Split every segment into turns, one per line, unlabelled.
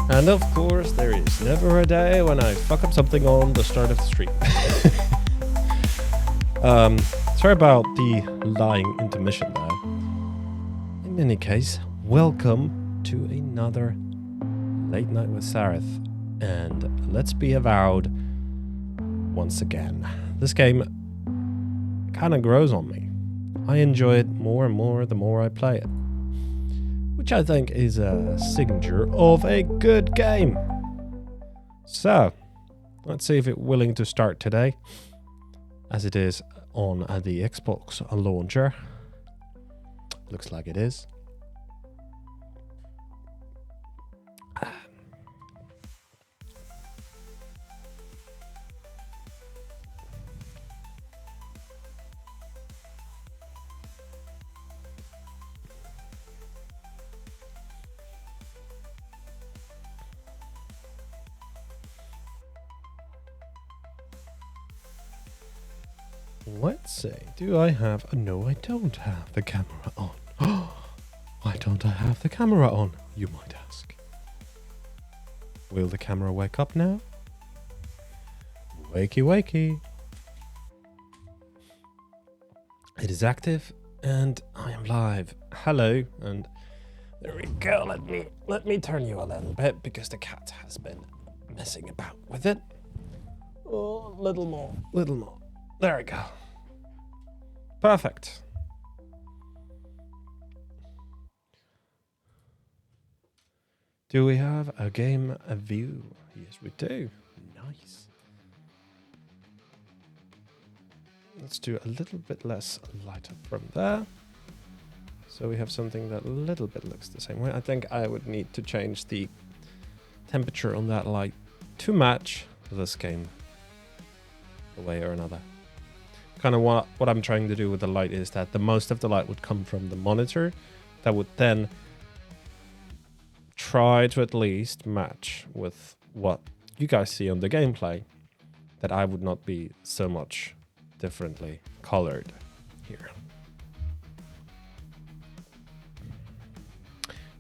And of course, there is never a day when I fuck up something on the start of the stream. Sorry about the lying intermission there. In any case, welcome to another Late Night with Sareth. And let's be Avowed once again. This game kind of grows on me. I enjoy it more and more the more I play it, which I think is a signature of a good game. So, let's see if it's willing to start today, as it is on the Xbox launcher. Looks like it is. Let's see, do I have... No, I don't have the camera on. Why don't I have the camera on, you might ask? Will the camera wake up now? Wakey, wakey. It is active, and I am live. Hello, and there we go. Let me turn you a little bit, because the cat has been messing about with it. Oh, little more. There we go. Perfect. Do we have a game view? Yes, we do. Nice. Let's do a little bit less light up from there. So we have something that a little bit looks the same way. I think I would need to change the temperature on that light to match this game a way or another. Kind of what I'm trying to do with the light is that the most of the light would come from the monitor, that would then try to at least match with what you guys see on the gameplay, that I would not be so much differently colored here.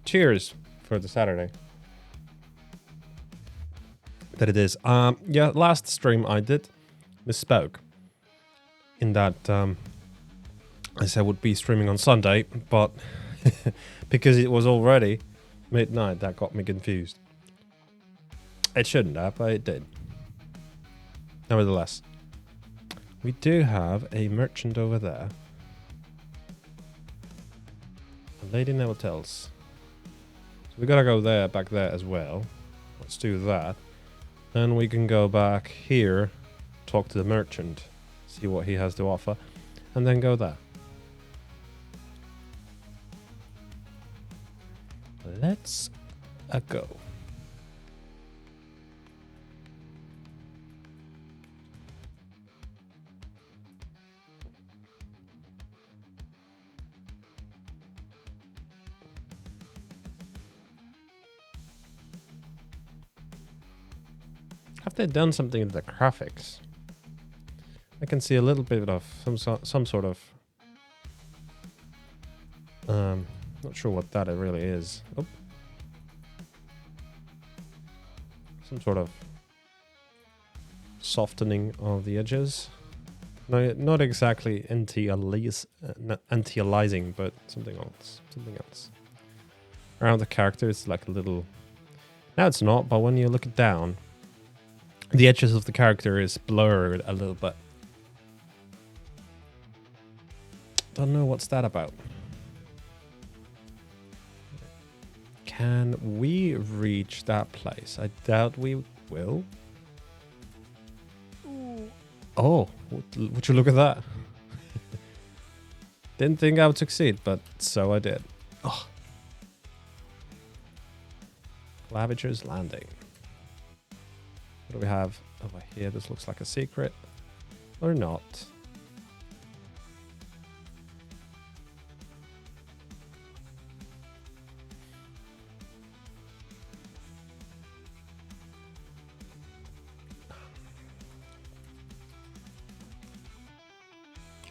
Cheers for the Saturday that it is. Yeah, last stream I did misspoke in that I said I would be streaming on Sunday, but because it was already midnight, that got me confused. It shouldn't have, but it did. Nevertheless, we do have a merchant over there. A lady never tells. So we gotta go there, back there as well. Let's do that. Then we can go back here, talk to the merchant, see what he has to offer, and then go there. Let's go. Have they done something in the graphics? I can see a little bit of some sort of not sure what that really is. Oh. Some sort of softening of the edges. No, not exactly anti-aliasing, but something else. Around the character, it's like a little... Now it's not, but when you look it down, the edges of the character is blurred a little bit. Don't know what's that about. Can we reach that place? I doubt we will. Oh, would you look at that? Didn't think I would succeed, but so I did. Oh. Claviger's Landing. What do we have over here? This looks like a secret. Or not.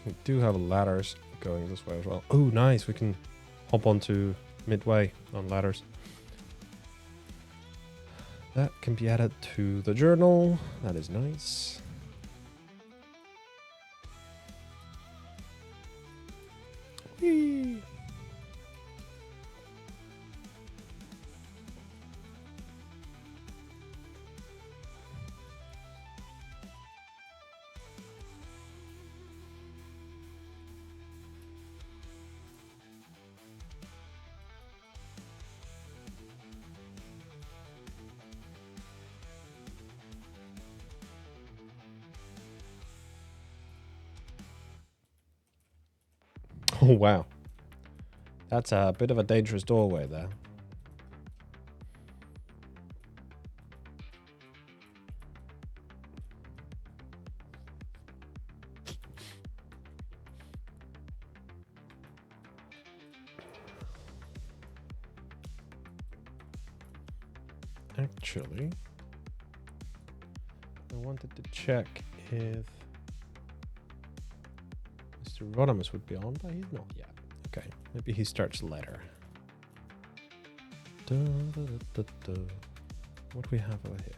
We do have ladders going this way as well. Oh, nice. We can hop onto midway on ladders. That can be added to the journal. That is nice. Whee! Oh, wow. That's a bit of a dangerous doorway there. Actually, I wanted to check if Mr. Rodimus would be on, but he's not yet. Okay, maybe he starts later. Da, da, da, da, da. What do we have over here?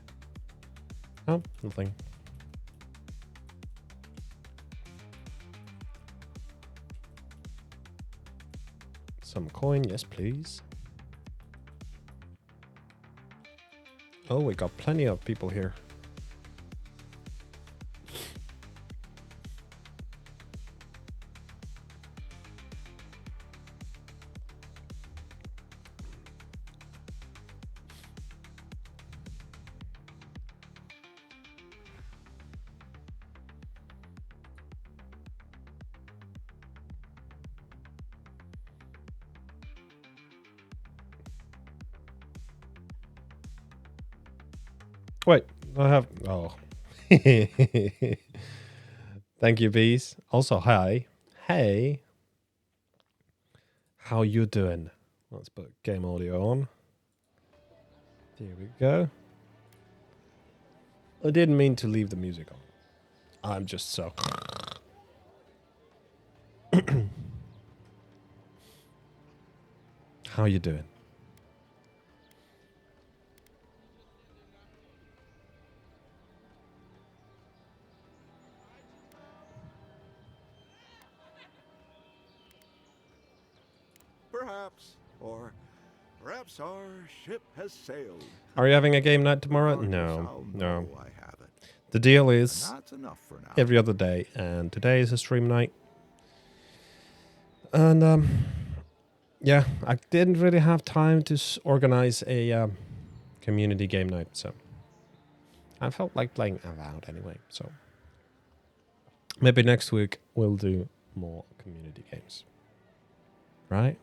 Oh, nothing. Some coin, yes please. Oh, we got plenty of people here. Wait, I have... Oh. Thank you, bees. Also, hi. Hey. How you doing? Let's put game audio on. There we go. I didn't mean to leave the music on. I'm just so... How you doing?
Perhaps, or perhaps our ship has sailed.
Are you having a game night tomorrow?
Regardless,
No,
I'll
no.
know I have it.
The deal
And
is
that's enough for now.
every other day, and today is a stream night. And yeah, I didn't really have time to organize a community game night, so I felt like playing Avowed anyway. So maybe next week we'll do more community games, right?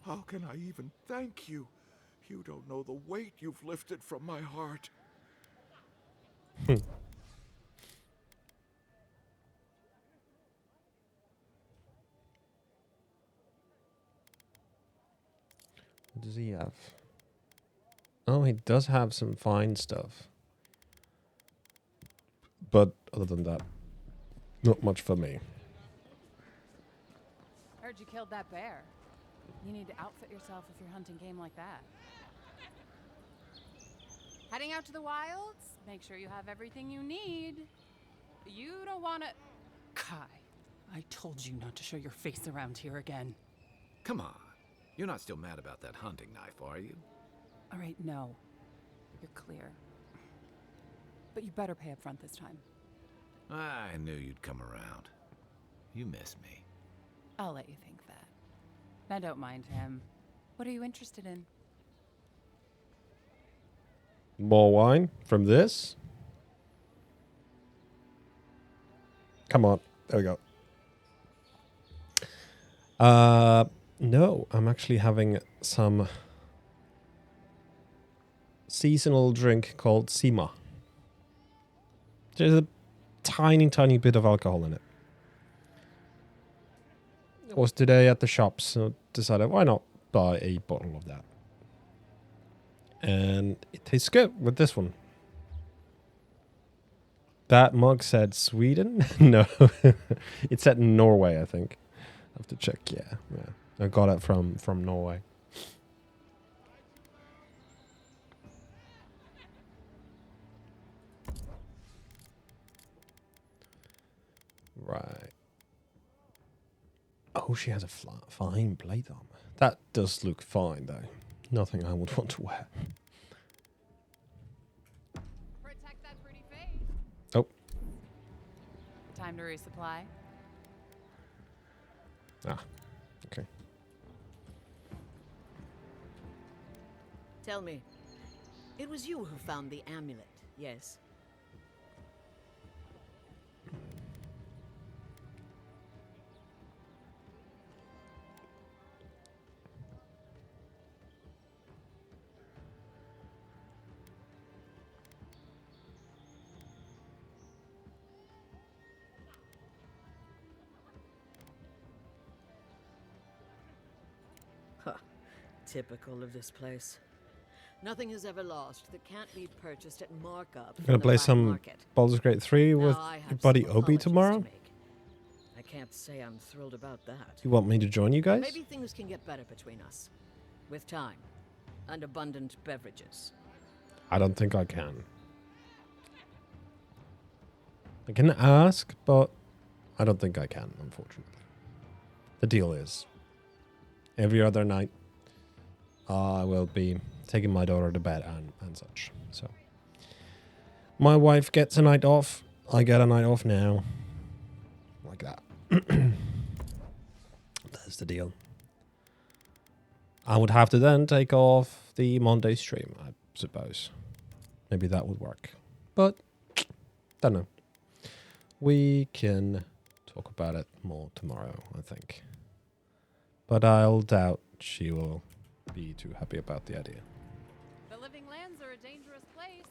How can I even thank you? You don't know the weight you've lifted from my heart.
What does he have? Oh, he does have some fine stuff. But other than that, not much for me.
Heard you killed that bear. You need to outfit yourself if you're hunting game like that. Heading out to the wilds? Make sure you have everything you need. You don't want to...
Kai, I told you not to show your face around here again.
Come on. You're not still mad about that hunting knife, are you?
All right, no. You're clear. But you better pay up front this time.
I knew you'd come around. You miss me.
I'll let you think that. Now don't mind him. What are you interested in?
More wine from this? Come on. There we go. No, I'm actually having some seasonal drink called Sima. There's a tiny, tiny bit of alcohol in it. It was today at the shops, so decided why not buy a bottle of that. And it tastes good with this one. That mug said Sweden? No. It said Norway, I think. I have to check. Yeah. I got it from Norway. Right. Oh, she has a fine plate armor. That does look fine, though. Nothing I would want to wear.
Protect that pretty face.
Oh.
Time to resupply.
Ah. Okay.
Tell me, it was you who found the amulet, yes? Huh. Typical of this place. Nothing is ever lost that can't be purchased at markup.
I'm gonna play some Baldur's Gate 3 with your buddy Obi tomorrow.
I can't say I'm thrilled about that.
You want me to join you guys?
Maybe things can get better between us. With time. And abundant beverages.
I don't think I can. I can ask, but I don't think I can, unfortunately. The deal is, every other night, I will be taking my daughter to bed and such. So, my wife gets a night off. I get a night off now. Like that. That's the deal. I would have to then take off the Monday stream, I suppose. Maybe that would work. But, don't know. We can talk about it more tomorrow, I think. But I'll doubt she will be too happy about the idea.
The living lands are a dangerous place.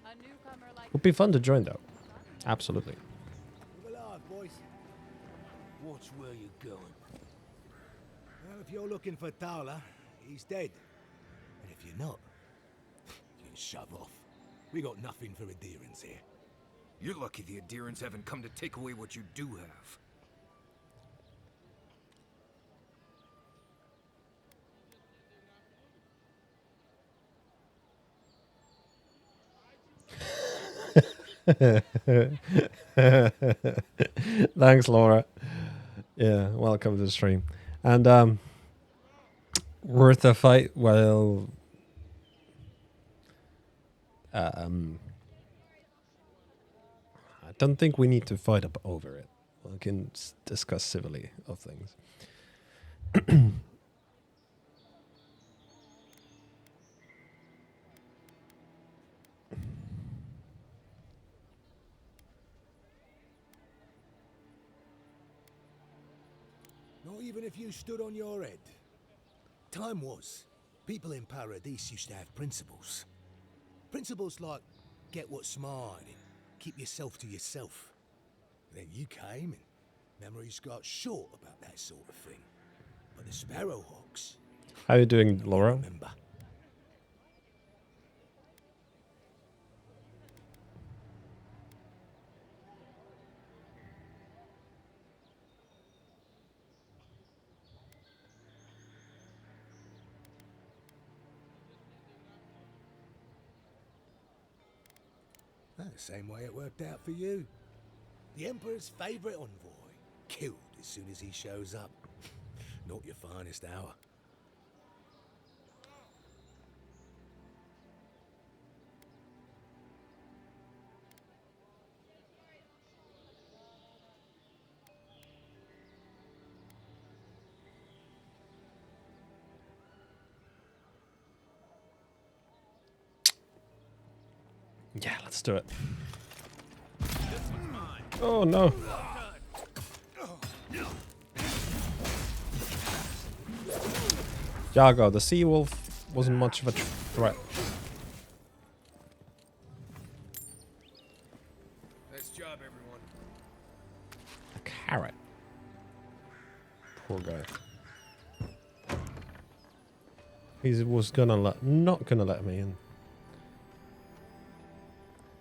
A newcomer like
Would be fun to join, though. Absolutely.
Move along, boys. Watch where you're going. Well, if you're looking for Tala, he's dead. And if you're not, you can shove off. We got nothing for adherents here.
You're lucky the adherents haven't come to take away what you do have.
Thanks, Laura. Yeah, welcome to the stream. And worth a fight? Well, I don't think we need to fight up over it. We can discuss civilly of things.
Not even if you stood on your head. Time was, people in Paradise used to have principles. Principles like, get what's mine and keep yourself to yourself. Then you came and memories got short about that sort of thing. But the Sparrowhawks...
How are you doing, Laura?
Remember. The same way it worked out for you. The Emperor's favorite envoy, killed as soon as he shows up. Not your finest hour.
Yeah, let's do it. Oh no. Jago, the sea wolf wasn't much of a threat.
Nice job, everyone.
A carrot. Poor guy. He was not gonna let me in.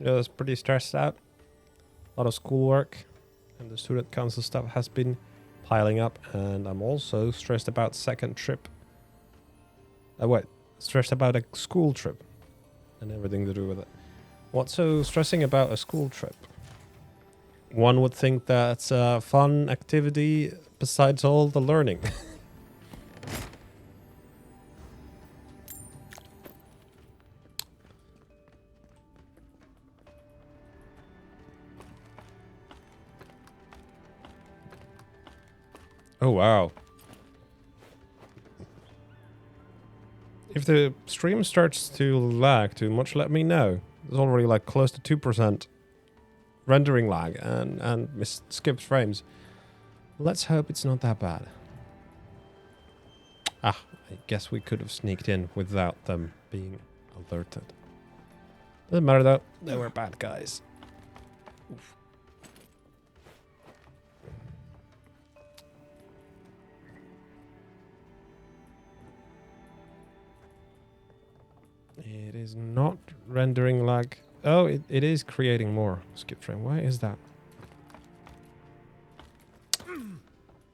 Yeah, I was pretty stressed out lot of schoolwork and the student council stuff has been piling up, and I'm also stressed about second trip. Stressed about a school trip and everything to do with it. What's so stressing about a school trip? One would think that's a fun activity besides all the learning. Oh, wow. If the stream starts to lag too much, let me know. There's already like close to 2% rendering lag and skipped frames. Let's hope it's not that bad. I guess we could have sneaked in without them being alerted. Doesn't matter though, they were bad guys. Oof. It is not rendering lag. Oh, it is creating more skip frame. Why is that?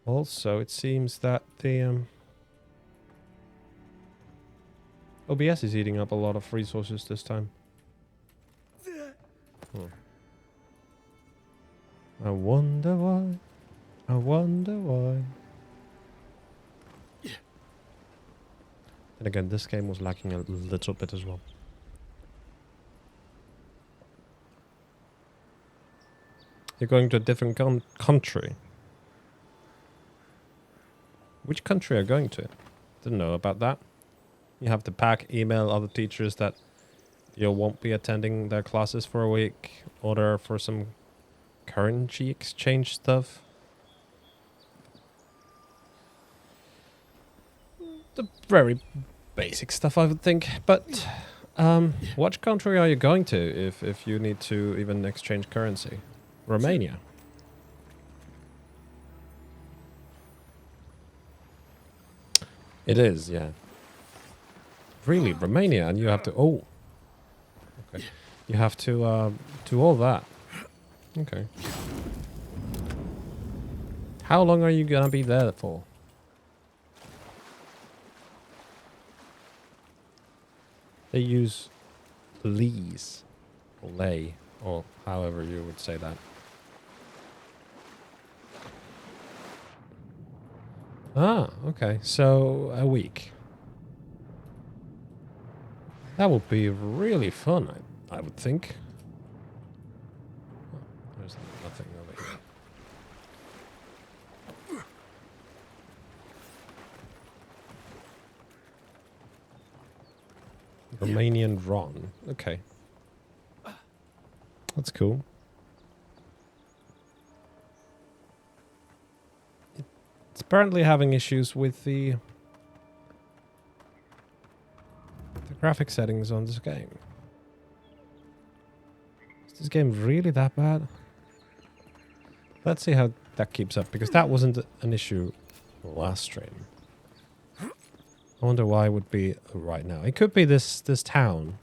Also, it seems that the OBS is eating up a lot of resources this time. I wonder why. I wonder why. And again, this game was lacking a little bit as well. You're going to a different country. Which country are you going to? Didn't know about that. You have to email other teachers that you won't be attending their classes for a week, order for some currency exchange stuff. The very basic stuff, I would think. But which country are you going to if you need to even exchange currency? Romania. It is, yeah. Really, Romania, and you have to... Oh. Okay. You have to do all that. Okay. How long are you gonna be there for? They use lees, or lei, or however you would say that. Ah, okay. So, a week. That would be really fun, I would think. Oh, there's nothing over here. Romanian Ron. Okay. That's cool. It's apparently having issues with the graphic settings on this game. Is this game really that bad? Let's see how that keeps up, because that wasn't an issue last stream. I wonder why it would be right now. It could be this town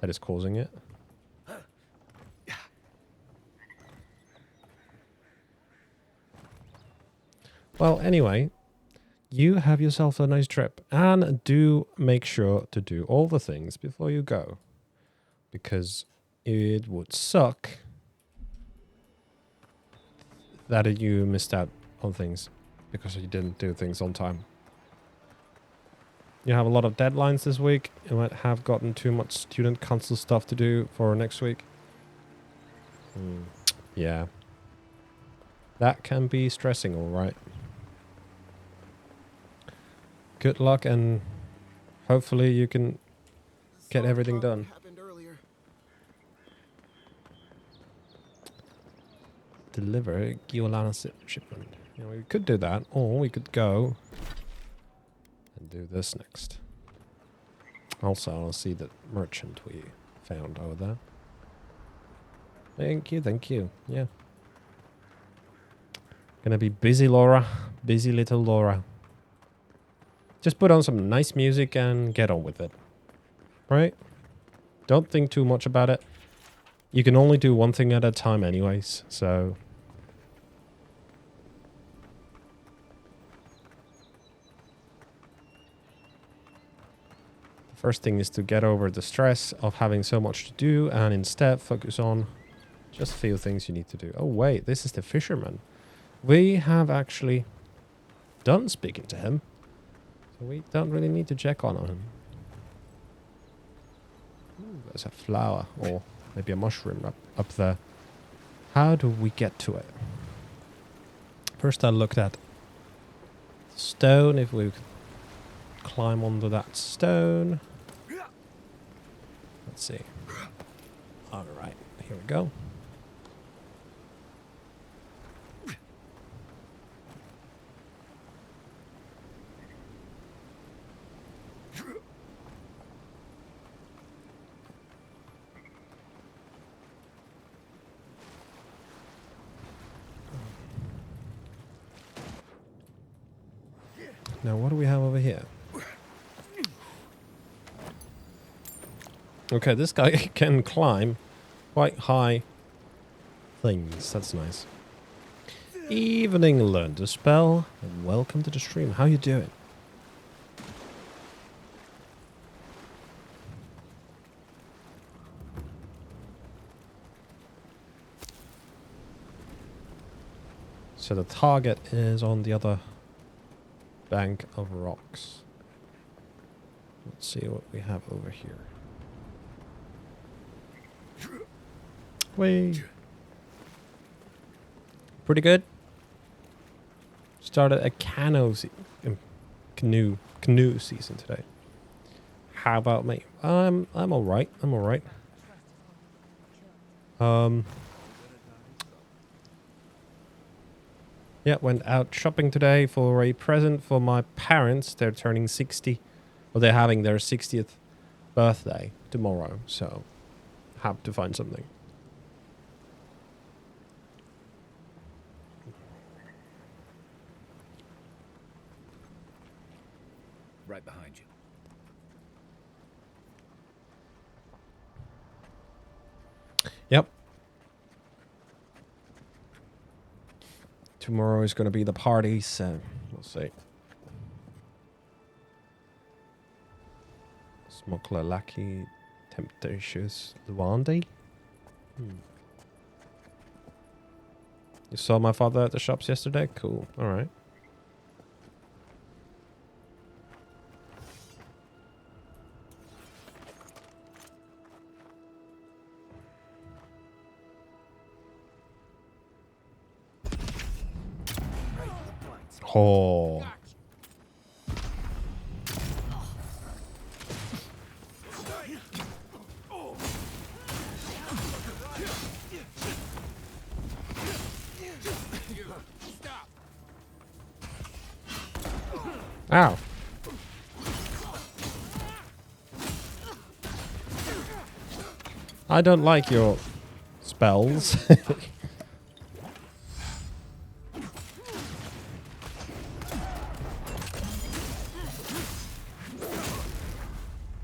that is causing it. Well, anyway, you have yourself a nice trip, and do make sure to do all the things before you go, because it would suck that you missed out on things because you didn't do things on time. You have a lot of deadlines this week. You might have gotten too much student council stuff to do for next week. Yeah. That can be stressing, all right. Good luck, and hopefully you can get everything done. Deliver Giolana shipment. Yeah, we could do that, or we could go and do this next. Also, I'll see the merchant we found over there. Thank you, thank you. Yeah. Gonna be busy, Laura. Busy little Laura. Just put on some nice music and get on with it. Right? Don't think too much about it. You can only do one thing at a time anyways, so... The first thing is to get over the stress of having so much to do and instead focus on just a few things you need to do. Oh wait, this is the fisherman. We have actually done speaking to him, so we don't really need to check on him. Ooh, there's a flower, or maybe a mushroom up there. How do we get to it? First I looked at stone, if we could climb onto that stone. Let's see. Alright, here we go. Now what do we have over here? Okay, this guy can climb quite high things. That's nice. Evening, learn to spell. And welcome to the stream. How you doing? So the target is on the other bank of rocks. Let's see what we have over here. Wait. Pretty good. Started a canoe season today. How about me? I'm all right. I'm all right. Yeah, went out shopping today for a present for my parents. They're turning 60. Well, they're having their 60th birthday tomorrow, so have to find something.
Right behind you.
Yep. Tomorrow is going to be the party, so we'll see. Smuggler Lucky, Temptatious Luandi. You saw my father at the shops yesterday? Cool. All right. Oh. Ow. I don't like your spells.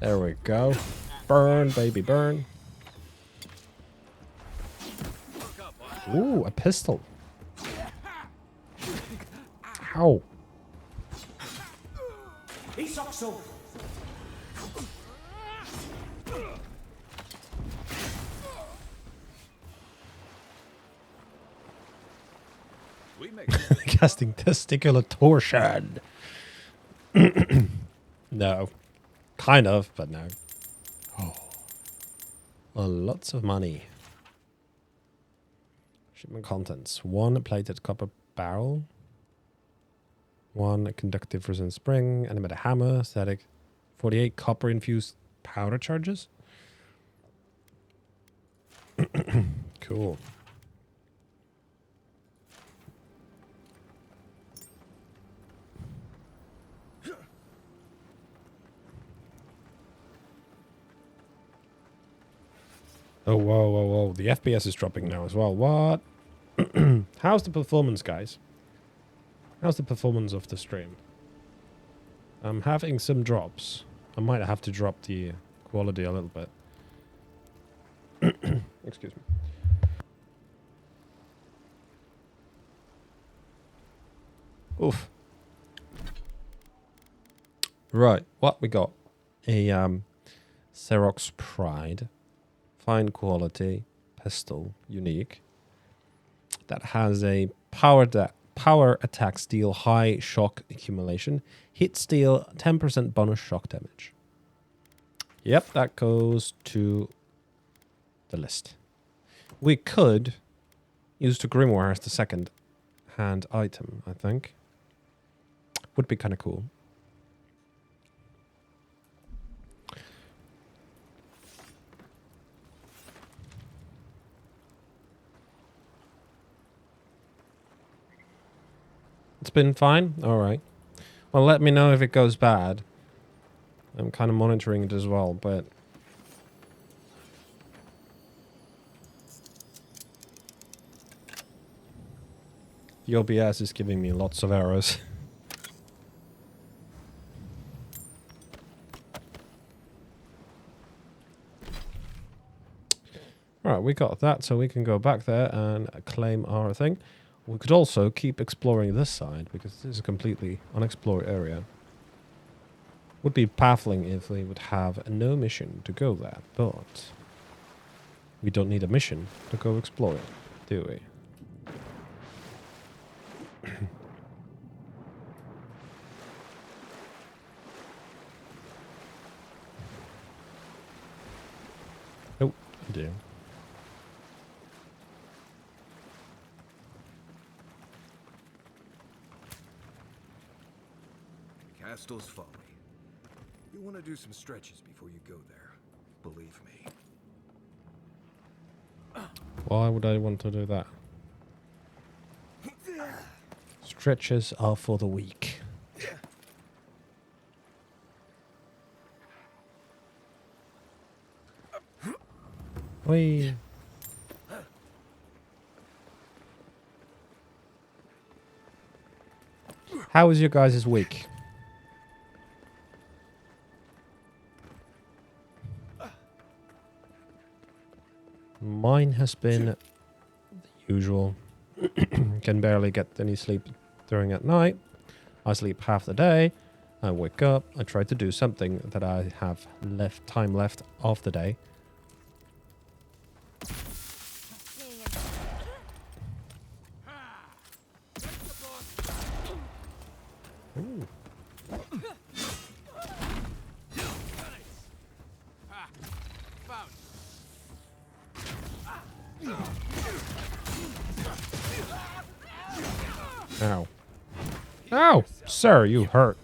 There we go. Burn, baby, burn. Ooh, a pistol. Ow. Casting testicular torsion. No. Kind of, but no. Oh. Lots of money. Shipment contents. 1 plated copper barrel. 1 conductive resin spring. Animated hammer. Static. 48 copper infused powder charges. Cool. Oh, whoa, whoa, whoa. The FPS is dropping now as well. What? How's the performance, guys? How's the performance of the stream? I'm having some drops. I might have to drop the quality a little bit. Excuse me. Oof. Right, what we got? A Xerox Pride, fine quality pistol, unique. That has a power attack steel, high shock accumulation, hit steel, 10% bonus shock damage. Yep, that goes to the list. We could use the Grimoire as the second hand item, I think. Would be kind of cool. It's been fine? Alright. Well, let me know if it goes bad. I'm kind of monitoring it as well, but... the OBS is giving me lots of errors. Alright, we got that, so we can go back there and claim our thing. We could also keep exploring this side, because this is a completely unexplored area. Would be baffling if we would have no mission to go there, but... we don't need a mission to go explore it, do we? Oh, dear.
Castle's Folly. You want to do some stretches before you go there. Believe me.
Why would I want to do that? Stretches are for the weak. Whee. How was your guys' week? Mine has been the usual. Can barely get any sleep during at night. I sleep half the day. I wake up. I try to do something that I have time left of the day. Ooh. Ow. Ow! Sir, you hurt.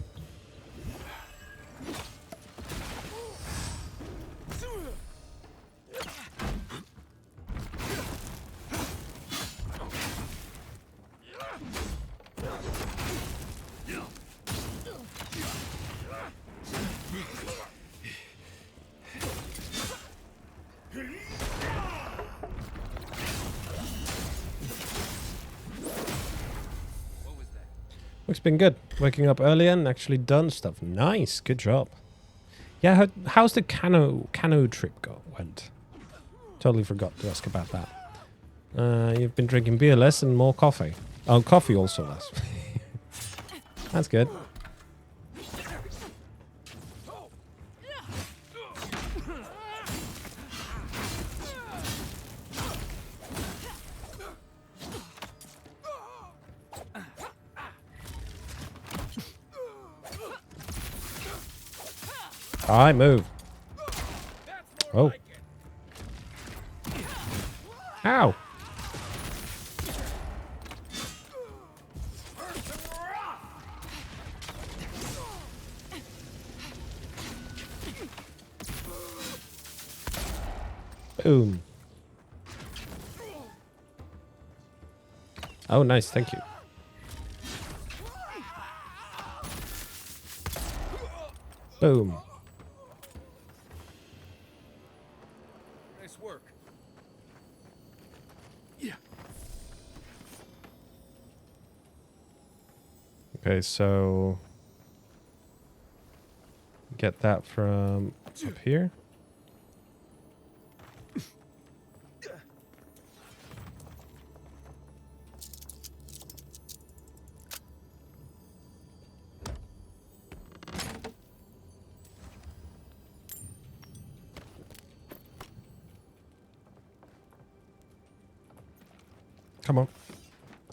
Week's been good. Waking up early and actually done stuff. Nice. Good job. Yeah, how's the canoe trip went? Totally forgot to ask about that. You've been drinking beer less and more coffee. Oh, coffee also less. That's good. I move. Oh. Ow. Boom. Oh, nice. Thank you. Boom.
Nice work.
Okay, so get that from up here. Come on.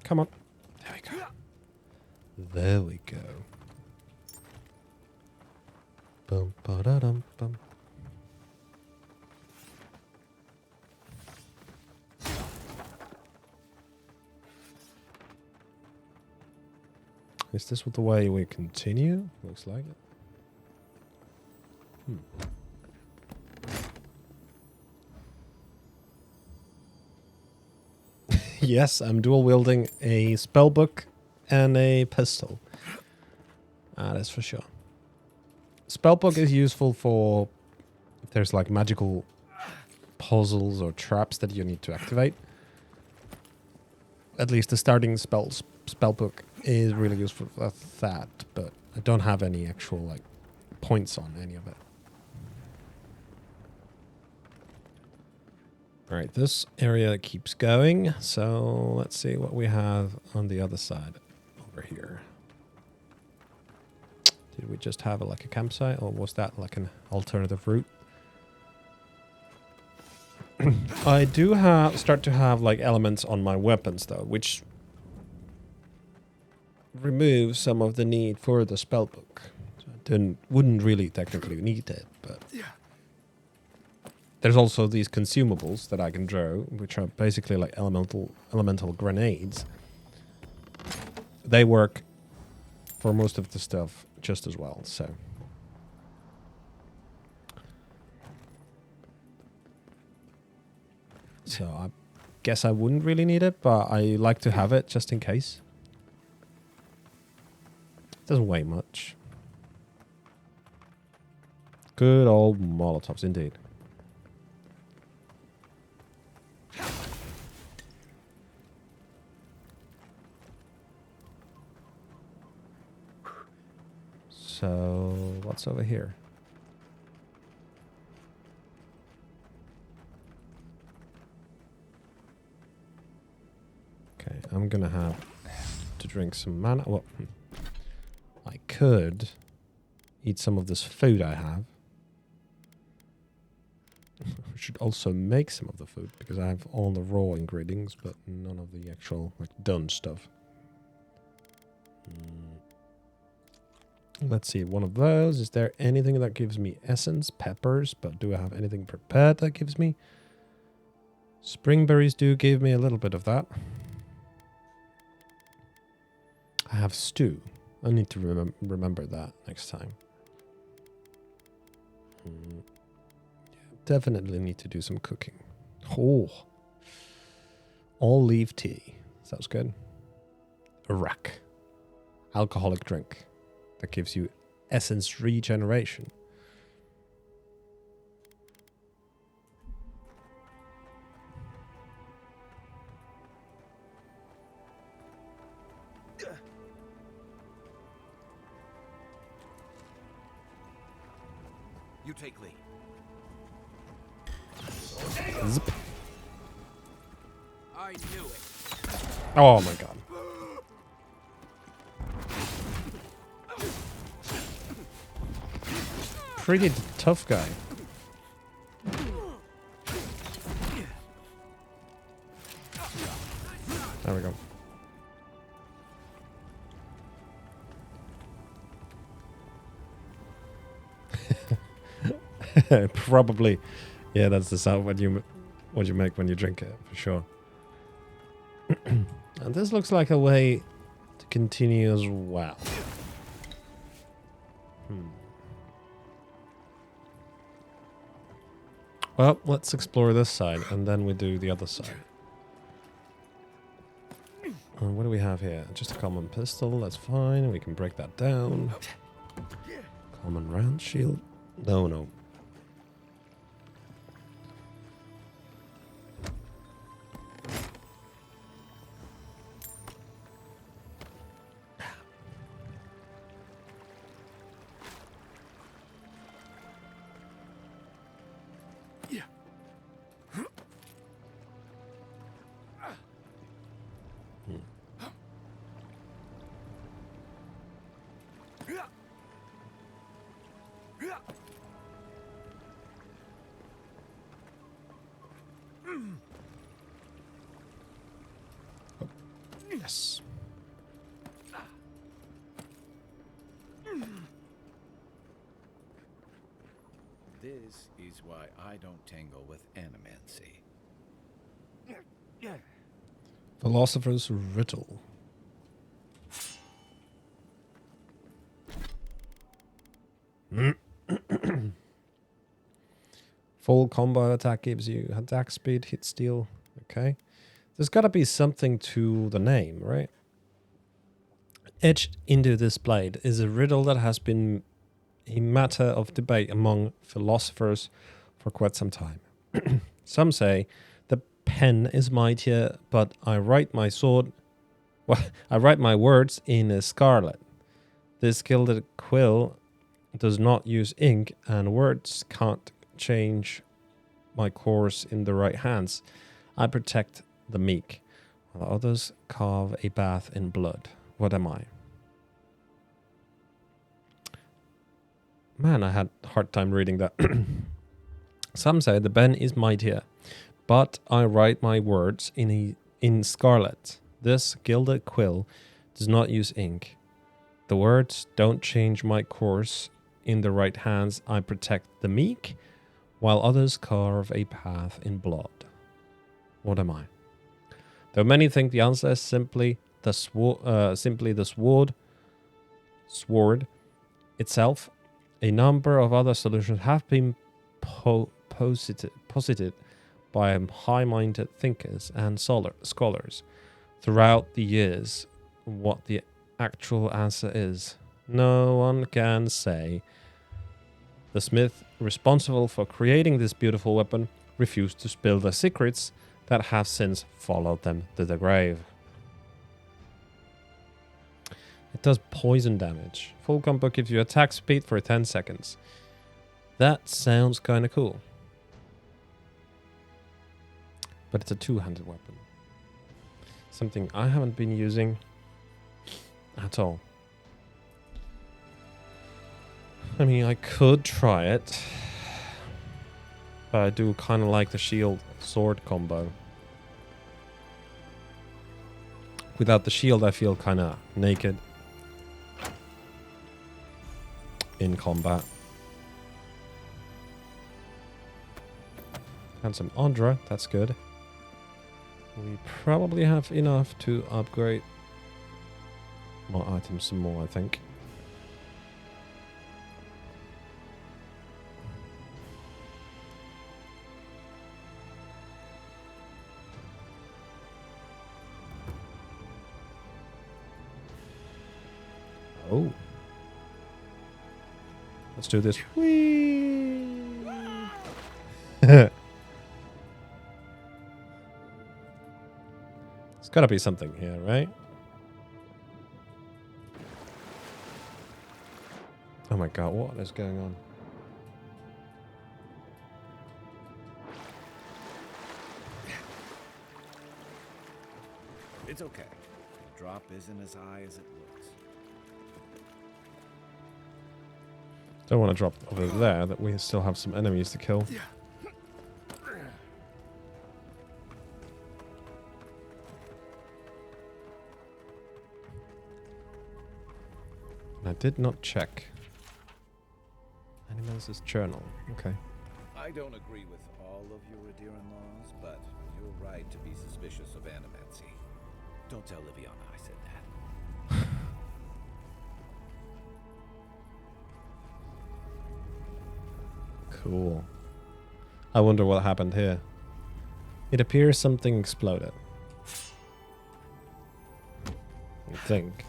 Come on. There we go. There we go. Bum ba da dum bum. Is this the way we continue? Looks like it. Yes, I'm dual wielding a spellbook and a pistol. That's for sure. Spellbook is useful for if there's like magical puzzles or traps that you need to activate. At least the starting spellbook is really useful for that, but I don't have any actual like points on any of it. Alright, this area keeps going, so let's see what we have on the other side over here. Did we just have like a campsite, or was that like an alternative route? I do start to have like elements on my weapons though, which removes some of the need for the spellbook. So I wouldn't really technically need it, but there's also these consumables that I can draw, which are basically like elemental grenades. They work for most of the stuff just as well, so. So I guess I wouldn't really need it, but I like to have it just in case. Doesn't weigh much. Good old Molotovs indeed. So, what's over here? Okay, I'm gonna have to drink some mana. Well, I could eat some of this food I have. I should also make some of the food because I have all the raw ingredients, but none of the actual like done stuff. Let's see, one of those. Is there anything that gives me essence? Peppers, but do I have anything prepared that gives me? Springberries do give me a little bit of that. I have stew. I need to remember that next time. Yeah, definitely need to do some cooking. Oh. All leaf tea. Sounds good. A rack. Alcoholic drink. That gives you essence regeneration.
You take lead.
Zip.
I knew it.
Oh my god. Pretty tough guy. There we go. Probably, yeah. That's the sound what you make when you drink it, for sure. And this looks like a way to continue as well. Well, let's explore this side, and then we do the other side. What do we have here? Just a common pistol, that's fine. We can break that down. Common round shield. No. Yes.
This is why I don't tangle with animancy.
Philosopher's Riddle. Full combo attack gives you attack speed, hit steal. Okay. There's got to be something to the name, right? Etched into this blade is a riddle that has been a matter of debate among philosophers for quite some time. Some say the pen is mightier, but I write my sword. Well, I write my words in a scarlet. This gilded quill does not use ink, and words can't change my course in the right hands. I protect the meek, while others carve a bath in blood. What am I? Man, I had a hard time reading that. Some say the pen is mightier, but I write my words in scarlet. This gilded quill does not use ink. The words don't change my course. In the right hands, I protect the meek, while others carve a path in blood. What am I? Though many think the answer is simply the sword itself, a number of other solutions have been posited by high-minded thinkers and scholars throughout the years. What the actual answer is, no one can say. The smith responsible for creating this beautiful weapon refused to spill the secrets that have since followed them to the grave. It does poison damage. Full combo gives you attack speed for 10 seconds. That sounds kind of cool. But it's a two-handed weapon. Something I haven't been using at all. I mean, I could try it. But I do kind of like the shield sword combo. Without the shield, I feel kind of naked in combat. And some Andra, that's good. We probably have enough to upgrade my items some more, I think. Oh. Let's do this. Whee! There's got to be something here, right? Oh my god, what is going on?
It's okay. The drop isn't as high as it looks.
Don't want to drop over there, that we still have some enemies to kill. I did not check Animals' journal. Okay.
I don't agree with all of your Radiran laws, but you're right to be suspicious of animancy. Don't tell Liviana I said that.
Cool. I wonder what happened here. It appears something exploded. I think.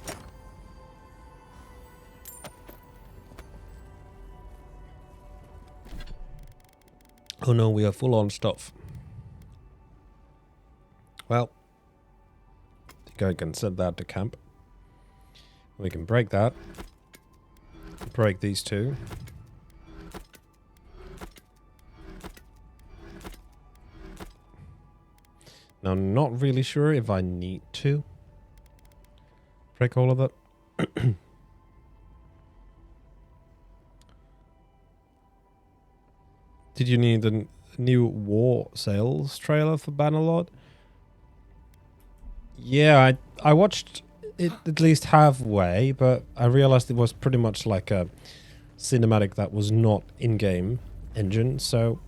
Oh no, we are full on stuff. Well, I think I can set that to camp. We can break that. Break these two. Now, I'm not really sure if I need to break all of it. Did you need a new war sales trailer for Bannerlord? Yeah, I watched it at least halfway, but I realized it was pretty much like a cinematic that was not in-game engine, so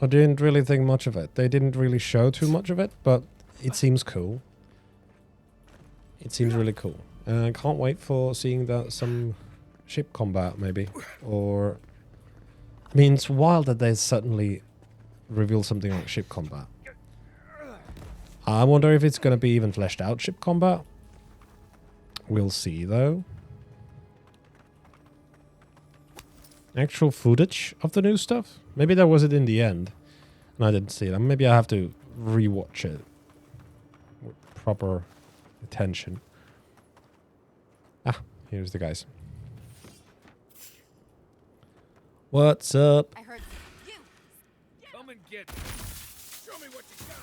I didn't really think much of it. They didn't really show too much of it, but it seems cool. It seems really cool. I can't wait for seeing some ship combat, maybe. Or... I mean, it's wild that they suddenly reveal something like ship combat. I wonder if it's going to be even fleshed out ship combat. We'll see, though. Actual footage of the new stuff? Maybe there was it in the end. And I didn't see it. Maybe I have to rewatch it with proper attention. Ah, here's the guys. What's up?
I heard you.
Come and get me. Show me what you got.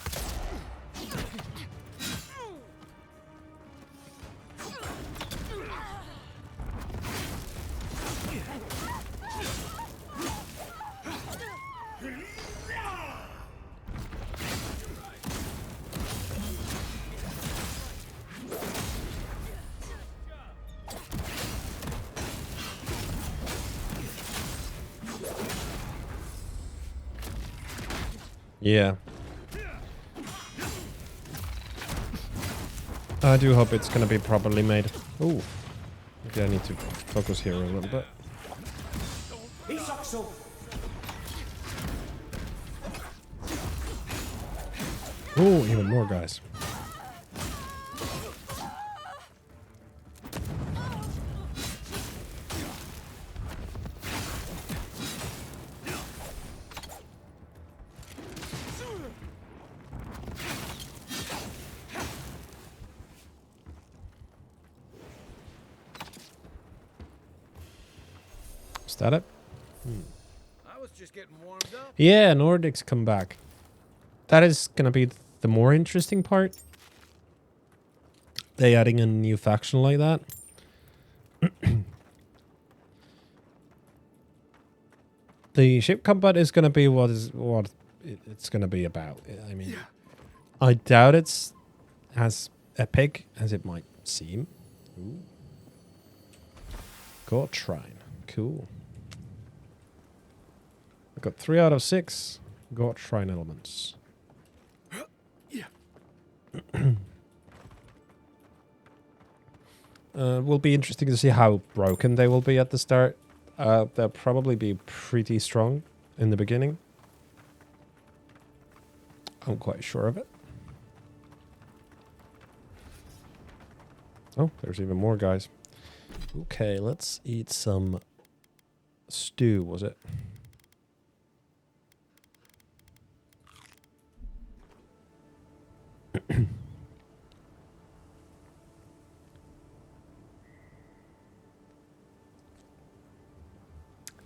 Yeah. I do hope it's gonna be properly made. Ooh. Maybe I need to focus here a little bit. Ooh, even more guys. Is that it?
I was just getting warmed up.
Yeah, Nordics come back. That is gonna be the more interesting part. They adding a new faction like that. The ship combat is gonna be what it's gonna be about. I mean, I doubt it's as epic as it might seem. Ooh. God Shrine, cool. I got 3 out of 6 God Shrine elements. Will be interesting to see how broken they will be at the start. They'll probably be pretty strong in the beginning. I'm quite sure of it. Oh, there's even more guys. Okay, let's eat some stew, was it?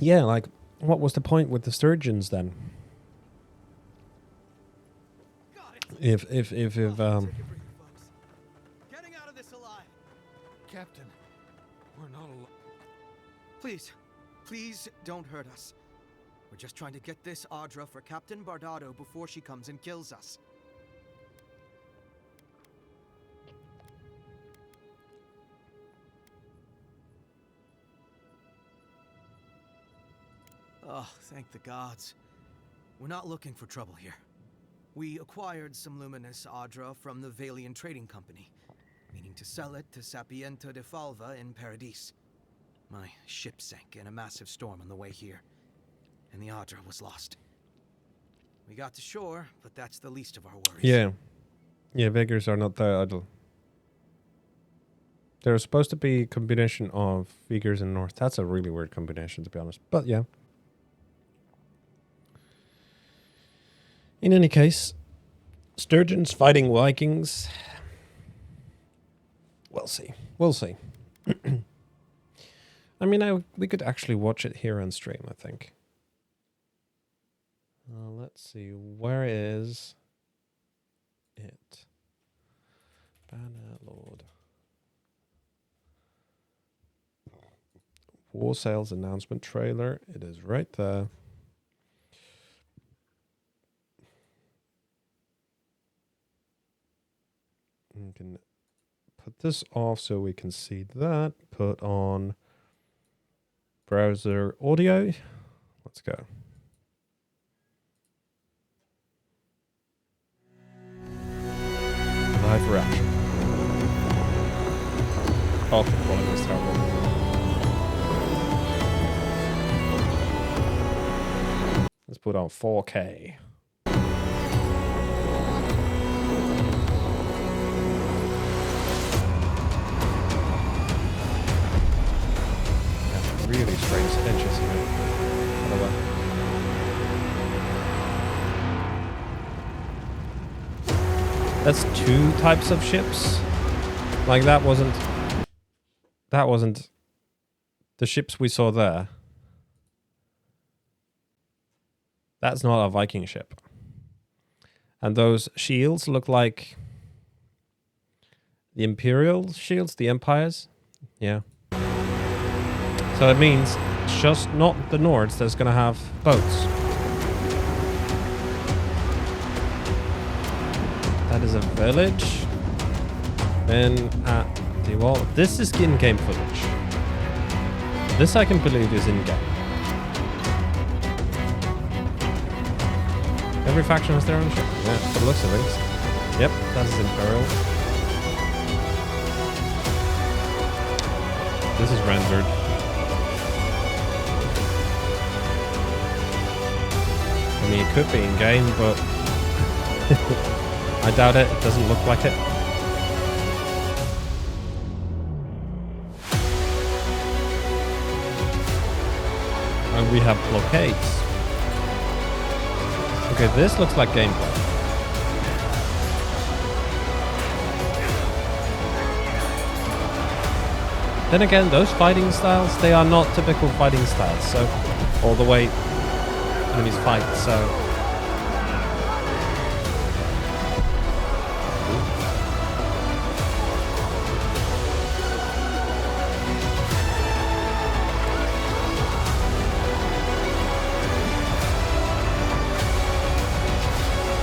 Yeah, like, what was the point with the sturgeons then? If
Getting out of this alive.
Captain, we're not alone.
Please, please don't hurt us. We're just trying to get this Audra for Captain Bardado before she comes and kills us. Oh, thank the gods. We're not looking for trouble here. We acquired some luminous Audra from the Valian Trading Company, meaning to sell it to Sapiento de Falva in Paradis. My ship sank in a massive storm on the way here, and the Audra was lost. We got to shore, but that's the least of our worries.
Yeah. Yeah, beggars are not that idle. They're supposed to be a combination of Vigors and North. That's a really weird combination, to be honest. But yeah. In any case, sturgeons fighting Vikings. We'll see. We'll see. I mean, we could actually watch it here on stream, I think. Let's see. Where is it? Bannerlord. War sales announcement trailer. It is right there. You can put this off so we can see that. Put on browser audio. Let's go. Live reaction. Oh, the quality is terrible. Let's put on 4K. That's really strange edges here. By the way. That's two types of ships. Like that wasn't the ships we saw there. That's not a Viking ship. And those shields look like the Imperial shields, the Empires. Yeah. So it means it's just not the Nords that's gonna have boats. That is a village. Then at the wall. This is in-game footage. This I can believe is in-game. Every faction has their own ship. Yeah, for the looks of things. Yep, that is Imperial. This is rendered. I mean, it could be in-game, but I doubt it. It doesn't look like it. And we have blockades. Okay, this looks like gameplay. Then again, those fighting styles, they are not typical fighting styles. So, all the way enemies fight, so...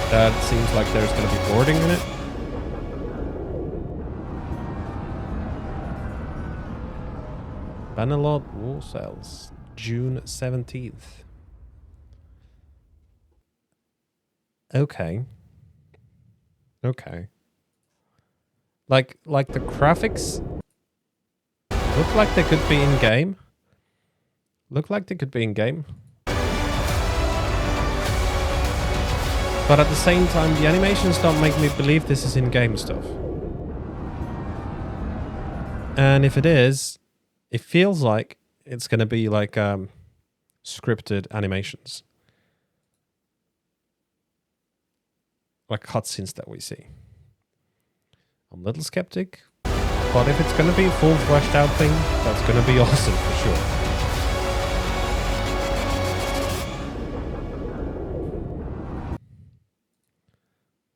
That seems like there's going to be boarding in it. Bannerlord War Cells, June 17th. Okay. Okay. Like the graphics look like they could be in game. Look like they could be in game. But at the same time, the animations don't make me believe this is in-game stuff. And if it is, it feels like it's going to be like scripted animations. Like cutscenes that we see. I'm a little skeptic, but if it's going to be a full fleshed out thing, that's going to be awesome for sure.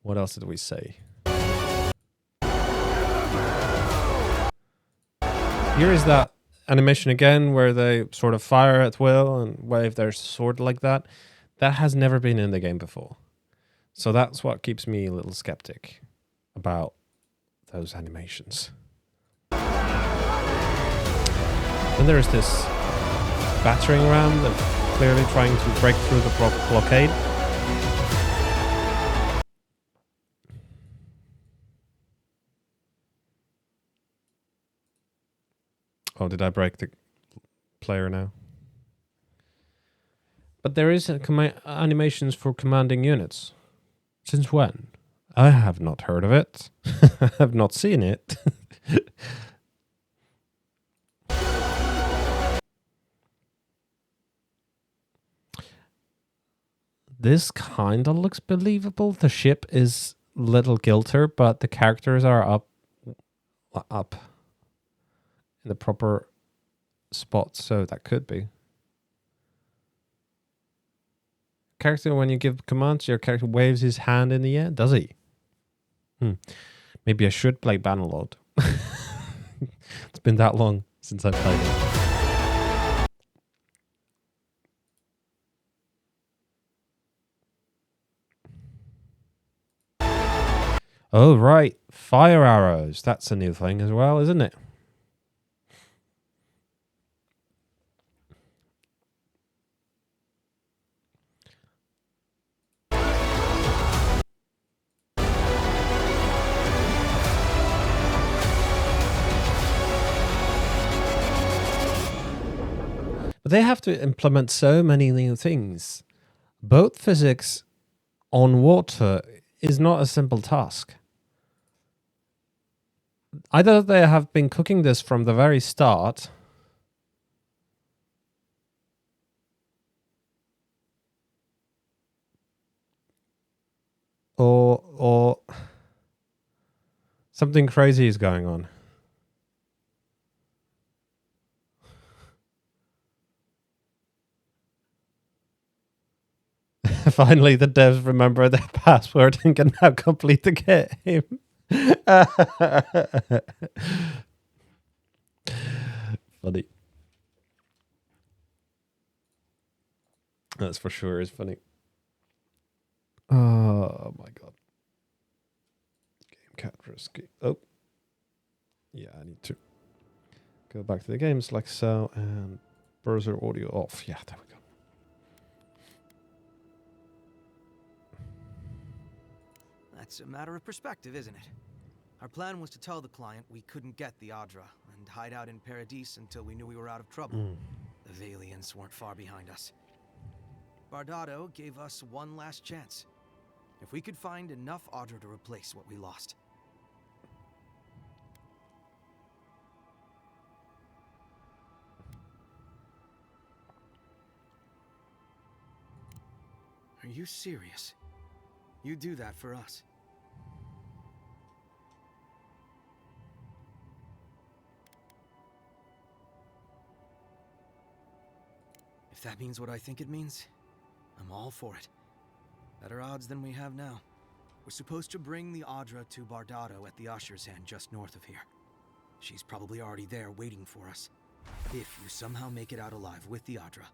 What else did we say? Here is that animation again where they sort of fire at will and wave their sword like that. That has never been in the game before. So that's what keeps me a little skeptic about those animations. Then there's this battering ram that's clearly trying to break through the blockade. Oh, did I break the player now? But there is animations for commanding units. Since when? I have not heard of it. I have not seen it. This kind of looks believable. The ship is little gilter, but the characters are up in the proper spot, so that could be. Character, when you give commands, your character waves his hand in the air. Does he? Maybe I should play Bannerlord. It's been that long since I played it. Oh, right. Fire arrows. That's a new thing as well, isn't it? But they have to implement so many new things. Boat physics on water is not a simple task. Either they have been cooking this from the very start, or something crazy is going on. Finally, the devs remember their password and can now complete the game. Funny. That's for sure is funny. Oh my god. Game capture escape. Oh. Yeah, I need to go back to the games like so and browser audio off. Yeah, there we go.
That's a matter of perspective, isn't it? Our plan was to tell the client we couldn't get the Adra and hide out in Paradis until we knew we were out of trouble. The Valiants weren't far behind us. Bardado gave us one last chance. If we could find enough Adra to replace what we lost. Are you serious? You do that for us? If that means what I think it means, I'm all for it. Better odds than we have now. We're supposed to bring the Adra to Bardado at the Usher's Hand just north of here. She's probably already there waiting for us. If you somehow make it out alive with the Adra,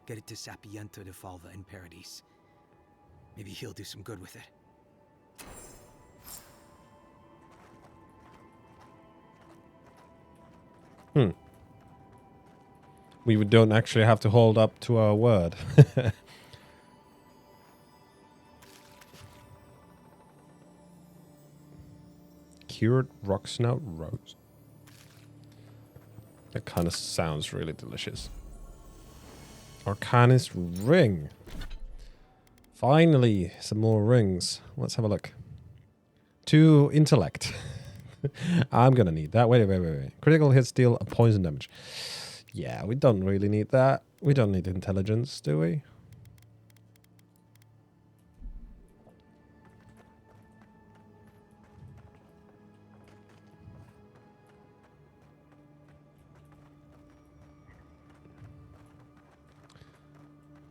get it to Sapiento de Falva in Paradis. Maybe he'll do some good with it.
We don't actually have to hold up to our word. Cured rock snout rose. That kind of sounds really delicious. Arcanist ring. Finally, some more rings. Let's have a look. 2 intellect. I'm gonna need that. Wait. Critical hits deal a poison damage. Yeah, we don't really need that. We don't need intelligence, do we?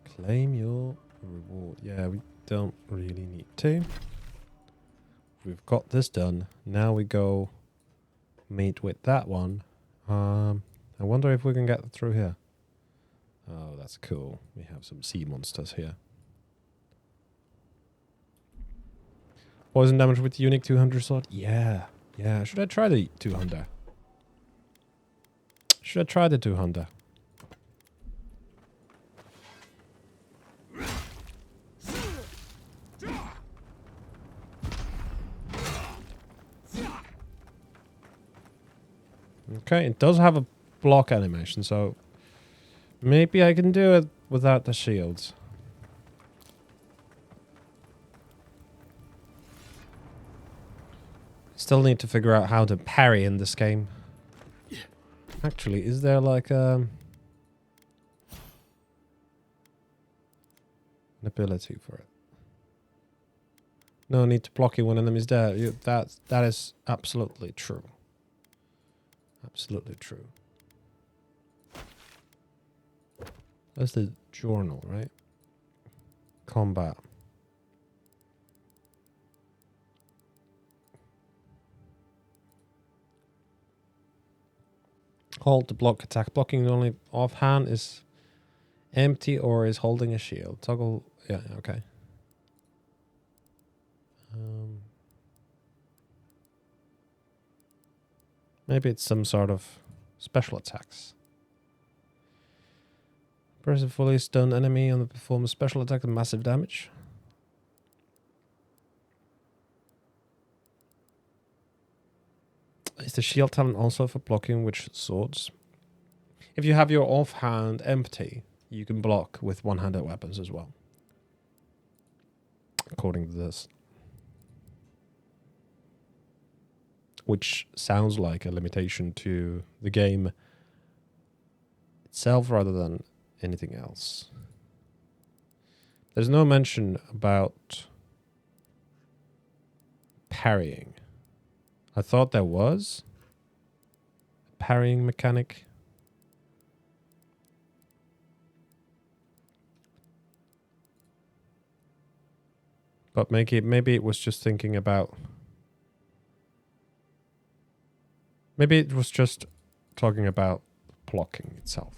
Claim your reward. Yeah, we don't really need to. We've got this done. Now we go meet with that one. I wonder if we can get through here. Oh, that's cool. We have some sea monsters here. Poison damage with unique 200 slot. Yeah. Should I try the 200? Should I try the 200? Okay, it does have a block animation, so maybe I can do it without the shields. Still need to figure out how to parry in this game. Actually, is there like an ability for it? No need to block you when enemy's dead. That is absolutely true. Absolutely true. That's the journal, right? Combat. Hold to block attack. Blocking only offhand is empty or is holding a shield. Toggle. Yeah, okay. Maybe it's some sort of special attacks. Press a fully stunned enemy on the perform a special attack with massive damage. Is the shield talent also for blocking with swords? If you have your offhand empty, you can block with one-handed weapons as well. According to this. Which sounds like a limitation to the game itself rather than anything else. There's no mention about parrying. I thought there was a parrying mechanic. But maybe it was just thinking about... Maybe it was just talking about blocking itself.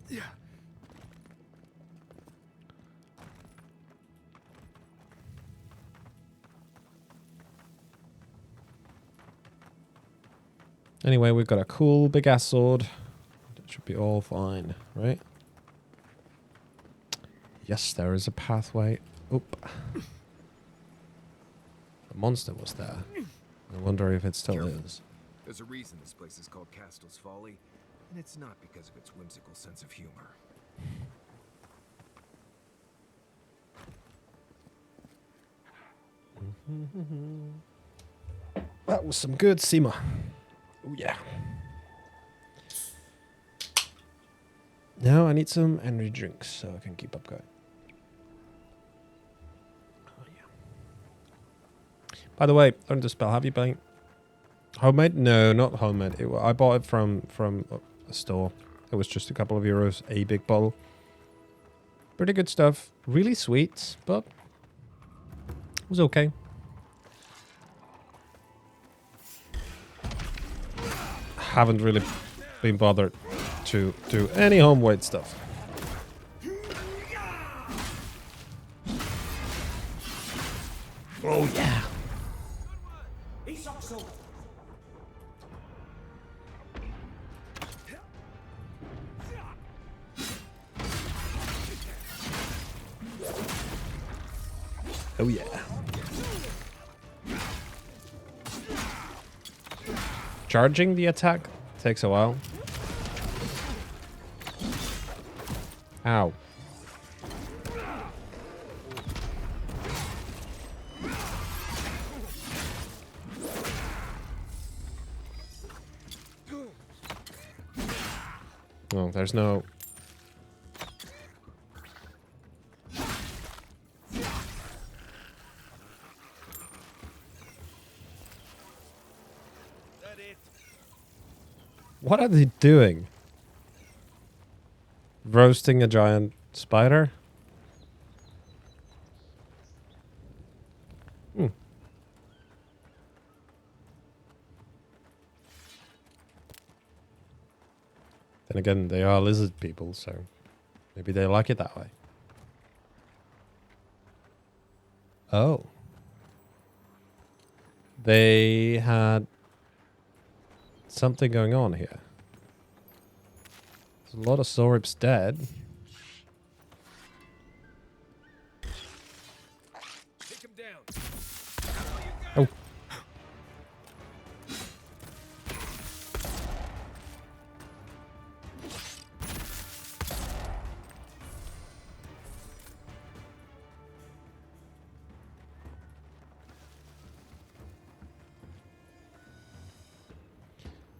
Yeah.
Anyway, we've got a cool big ass sword. That should be all fine, right? Yes, there is a pathway. Oop. The monster was there. I wonder if it still is.
There's a reason this place is called Castel's Folly, and it's not because of its whimsical sense of humor.
That was some good Sima. Oh yeah. Now I need some energy drinks so I can keep up going. Oh yeah. By the way, learn the spell. Have you been homemade? No, not homemade. I bought it from a store. It was just a couple of euros, a big bottle. Pretty good stuff. Really sweet, but it was okay. Haven't really been bothered to do any homemade stuff. Oh yeah. Oh yeah. Charging the attack takes a while. Ow. Oh, there's no... What are they doing? Roasting a giant spider? Hmm. Then again, they are lizard people, so maybe they like it that way. Oh. They had something going on here. There's a lot of Zoribs dead.
Take him down.
Oh.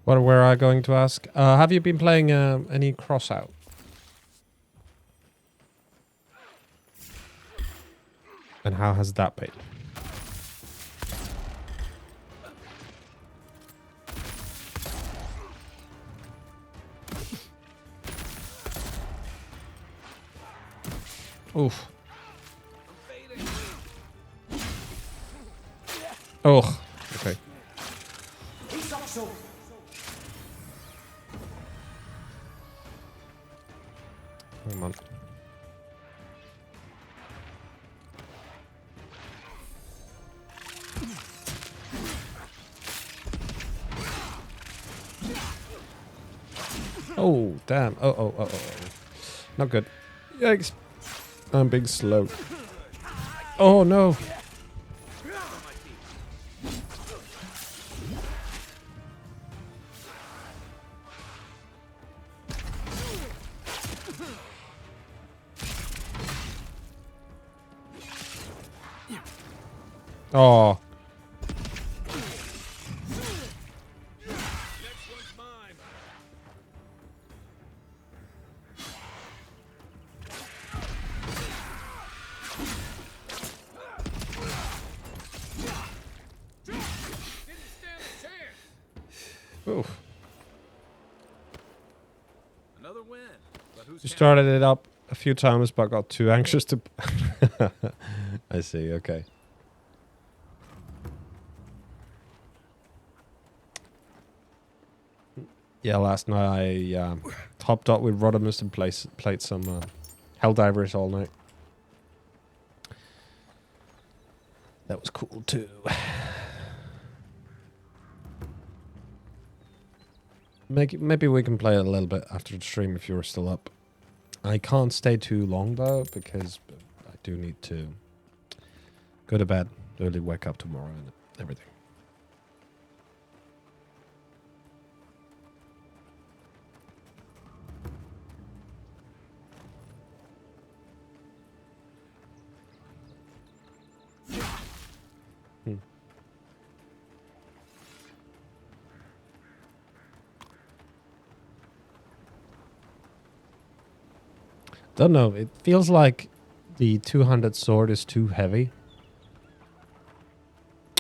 What were I going to ask? Have you been playing any Crossout? And how has that been? Oof. Oh, okay. Come on. Oh, damn. Oh. Not good. Yikes. I'm being slow. Oh, no. Oh. Oof.
Another win. But who's
You started it up a few times, but got too anxious to... I see, okay. Yeah, last night I topped up with Rodimus and played some Helldivers all night. That was cool too. Maybe we can play it a little bit after the stream if you're still up. I can't stay too long though, because I do need to go to bed, early wake up tomorrow and everything. Don't know, it feels like the 200 sword is too heavy.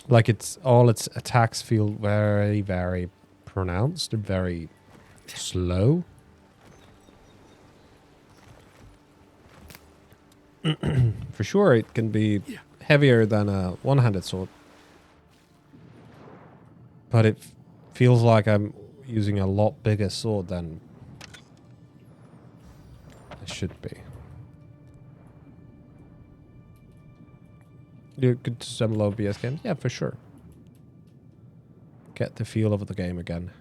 Like all its attacks feel very, very pronounced and very slow. For sure it can be heavier than a one-handed sword. But it feels like I'm using a lot bigger sword than I should be. You could disassemble OBS games? Yeah, for sure. Get the feel of the game again.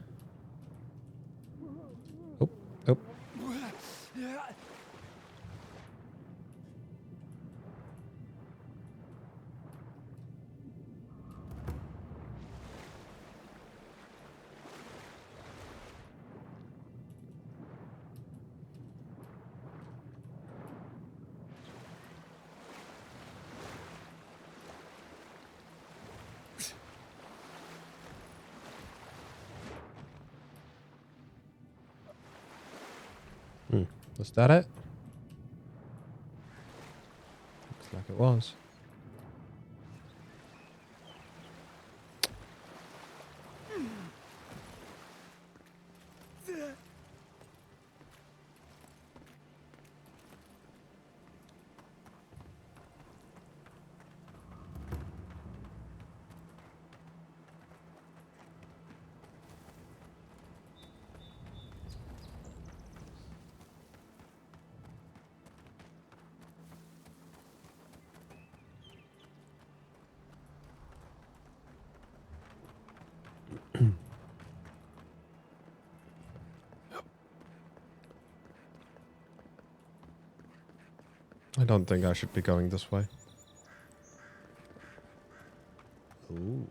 Oh. Was that it? Looks like it was. I don't think I should be going this way. Ooh.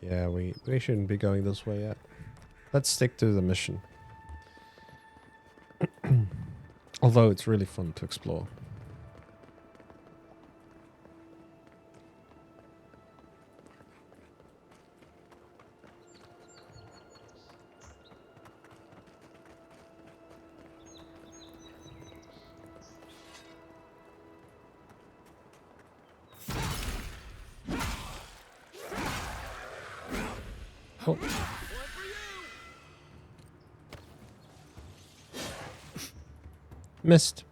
Yeah, we shouldn't be going this way yet. Let's stick to the mission. Although it's really fun to explore. Oh. Missed.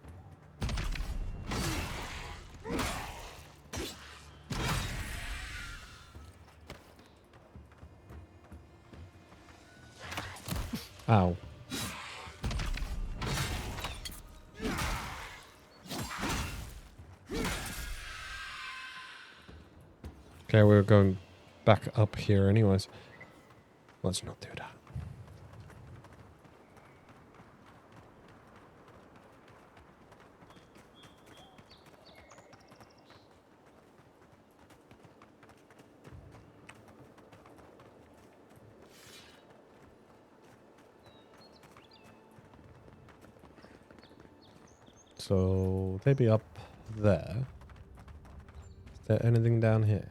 Ow. Okay, we're going back up here anyways. Let's not do that. So they'd be up there. Is there anything down here?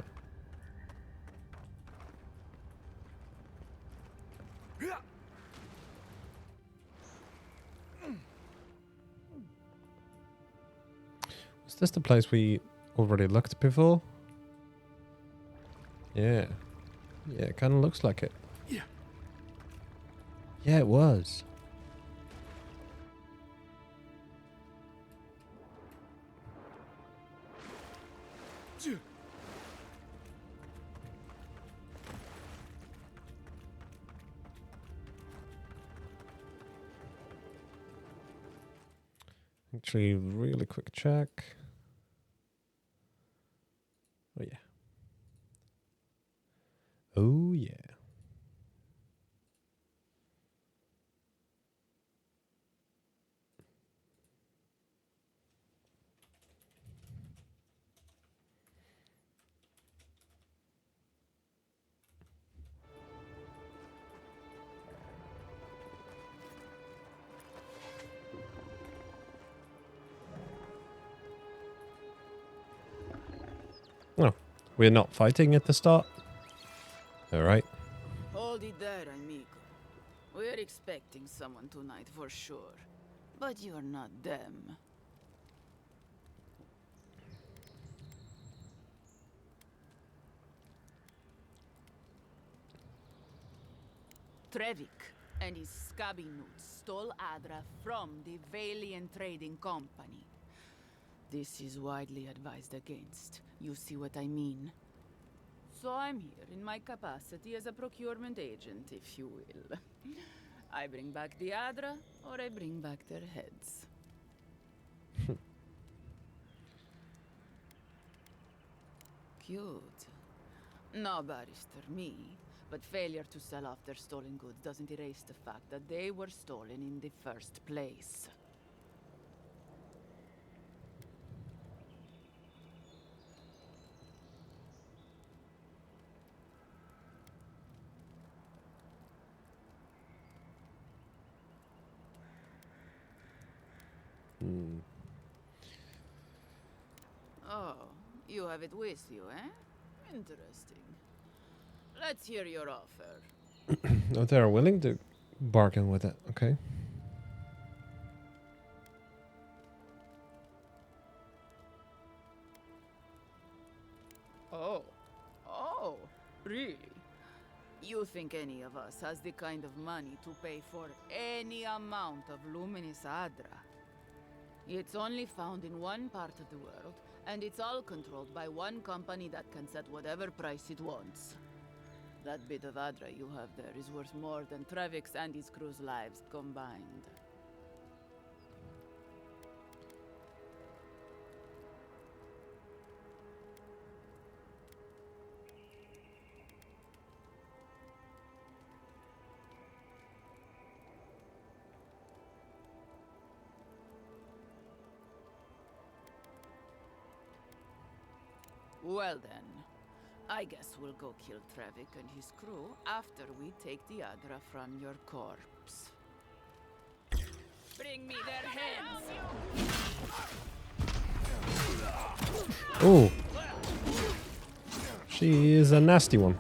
Is this the place we already looked before? Yeah. Yeah, it kind of looks like it.
Yeah.
Yeah, it was. Actually, really quick check. Oh, yeah. Oh, yeah. Oh, we're not fighting at the start? Alright.
Hold it there, amigo. We're expecting someone tonight for sure. But you're not them. Trevik and his scabby newts stole Adra from the Valiant Trading Company. This is widely advised against. You see what I mean? So I'm here in my capacity as a procurement agent, if you will. I bring back the Adra, or I bring back their heads. Cute. No, Barrister, me. But failure to sell off their stolen goods doesn't erase the fact that they were stolen in the first place. Oh, you have it with you, eh? Interesting. Let's hear your offer.
Oh, they're willing to bargain with it. Okay.
Oh, really? You think any of us has the kind of money to pay for any amount of luminous Adra? It's only found in one part of the world, and it's all controlled by one company that can set whatever price it wants. That bit of Adra you have there is worth more than Trevik's and his crew's lives combined. Well then, I guess we'll go kill Trevik and his crew after we take the Adra from your corpse. Bring me their heads!
Oh. She is a nasty one.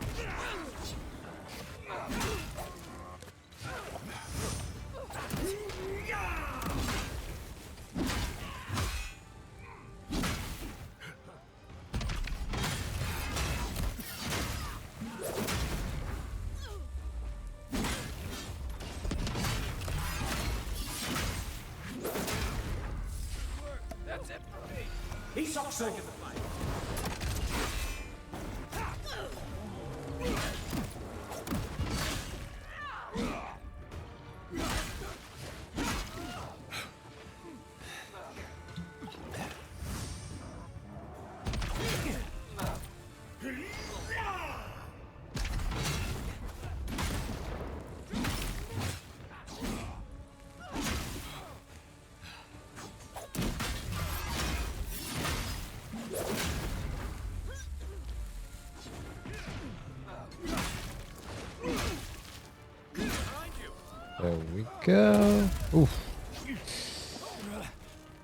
There we go. Oof.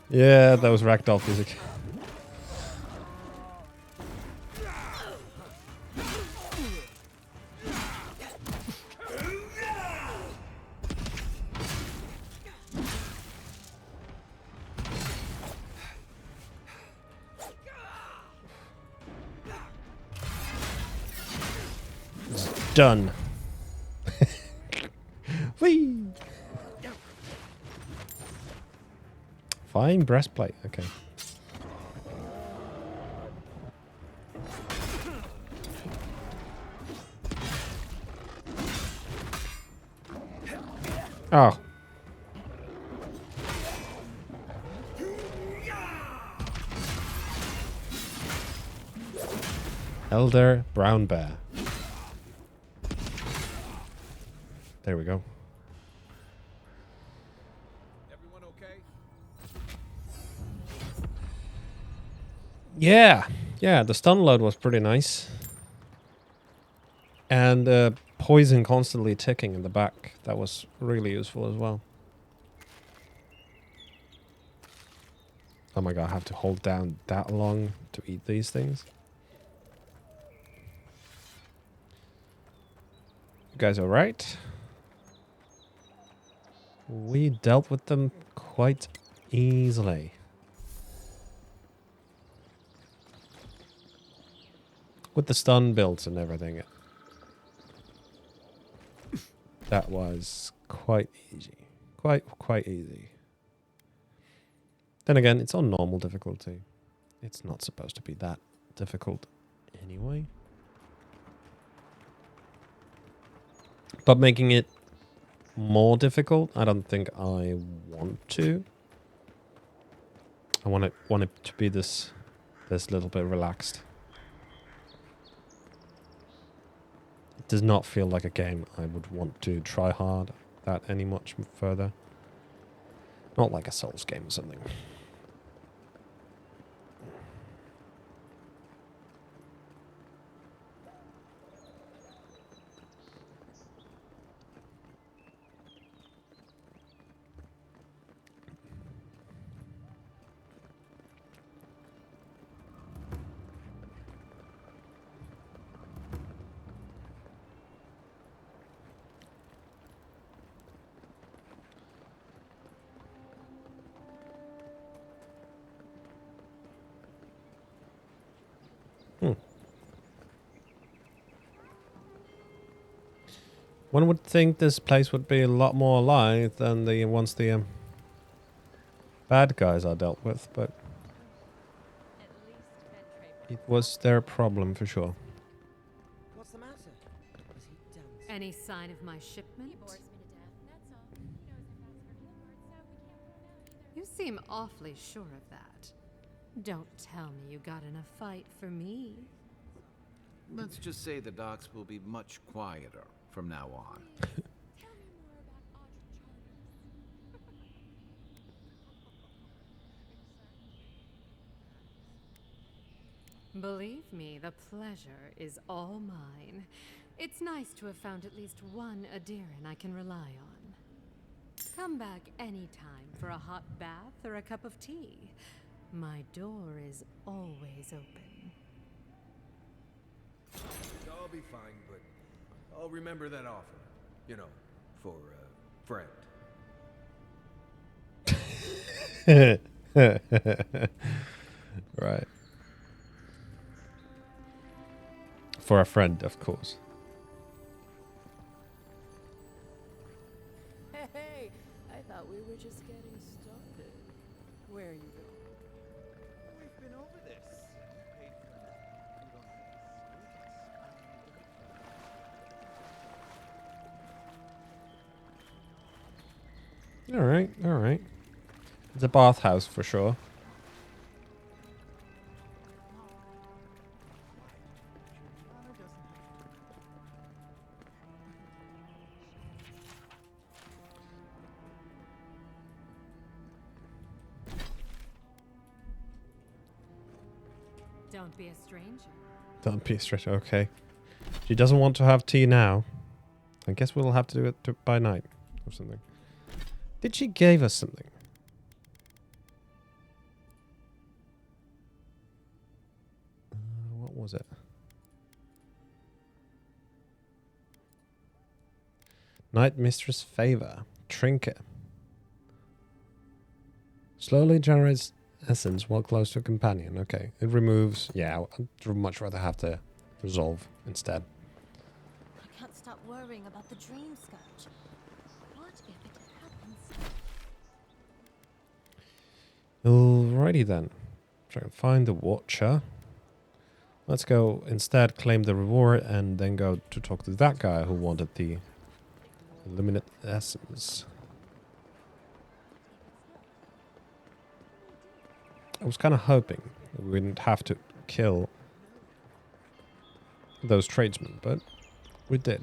Yeah, that was ragdoll physics. It's done. Whee! Fine breastplate. Okay. Oh. Elder Brown Bear. There we go.
Everyone okay?
Yeah, the stun load was pretty nice. And poison constantly ticking in the back. That was really useful as well. Oh my god, I have to hold down that long to eat these things. You guys alright? We dealt with them quite easily. With the stun builds and everything. That was quite easy. Quite easy. Then again, it's on normal difficulty. It's not supposed to be that difficult anyway. But making it more difficult, I don't think I want to. I want it to be this little bit relaxed. It does not feel like a game I would want to try hard that any much further. Not like a Souls game or something. One would think this place would be a lot more alive than once the bad guys are dealt with, but it was their problem for sure.
What's the matter? Is he done?
Any sign of my shipment? You seem awfully sure of that. Don't tell me you got in a fight for me.
Let's just say the docks will be much quieter from now on.
Believe me, the pleasure is all mine. It's nice to have found at least one Adiran I can rely on. Come back anytime for a hot bath or a cup of tea. My door is always open.
I'll be fine, but I'll remember that offer. You know, for friend.
Right. For a friend, of course.
Hey, I thought we were just getting started. Where are you going?
We've been over this. Paid for
Alright. It's a bathhouse for sure.
Don't be a stranger.
Don't be a stranger. Okay. She doesn't want to have tea now. I guess we'll have to do it by night. or something. Did she give us something? What was it? Night Mistress Favor. Trinket. Slowly generates essence while close to a companion. Okay. It removes... Yeah, I'd much rather have the resolve instead.
I can't stop worrying about the dream scourge. What if it happens?
Alrighty then. Try and find the Watcher. Let's go instead claim the reward and then go to talk to that guy who wanted the Illuminate Essence. I was kind of hoping that we wouldn't have to kill those tradesmen, but we did.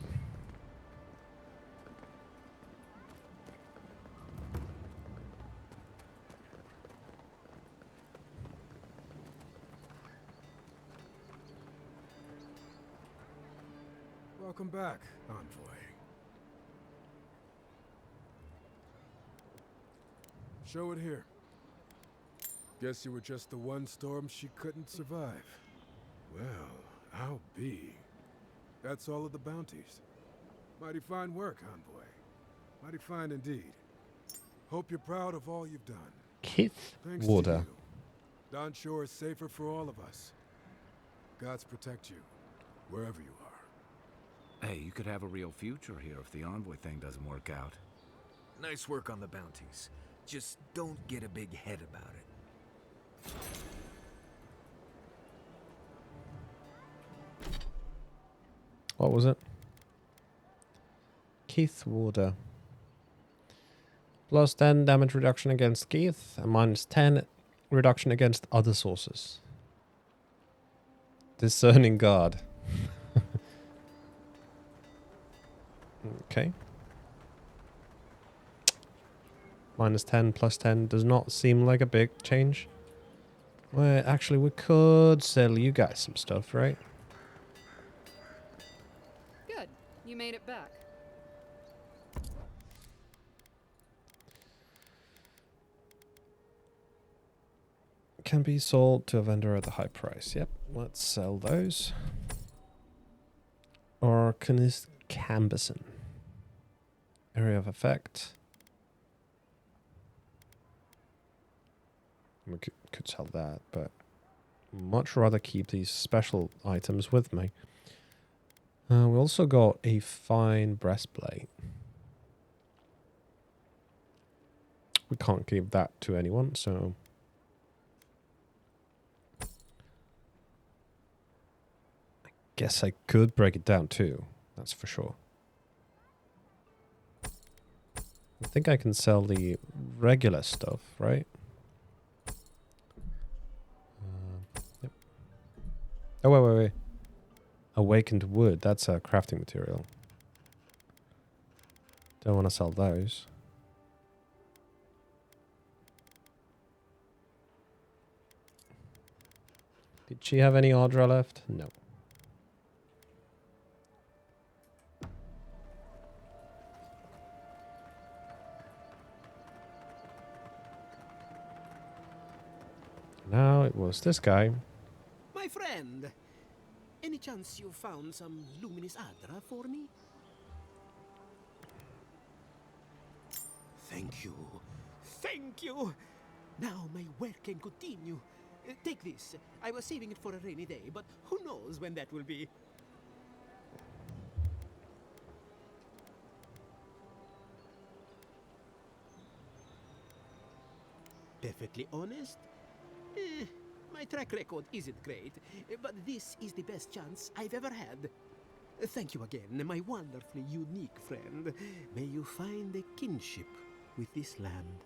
Welcome back, Envoy. Show it here. Guess you were just the one storm she couldn't survive. Well, I'll be. That's all of the bounties. Mighty fine work, Envoy. Mighty fine indeed. Hope you're proud of all you've done.
Keith
Thanks
Water.
to you, Don Shore is safer for all of us. Gods protect you, wherever you are.
Hey, you could have a real future here if the Envoy thing doesn't work out.
Nice work on the bounties. Just don't get a big head about it.
What was it? Keith Water. Plus 10 damage reduction against Keith and minus 10 reduction against other sources. Discerning Guard. Okay. Minus 10 plus 10 does not seem like a big change. Well, actually, we could sell you guys some stuff, right?
Good. You made it back.
Can be sold to a vendor at a high price. Yep, let's sell those. Arcanist Cambison. Area of effect. We could sell that, but much rather keep these special items with me. We also got a fine breastplate. We can't give that to anyone, so... I guess I could break it down too, that's for sure. I think I can sell the regular stuff, right? Yep. Oh, wait. Awakened wood, that's a crafting material. Don't want to sell those. Did she have any Audra left? No. Now it was this guy.
My friend, any chance you found some luminous Adra for me? Thank you. Thank you! Now my work can continue. Take this. I was saving it for a rainy day, but who knows when that will be. Perfectly honest? My track record isn't great, but this is the best chance I've ever had. Thank you again, my wonderfully unique friend. May you find a kinship with this land.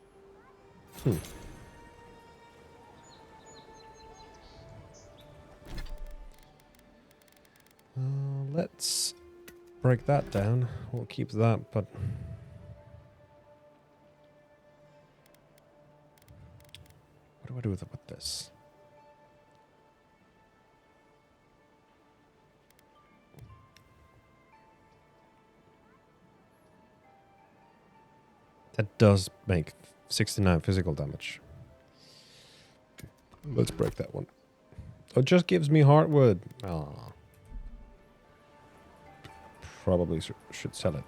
Let's break that down. We'll keep that, but... What do I do with this? That does make 69 physical damage. Let's break that one. Oh, it just gives me heartwood. Ah. Probably should sell it.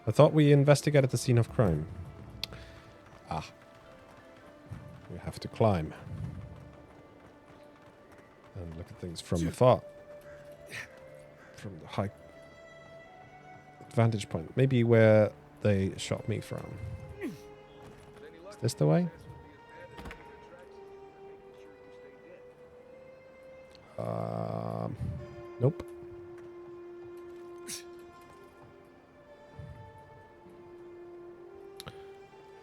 I thought we investigated the scene of crime. Ah. We have to climb. And look at things from afar. From the high vantage point. Maybe where they shot me from. Is this the way? Nope.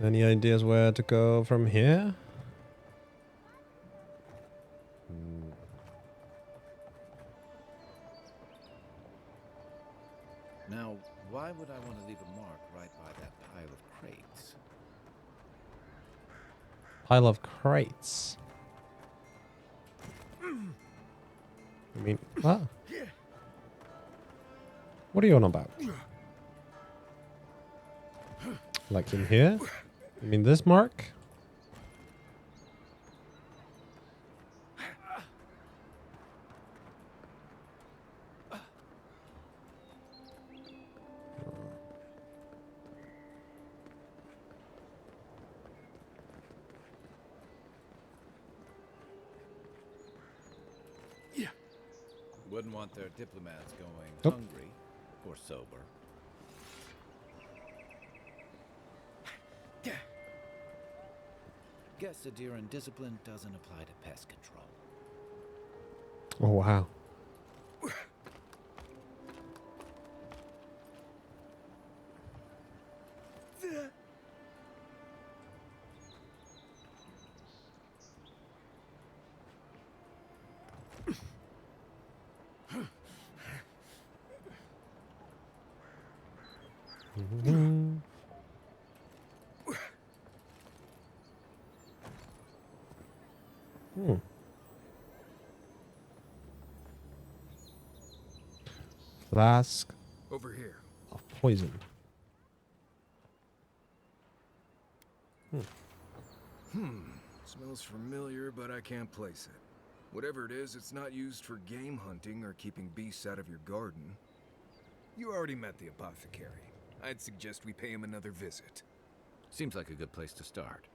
Any ideas where to go from here?
Now, why would I want to leave a mark right by that pile of crates?
Pile of crates. I mean, what? What are you on about? Like in here? You mean this mark?
Wouldn't want their diplomats going hungry or sober. Guess Adiran discipline doesn't apply to pest control.
Oh, wow. Flask
over here
of poison.
Smells familiar, but I can't place it. Whatever it is, it's not used for game hunting or keeping beasts out of your garden. You already met the apothecary. I'd suggest we pay him another visit.
Seems like a good place to start.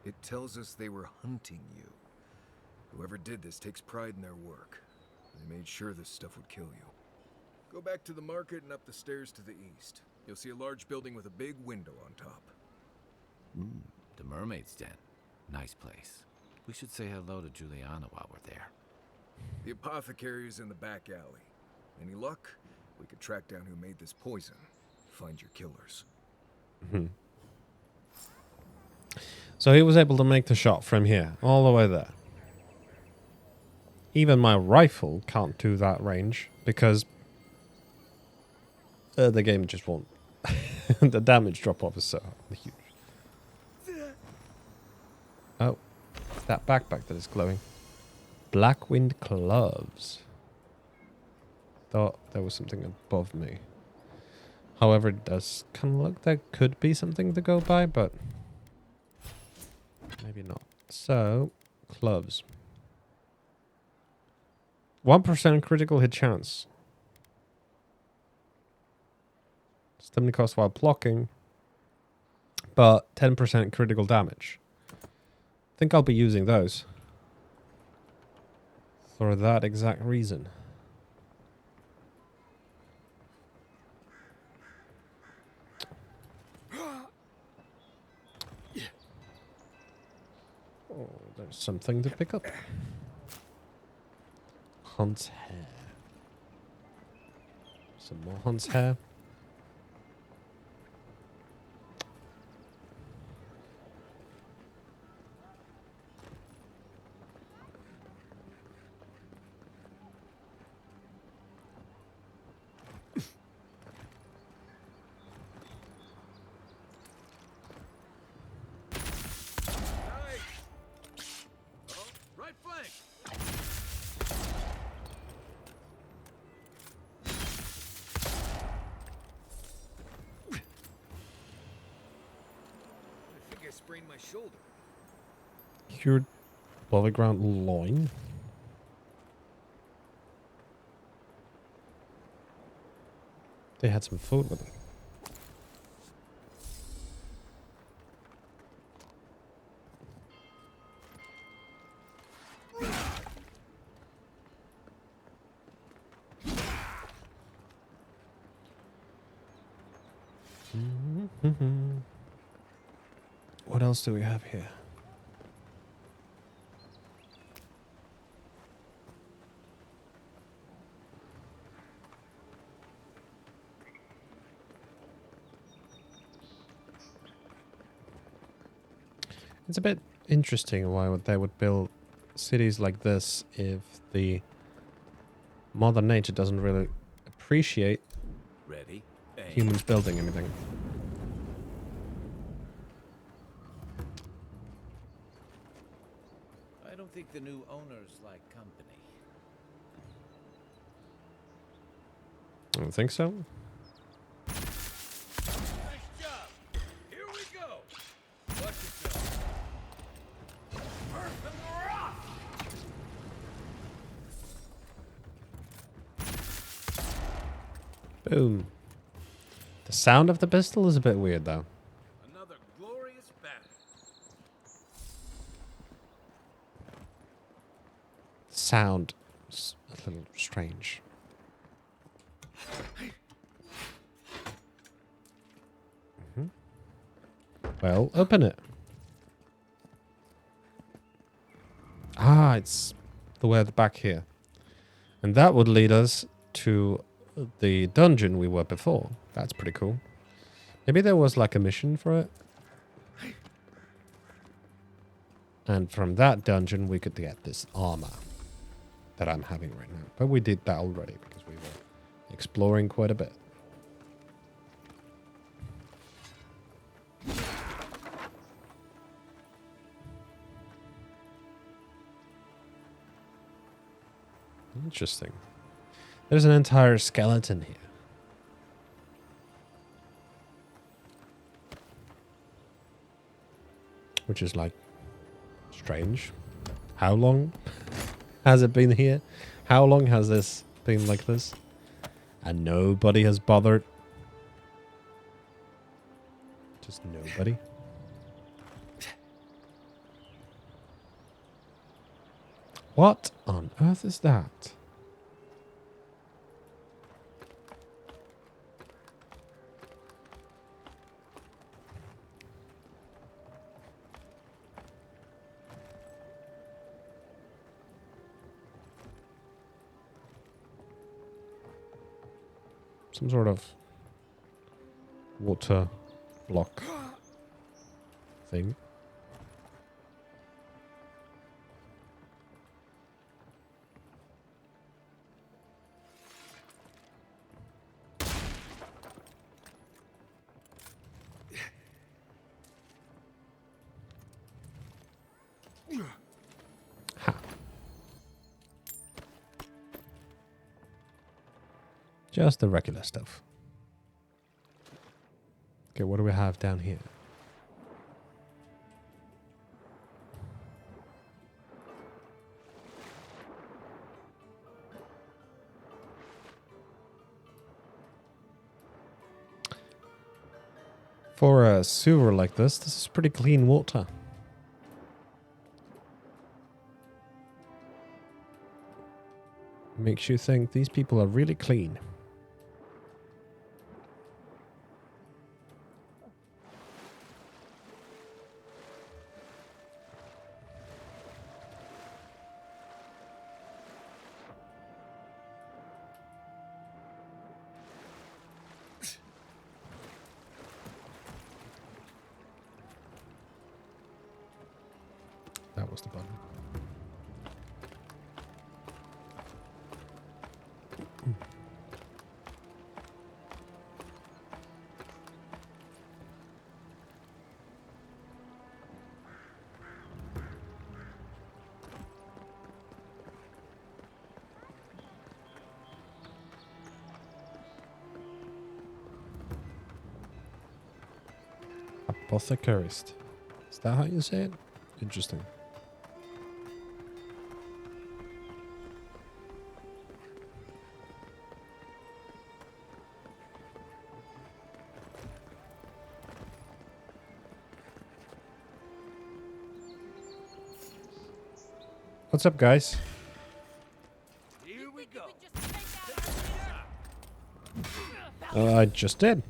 It tells us they were hunting you. Whoever did this takes pride in their work. They made sure this stuff would kill you. Go back to the market and up the stairs to the east. You'll see a large building with a big window on top.
The Mermaid's Den. Nice place. We should say hello to Juliana while we're there.
The apothecary is in the back alley. Any luck? We could track down who made this poison. Find your killers.
So he was able to make the shot from here, all the way there. Even my rifle can't do that range, because the game just won't. The damage drop-off is so huge. Oh, that backpack that is glowing. Blackwind gloves. Thought there was something above me. However, it does kind of look there could be something to go by, but maybe not. So, gloves. 1% critical hit chance. Stamina cost while blocking, but 10% critical damage. I think I'll be using those for that exact reason. Oh, there's something to pick up. Hunt's hair. Some more hunt's hair.
sprained my shoulder.
Cured above ground loin. They had some food with them. What else do we have here? It's a bit interesting why they would build cities like this if the Mother Nature doesn't really appreciate
Ready? Aim.
humans building anything.
I don't think the new owners like company.
I don't think so.
Nice job. Here we go. Watch yourself. Earth and rock.
Boom. The sound of the pistol is a bit weird though.
Another glorious battle.
Sound is a little strange. Well, open it. Ah, it's the way at the back here. And that would lead us to the dungeon we were before. That's pretty cool. Maybe there was like a mission for it. And from that dungeon we could get this armor that I'm having right now. But we did that already because we were exploring quite a bit. Interesting. There's an entire skeleton here. Which is like strange. How long has it been here? How long has this been like this? And nobody has bothered. Just nobody. What on earth is that? Some sort of water block thing. Just the regular stuff. Okay, what do we have down here? For a sewer like this is pretty clean water. Makes you think these people are really clean. That was the button. Apothecarist. that how you say it? Interesting. What's up, guys?
Here we go.
I just did.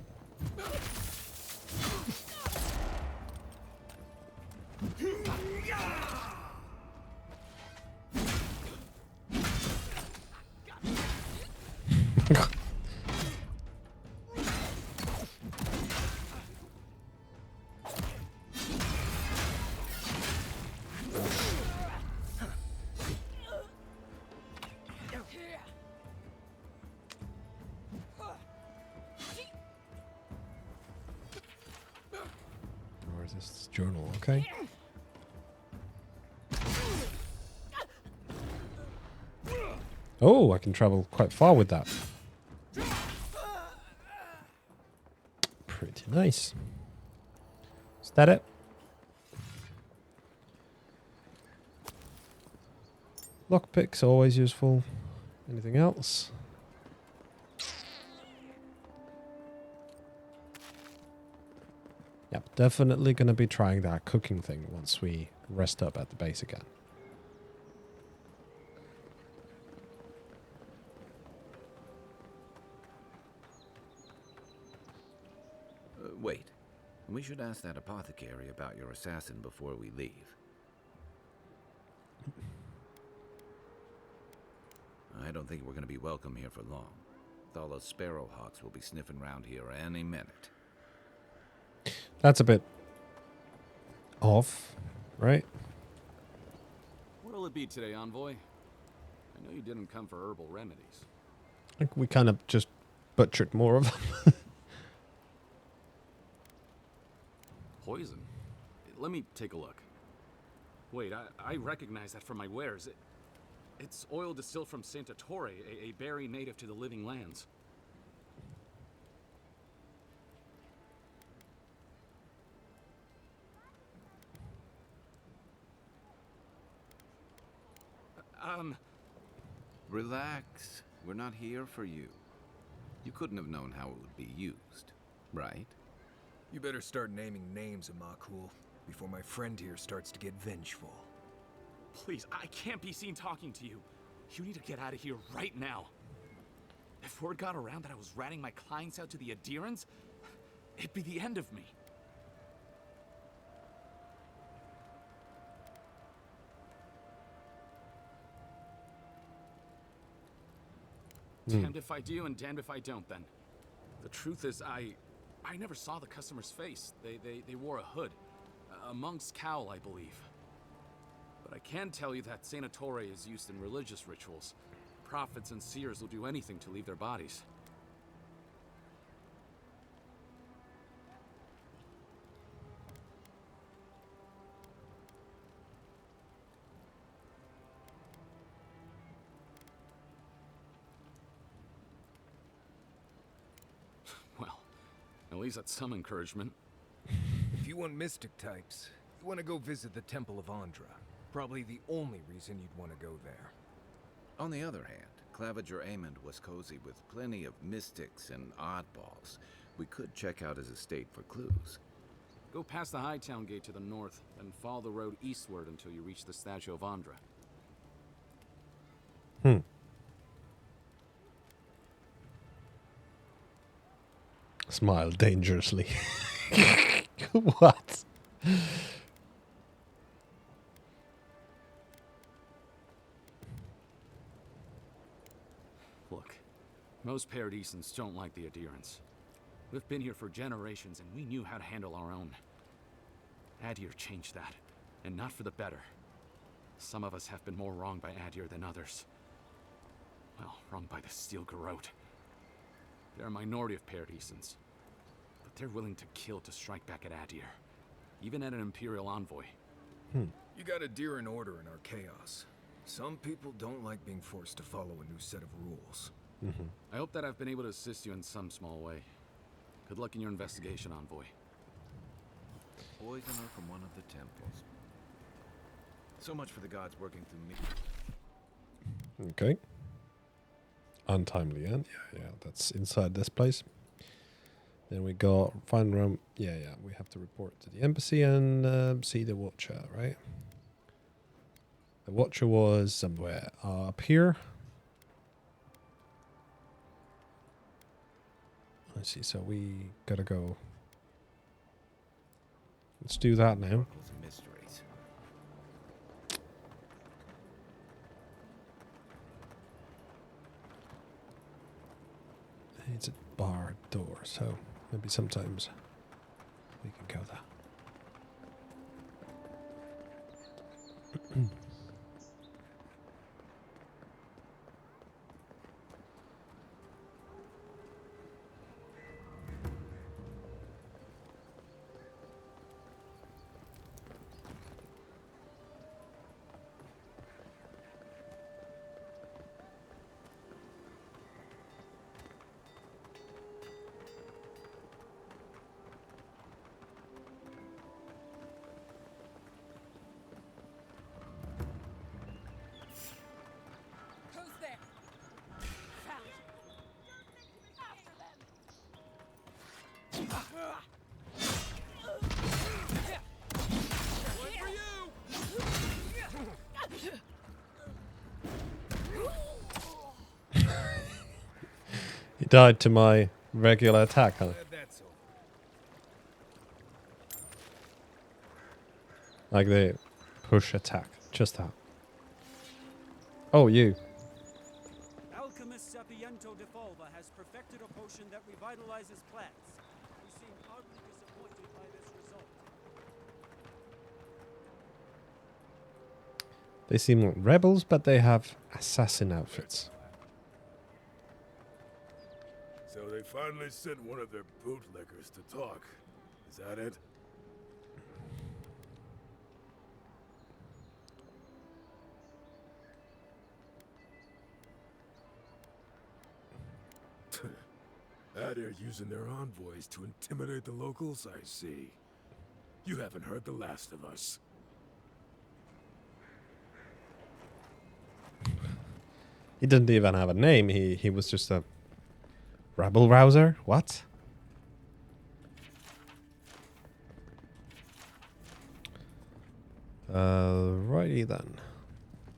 Where's this journal? Okay. Oh, I can travel quite far with that. Pretty nice. Is that it? Lockpicks always useful. Anything else? Yep, definitely going to be trying that cooking thing once we rest up at the base again.
Wait. We should ask that apothecary about your assassin before we leave. I don't think we're going to be welcome here for long. All those sparrowhawks will be sniffing around here any minute.
That's a bit off, right?
What'll it be today, Envoy? I know you didn't come for herbal remedies.
I think we kind of just butchered more of them.
Poison? Let me take a look. Wait, I recognize that from my wares. It's oil distilled from Santa Torre, a berry native to the Living Lands.
Relax. We're not here for you. You couldn't have known how it would be used, right?
You better start naming names, Amakul, before my friend here starts to get vengeful.
Please, I can't be seen talking to you. You need to get out of here right now. If word got around that I was ratting my clients out to the adherents, it'd be the end of me. Damned if I do and damned if I don't, then. The truth is, I never saw the customer's face. They wore a hood. A monk's cowl, I believe. But I can tell you that Santa Torre is used in religious rituals. Prophets and seers will do anything to leave their bodies. Well, at least that's some encouragement.
If you want mystic types, you want to go visit the Temple of Andra. Probably the only reason you'd want to go there.
On the other hand, Claviger Amond was cozy with plenty of mystics and oddballs. We could check out his estate for clues.
Go past the Hightown Gate to the north, then follow the road eastward until you reach the statue of Andra.
Smile dangerously. What?
Look, most Paradisans don't like the adherents. We've been here for generations and we knew how to handle our own. Adir changed that, and not for the better. Some of us have been more wronged by Adir than others. Well, wronged by the Steel Garrote. They're a minority of Paradisans, but they're willing to kill to strike back at Adir, even at an Imperial envoy.
You got a deer in order in our chaos. Some people don't like being forced to follow a new set of rules.
I hope that I've been able to assist you in some small way. Good luck in your investigation, Envoy.
poisoner from one of the temples. So much for the gods working through me.
Okay. Untimely end. Yeah, that's inside this place. Then we got final room. Yeah, we have to report to the embassy and see the Watcher, right? The Watcher was somewhere up here. I see, so we gotta go. Let's do that now.
Mysteries.
It's a bar door, so maybe sometimes we can go there.
Who's there? Found. After them.
One for you!
He died to my regular attack, huh?
That's all.
Like the push attack. Just that. Oh, you.
Alchemist Sapiento de Falva has perfected a potion that revitalizes plants. We seem oddly disappointed by this result.
They seem like rebels, but they have assassin outfits.
So they finally sent one of their bootlickers to talk. Is that it? Out here using their envoys to intimidate the locals, I see. You haven't heard the last of us.
He didn't even have a name. He was just a rabble rouser. What? Righty then.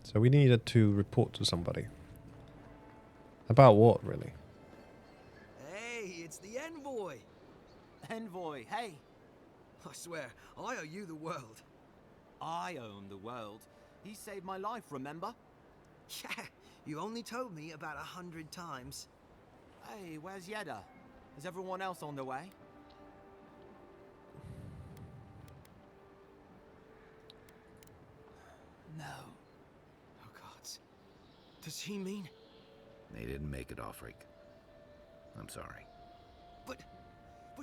So we needed to report to somebody. About what, really?
Hey, it's the envoy.
Envoy, hey.
I swear, I owe you the world.
I own the world. He saved my life, remember?
Yeah, you only told me about 100 times.
Hey, where's Yeda? Is everyone else on their way?
No. Oh, God. Does he mean?
They didn't make it, Offreak. I'm sorry.
But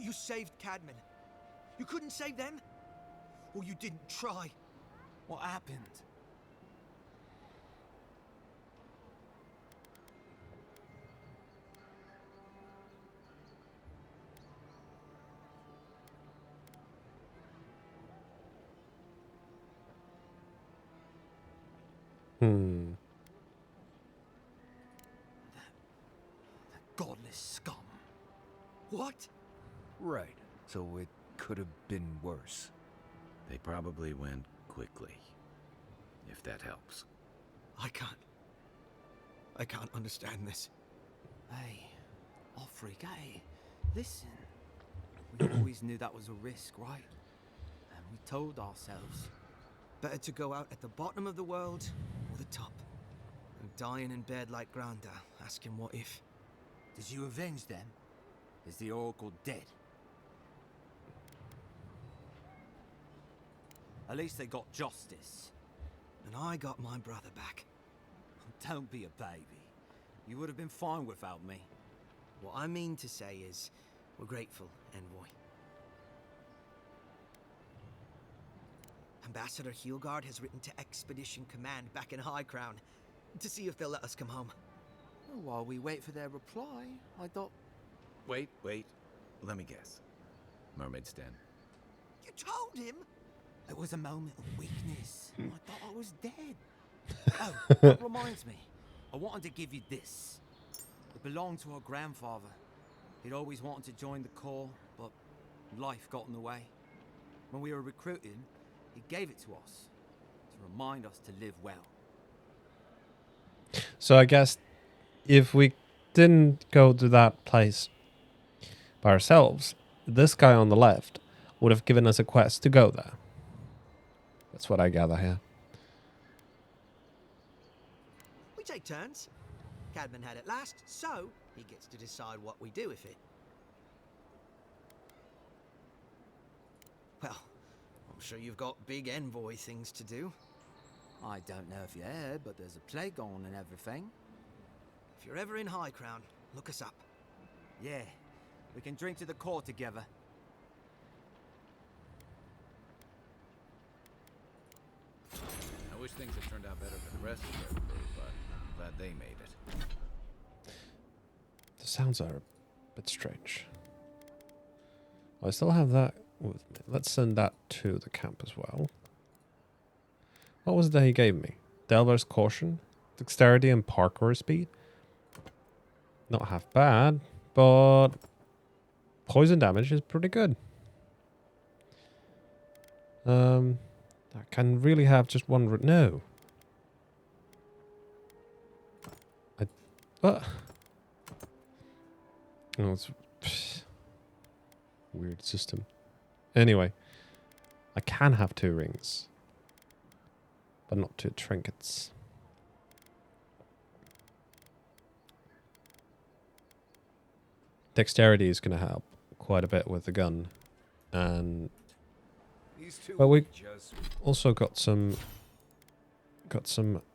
you saved Cadman. You couldn't save them? Or you didn't try?
What happened?
That godless scum. What?
Right. So it could have been worse.
They probably went quickly. If that helps.
I can't understand this.
Hey, Offreak, hey, listen. We always knew that was a risk, right? And we told ourselves.
Better to go out at the bottom of the world or the top. And dying in bed like Granda, asking what if.
Did you avenge them? Is the Oracle dead? At least they got justice.
And I got my brother back.
Don't be a baby. You would have been fine without me.
What I mean to say is, we're grateful, Envoy. Ambassador Heelguard has written to Expedition Command back in High Crown to see if they'll let us come home.
Well, while we wait for their reply, I thought...
Wait. Let me guess. Mermaid's Den.
You told him? It was a moment of weakness. I thought I was dead. Oh, that reminds me. I wanted to give you this. It belonged to our grandfather. He'd always wanted to join the Corps, but life got in the way. When we were recruiting, he gave it to us to remind us to live well.
So I guess if we didn't go to that place by ourselves, this guy on the left would have given us a quest to go there. That's what I gather here.
We take turns. Cadman had it last, so he gets to decide what we do with it. Well, I'm sure you've got big envoy things to do. I don't know if you heard, but there's a plague on and everything. If you're ever in High Crown, look us up. Yeah, we can drink to the Corps together.
I wish things had turned out better for the rest of their crew, but I'm glad they made it.
The sounds are a bit strange. I still have that with me. Let's send that to the camp as well. What was it that he gave me? Delver's Caution, Dexterity and Parkour Speed. Not half bad, but poison damage is pretty good. I can really have just one route. No. Oh, it's weird system. Anyway, I can have 2 rings, but not 2 trinkets. Dexterity is going to help quite a bit with the gun, and but we also got some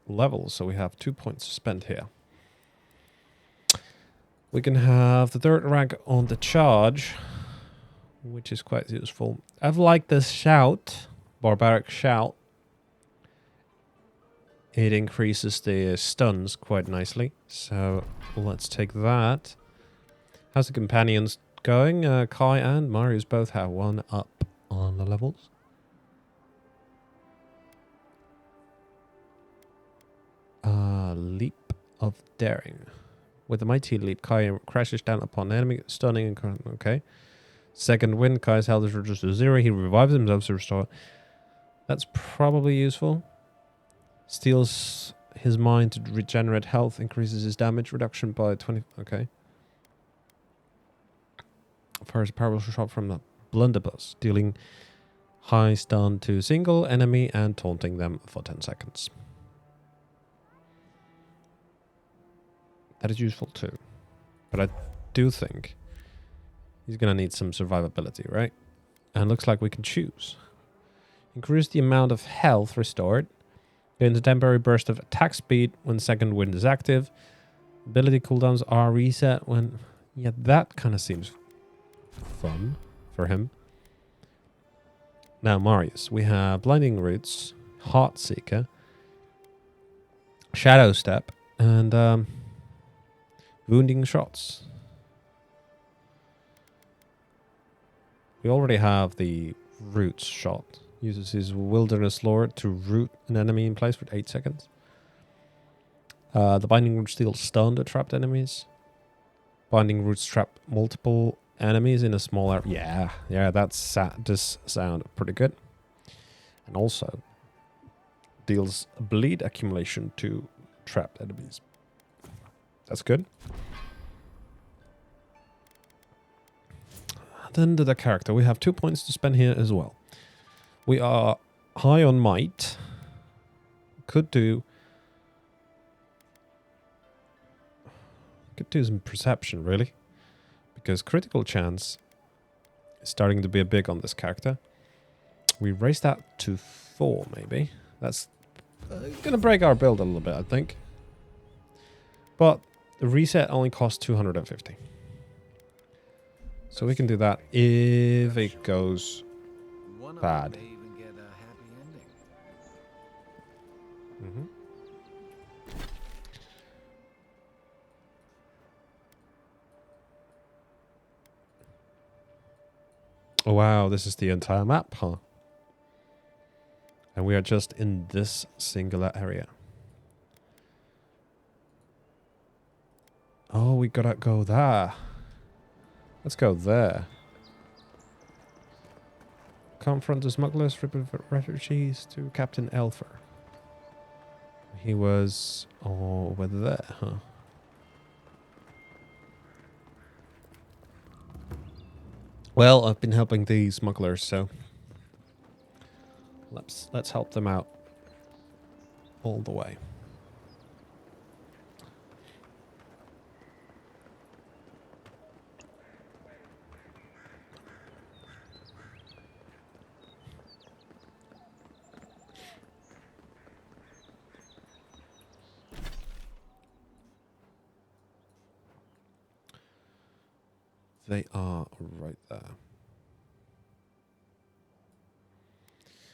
levels, so we have 2 points to spend here. We can have the 3rd rank on the charge, which is quite useful. I've liked this shout, barbaric shout. It increases the stuns quite nicely, so let's take that. How's the companions going? Kai and Marius both have 1 up on the levels. Leap of Daring. With a mighty leap, Kai crashes down upon enemy, stunning and... Okay. Second wind, Kai's health is reduced to 0. He revives himself to restore. That's probably useful. Steals his mind to regenerate health, increases his damage reduction by 20... Okay. Fires a powerful shot from the blunderbuss, dealing high stun to single enemy and taunting them for 10 seconds. That is useful too. But I do think he's going to need some survivability, right? And looks like we can choose. Increase the amount of health restored. Gains a temporary burst of attack speed when second wind is active. Ability cooldowns are reset when... Yeah, that kind of seems fun for him. Now, Marius. We have Blinding Roots, Heartseeker, Shadow Step, and... Wounding Shots. We already have the Roots shot. Uses his Wilderness Lord to root an enemy in place for 8 seconds. The Binding Roots deal stun to trapped enemies. Binding Roots trap multiple enemies in a small area. Yeah, does sound pretty good. And also deals bleed accumulation to trapped enemies. That's good. Then to the character. We have 2 points to spend here as well. We are high on might. Could do some perception, really. Because critical chance is starting to be a big on this character. We raise that to 4, maybe. That's going to break our build a little bit, I think. But the reset only costs 250. So we can do that if it goes bad. Oh, wow, this is the entire map, huh? And we are just in this singular area. Oh, we gotta go there. Let's go there. Confront the smugglers, refugees to Captain Elfer. He was over there, huh? Well, I've been helping these smugglers, so let's help them out all the way. They are right there.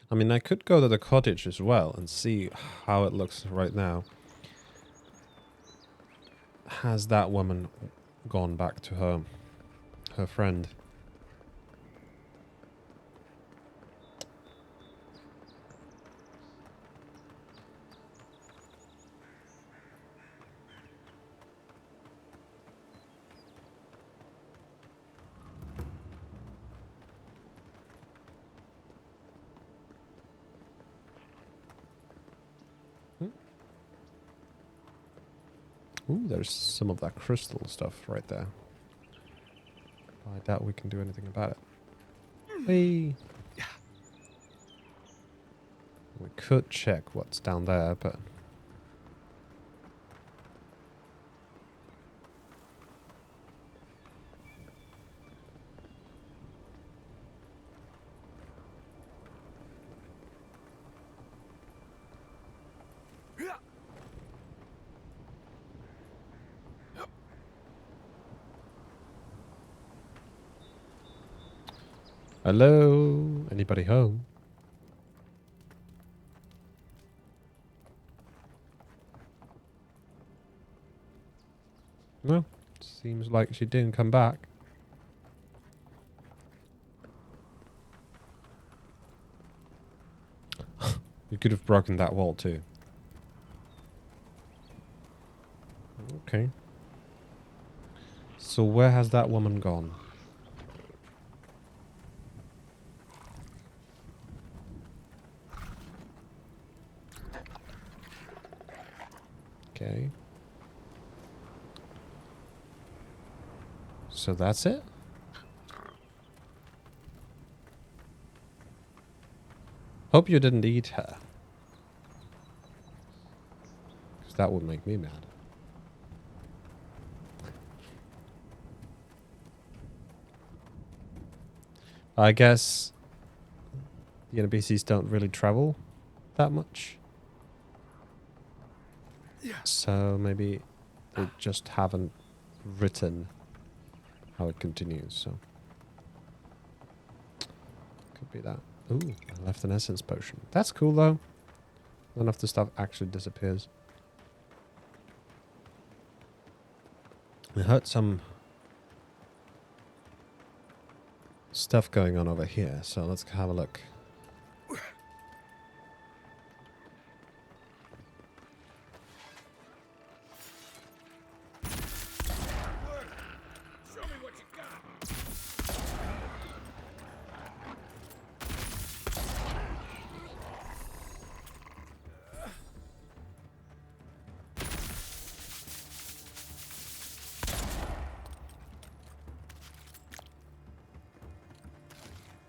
I mean, I could go to the cottage as well and see how it looks right now. Has that woman gone back to her friend? Ooh, there's some of that crystal stuff right there. I doubt we can do anything about it. Hey. We could check what's down there, but... Hello? Anybody home? No, seems like she didn't come back. You could have broken that wall too. Okay. So where has that woman gone? Okay. So that's it? Hope you didn't eat her. Because that would make me mad. I guess the NPCs don't really travel that much. So maybe they just haven't written how it continues, so could be that. Ooh, I left an essence potion. That's cool though. None of the stuff actually disappears. I heard some stuff going on over here, so let's have a look.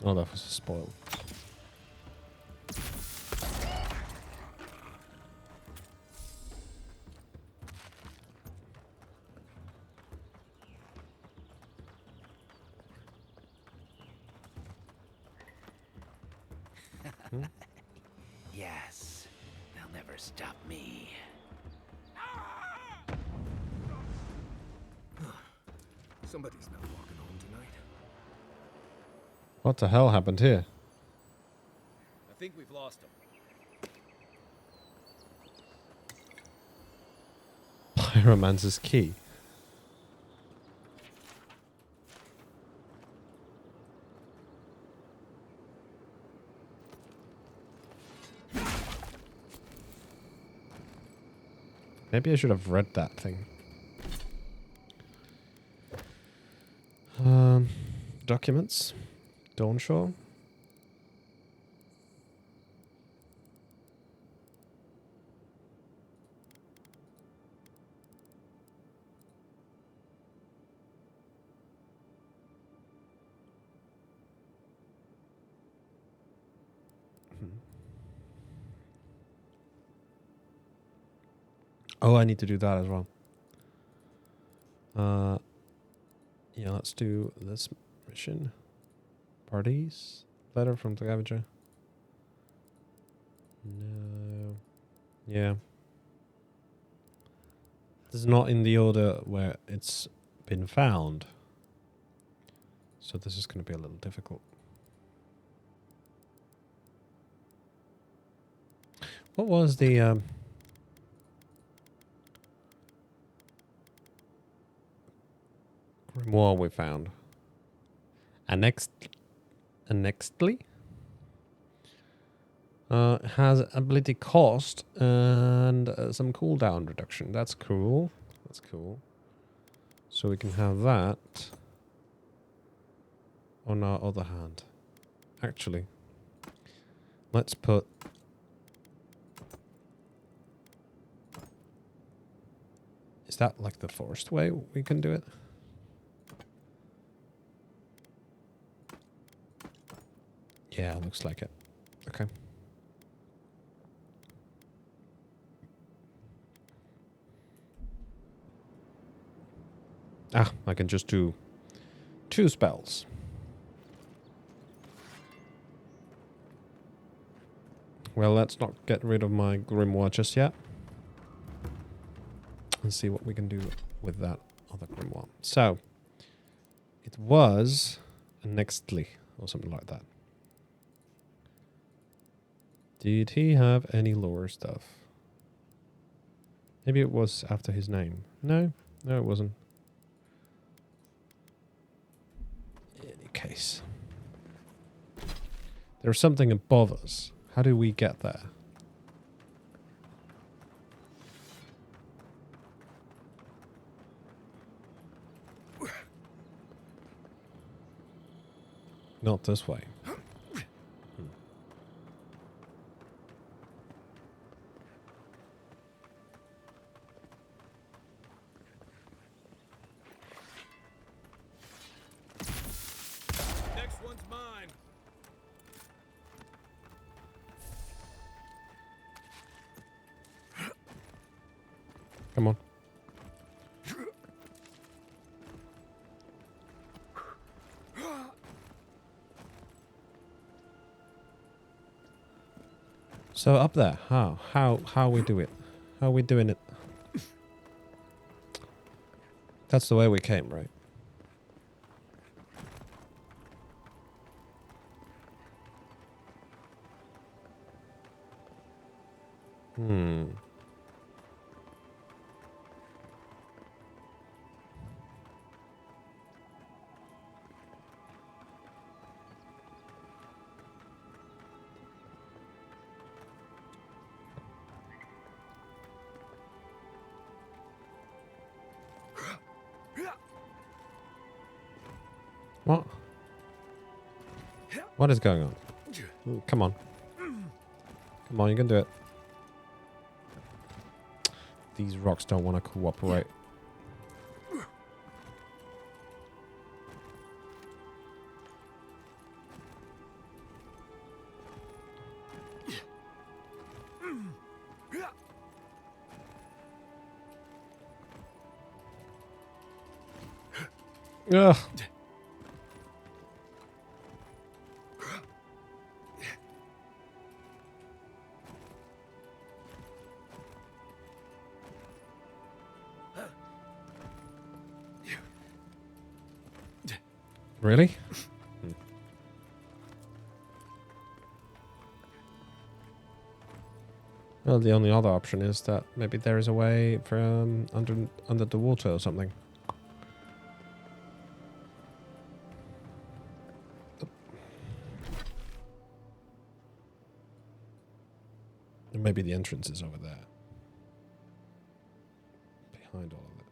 Oh, that was a spoil.
Yes, they'll never stop me.
Somebody's not walking home tonight.
What the hell happened here?
I think we've lost him.
Pyromancer's key. Maybe I should have read that thing. Documents. Dawnshaw. Oh, I need to do that as well. Yeah, let's do this mission. Parties. Letter from the scavenger. No. Yeah. This is not in the order where it's been found. So this is going to be a little difficult. What was the... grimoire we found? Annexedly? Has ability cost and some cooldown reduction. That's cool. That's cool. So we can have that on our other hand. Actually, let's put... Is that like the forced way we can do it? Yeah, looks like it. Okay. Ah, I can just do 2 spells. Well, let's not get rid of my grimoire just yet. And see what we can do with that other grimoire. So, it was Nextly or something like that. Did he have any lore stuff? Maybe it was after his name. No, it wasn't. In any case. There's something above us. How do we get there? Not this way.
Next one's mine.
Come on. So up there, how we do it? How are we doing it? That's the way we came, right? What? What is going on? Ooh, come on. Come on, you can do it. These rocks don't want to cooperate. Ugh. Really? Well, the only other option is that maybe there is a way from under the water or something. Maybe the entrance is over there. behind all of it.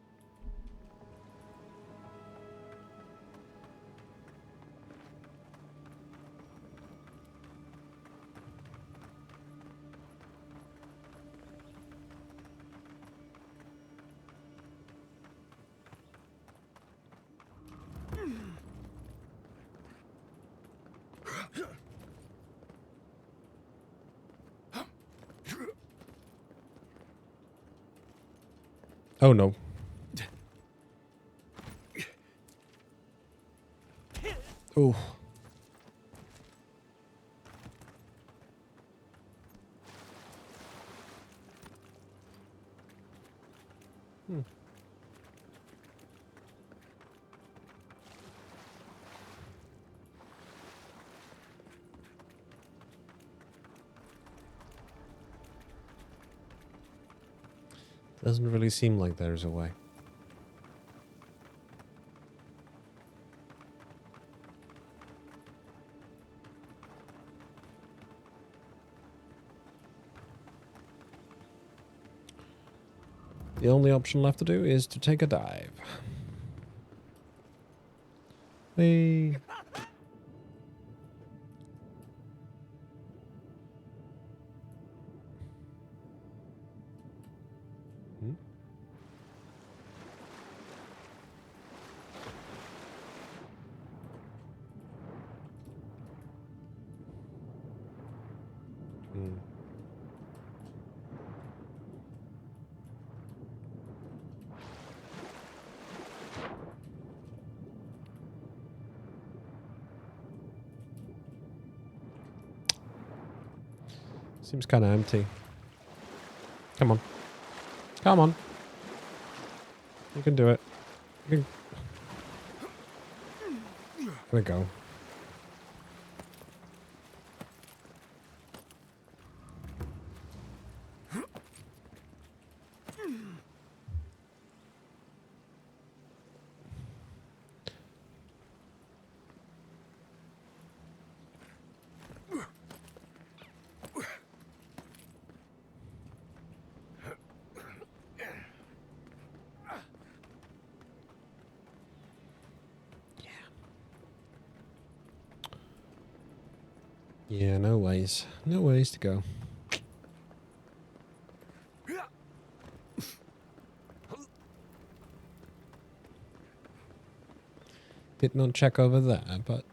Oh no. Oh. Doesn't really seem like there's a way. The only option left to do is to take a dive. Whee! Seems kind of empty. Come on. Come on. You can do it. You can... There we go. Yeah, no ways. No ways to go. Did not check over there, but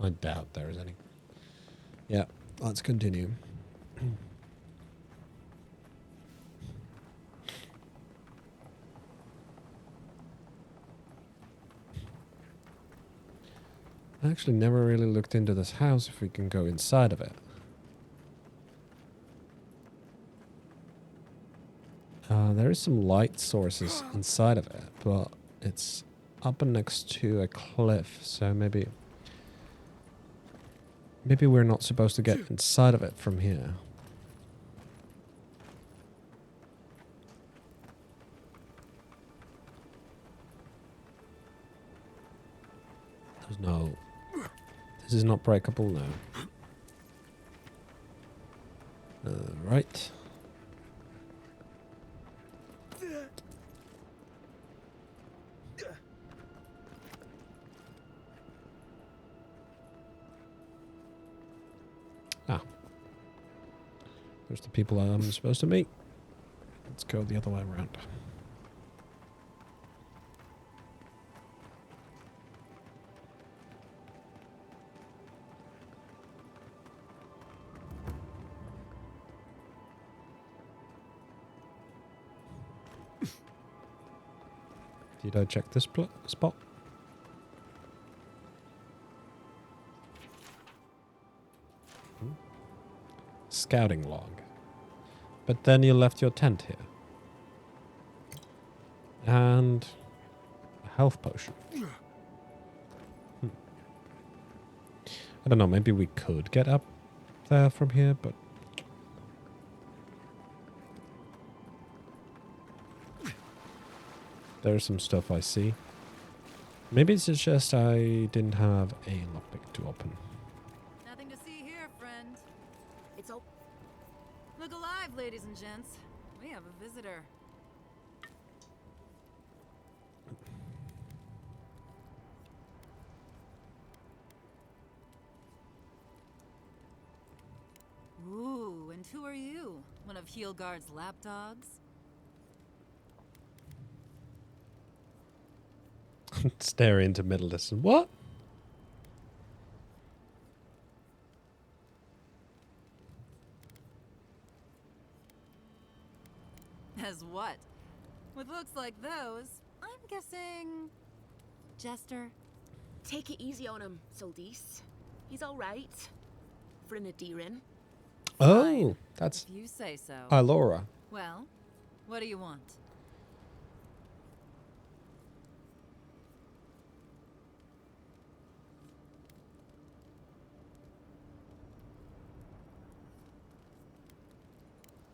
I doubt there is any. Yeah, let's continue. I actually never really looked into this house if we can go inside of it. There is some light sources inside of it, but it's up next to a cliff, so maybe we're not supposed to get inside of it from here. There's no... This is not breakable now. Right. Ah. There's the people I'm supposed to meet. Let's go the other way around. Did I check this spot? Scouting log. But then you left your tent here. And a health potion. I don't know, maybe we could get up there from here, but... There's some stuff I see. Maybe it's just I didn't have a lockpick to open.
Nothing to see here, friend. It's Look alive, ladies and gents. We have a visitor.
who are you? One of Heelguard's lapdogs?
Stare into middle distance. What?
As what? With looks like those, I'm guessing... Jester?
Take it easy on him, Soldis. He's all right. For an Adiran.
Oh, that's
If you say so.
Ilora.
Well, what do you want?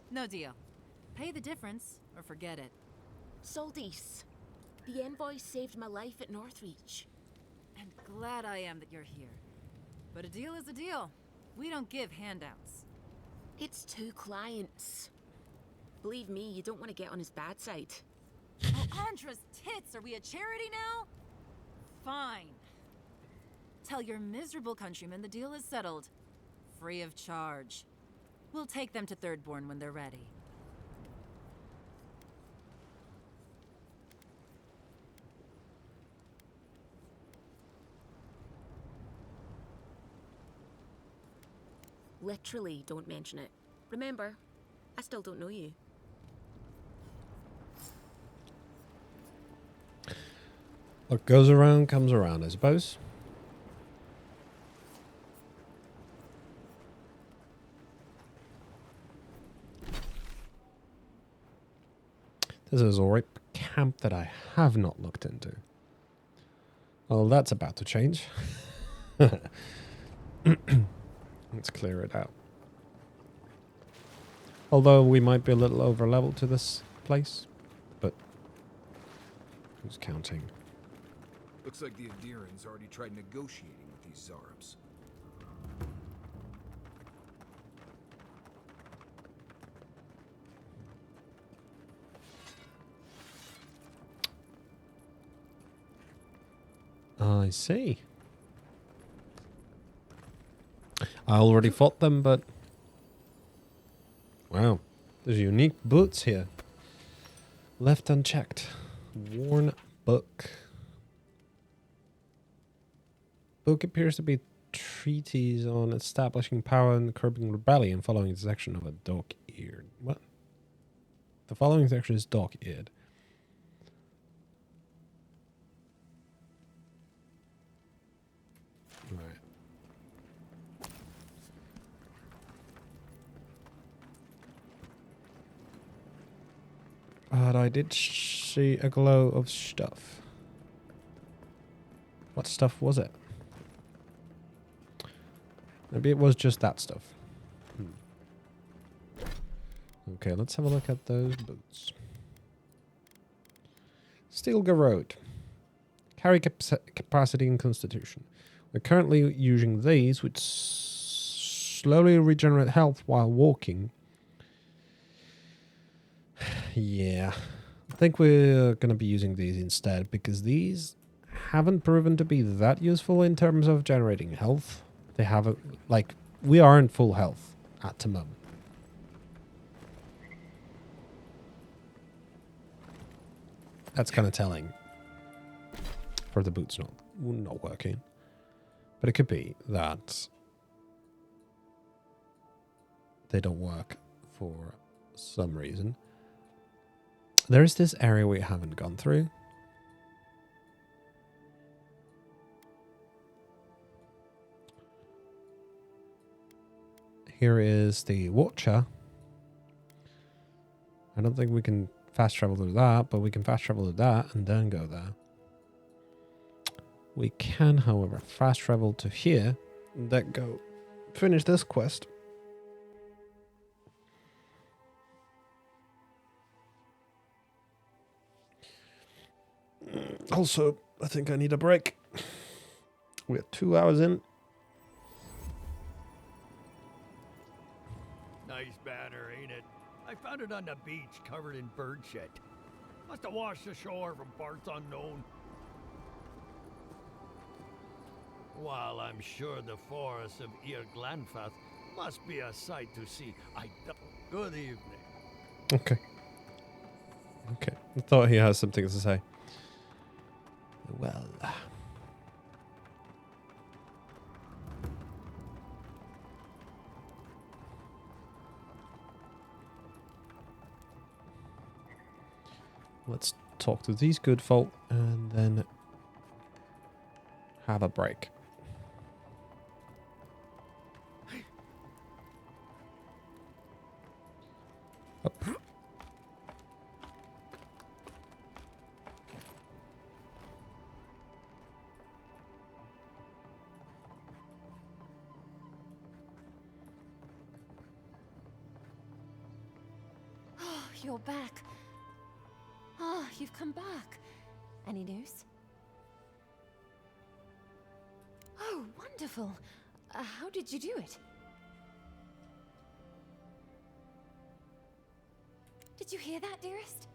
No deal. Pay the difference, or forget it.
Soldis, the envoy saved my life at Northreach.
And glad I am that you're here. But a deal is a deal. We don't give handouts.
It's 2 clients. Believe me, you don't want to get on his bad side.
Oh, Andra's tits! Are we a charity now? Fine. Tell your miserable countrymen the deal is settled. Free of charge. We'll take them to Thirdborn when they're ready.
Literally, don't mention it. Remember, I still don't know you.
What goes around comes around, I suppose. This is a rape camp that I have not looked into. Well, that's about to change. Let's clear it out. Although we might be a little over level to this place, but who's counting?
Looks like the Adirans already tried negotiating with these Zarabs.
I see. I already fought them, but... Wow. There's unique boots here. Left unchecked. Worn book. Book appears to be treatise on establishing power and curbing rebellion following the section of a dog-eared. What? The following section is dog-eared. Right. But I did see a glow of stuff. What stuff was it? Maybe it was just that stuff. Okay, let's have a look at those boots. Steel Garrode. Carry capacity and constitution. We're currently using these, which slowly regenerate health while walking. Yeah. I think we're going to be using these instead, because these haven't proven to be that useful in terms of generating health. They haven't, like, we aren't full health at the moment. That's kind of telling for the boots not working. But it could be that they don't work for some reason. There is this area we haven't gone through. Here is the Watcher. I don't think we can fast travel to that, but we can fast travel to that and then go there. We can, however, fast travel to here and then go finish this quest. Also, I think I need a break. We're 2 hours in.
Nice banner, ain't it? I found it on the beach covered in bird shit. Must have washed ashore from parts unknown. While I'm sure the forests of Ir Glanfath Must be a sight to see. Good evening.
Okay. Okay. I thought he has something to say. Well. Let's talk to these good folk and then have a break. Up.
Oh, you're back. Oh, you've come back. Any news? Oh, wonderful. How did you do it? Did you hear that, dearest?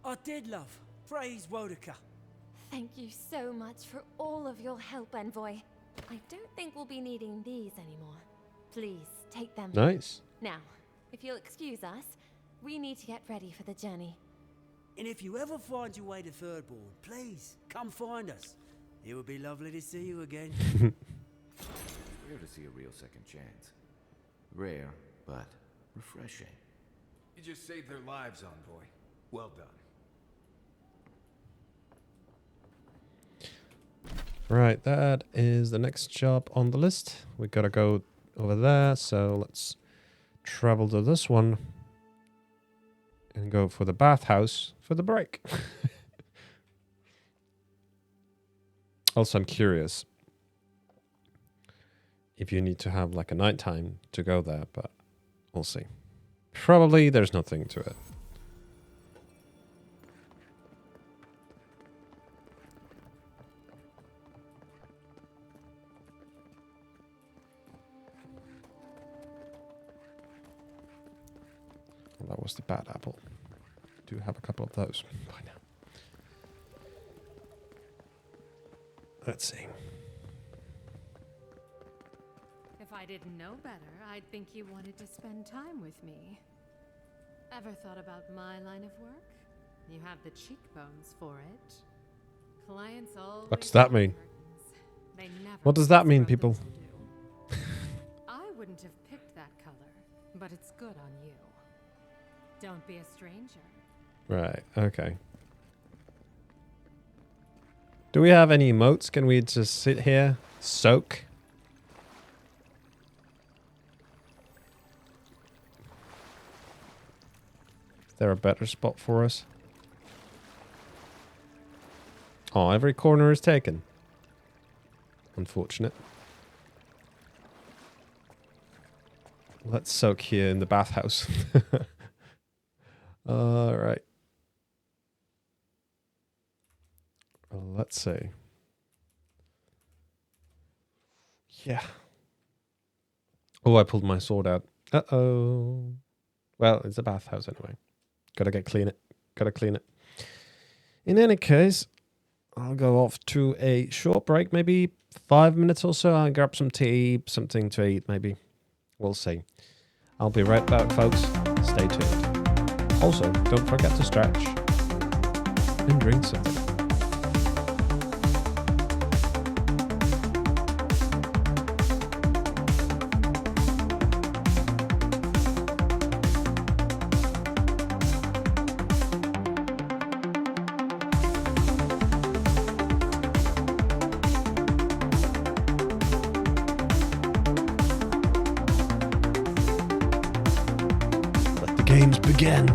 I did, love. Praise Wodaka.
Thank you so much for all of your help, Envoy. I don't think we'll be needing these anymore. Please, take them.
Nice.
Now, if you'll excuse us, we need to get ready for the journey.
And if you ever find your way to Thirdborn, please, come find us. It would be lovely to see you again.
Rare to see a real second chance. Rare, but refreshing.
You just saved their lives, Envoy. Well done.
Right, that is the next job on the list. We gotta go over there, so let's travel to this one and go for the bathhouse for the break. Also, I'm curious if you need to have like a nighttime to go there, but we'll see. Probably there's nothing to it. Well, that was the bad apple. Do have a couple of those by now. Let's see.
If I didn't know better, I'd think you wanted to spend time with me. Ever thought about my line of work? You have the cheekbones for it. Clients always.
What does that mean?
They never
What does that mean,
what
people?
those will do. I wouldn't have picked that color, but it's good on you. Don't be a stranger.
Right, okay. Do we have any emotes? Can we just sit here? Soak? Is there a better spot for us? Oh, every corner is taken. Unfortunate. Let's soak here in the bathhouse. Alright. Let's see. Yeah. Oh, I pulled my sword out. Uh-oh. Well, it's a bathhouse anyway. Gotta clean it. In any case, I'll go off to a short break, maybe 5 minutes or so. I'll grab some tea, something to eat, maybe. We'll see. I'll be right back, folks. Stay tuned. Also, don't forget to stretch and drink something. Games begin.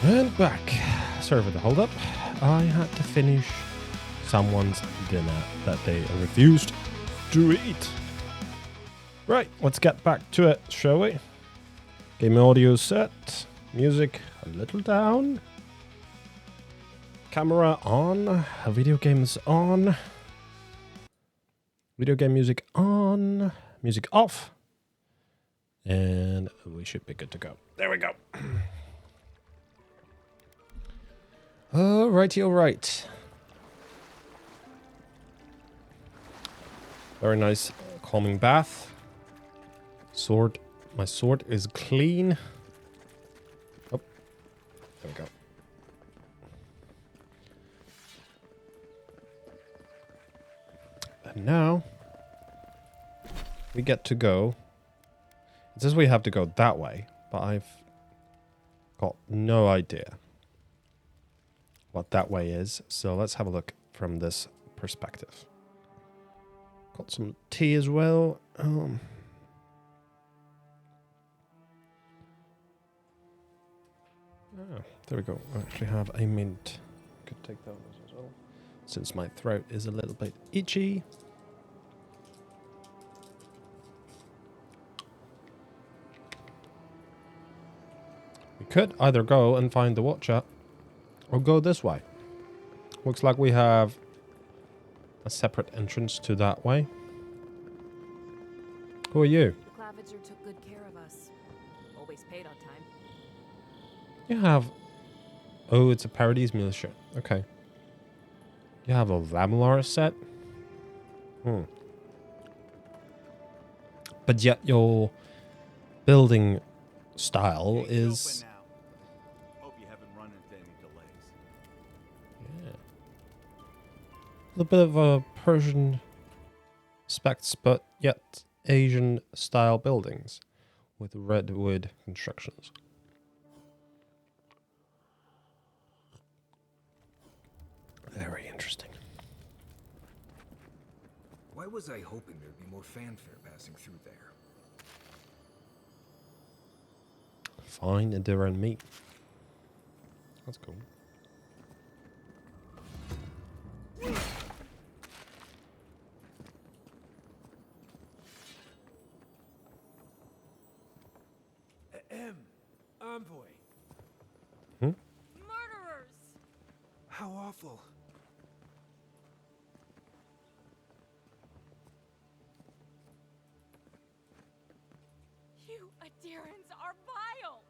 And back. Sorry for the hold up. I had to finish someone's dinner that they refused to eat. Right, let's get back to it, shall we? Game audio set, music a little down, camera on, video games on, video game music on, music off, and we should be good to go. There we go. Alrighty, alright. Very nice calming bath. Sword. My sword is clean. Oh, there we go. And now we get to go. It says we have to go that way, but I've got no idea what that way is. So let's have a look from this perspective. Got some tea as well. There we go. I actually have a mint. Could take that as well, since my throat is a little bit itchy. We could either go and find the Watcher, or go this way. Looks like we have a separate entrance to that way. Who are you?
The Claviger took good care of us. Always paid on time.
You have... Oh, it's a Paradise militia. Okay. You have a Vamular set? But yet your building style is...
Hope you haven't run into any delays.
Yeah. A little bit of a Persian specs, but yet Asian style buildings with redwood constructions. Very interesting.
Why was I hoping there'd be more fanfare passing through there?
Fine Adira meat. That's cool.
Envoy.
Murderers!
How awful.
You Adherents are vile!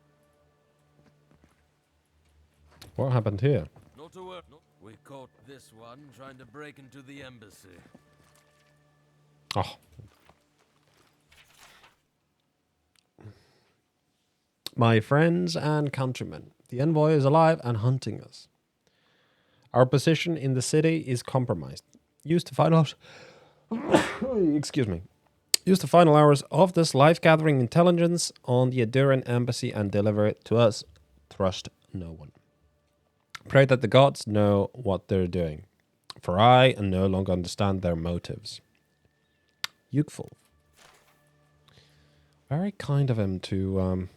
What happened here?
Not to worry. We caught this one trying to break into the embassy.
Oh. My friends and countrymen, the envoy is alive and hunting us. Our position in the city is compromised. Use the final... Excuse me. Use the final hours of this life gathering intelligence on the Aduran embassy and deliver it to us. Trust no one. Pray that the gods know what they're doing, for I no longer understand their motives. Youthful. Very kind of him to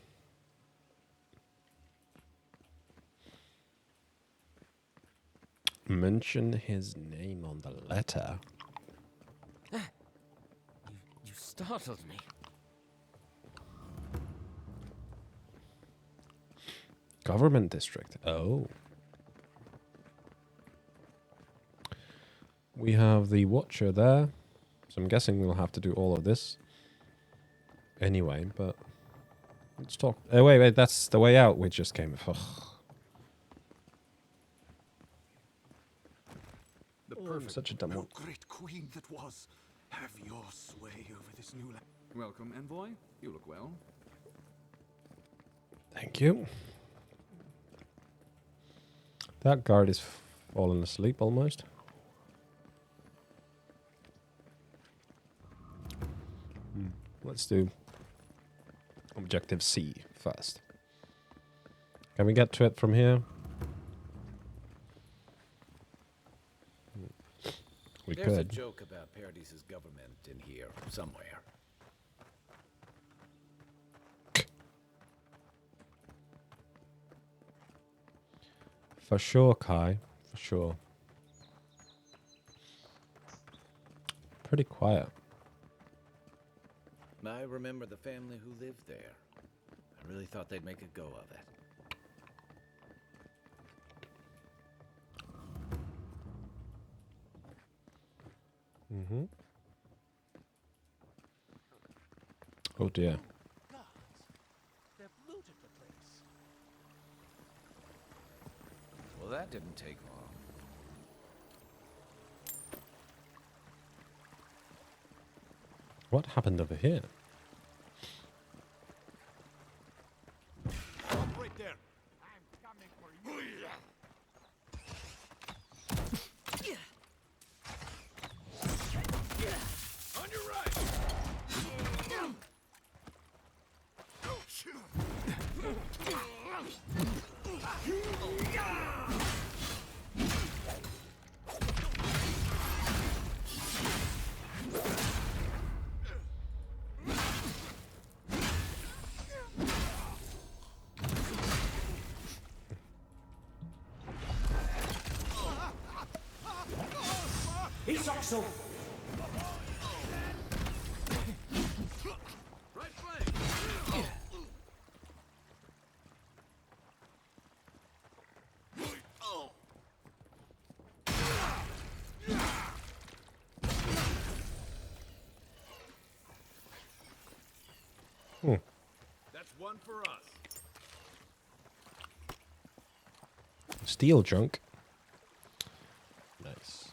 mention his name on the letter.
You startled me.
Government district. Oh. We have the Watcher there. So I'm guessing we'll have to do all of this anyway, but let's talk. Oh, wait, that's the way out we just came. Ugh.
The
perfect, such a dumb one.
Great queen that was, have your sway over this new land.
Welcome, envoy. You look well.
Thank you. That guard is fallen asleep almost. Let's do objective C first. Can we get to it from here? We
There's a
could.
joke about Paradise's government in here somewhere.
For sure, Kai. For sure. pretty quiet.
I remember the family who lived there. I really thought they'd make a go of it.
Mm-hmm. Oh dear.
They've looted the place. Well, that didn't take long.
What happened over here?
Stop right there. I'm coming for you.
On your right.
He's also.
Right flank.
Hmm.
That's one for us.
Steel junk. Nice.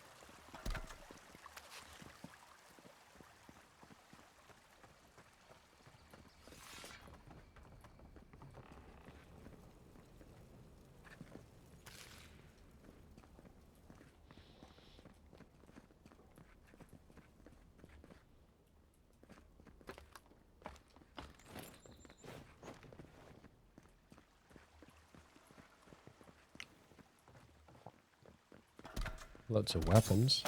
Lots of weapons.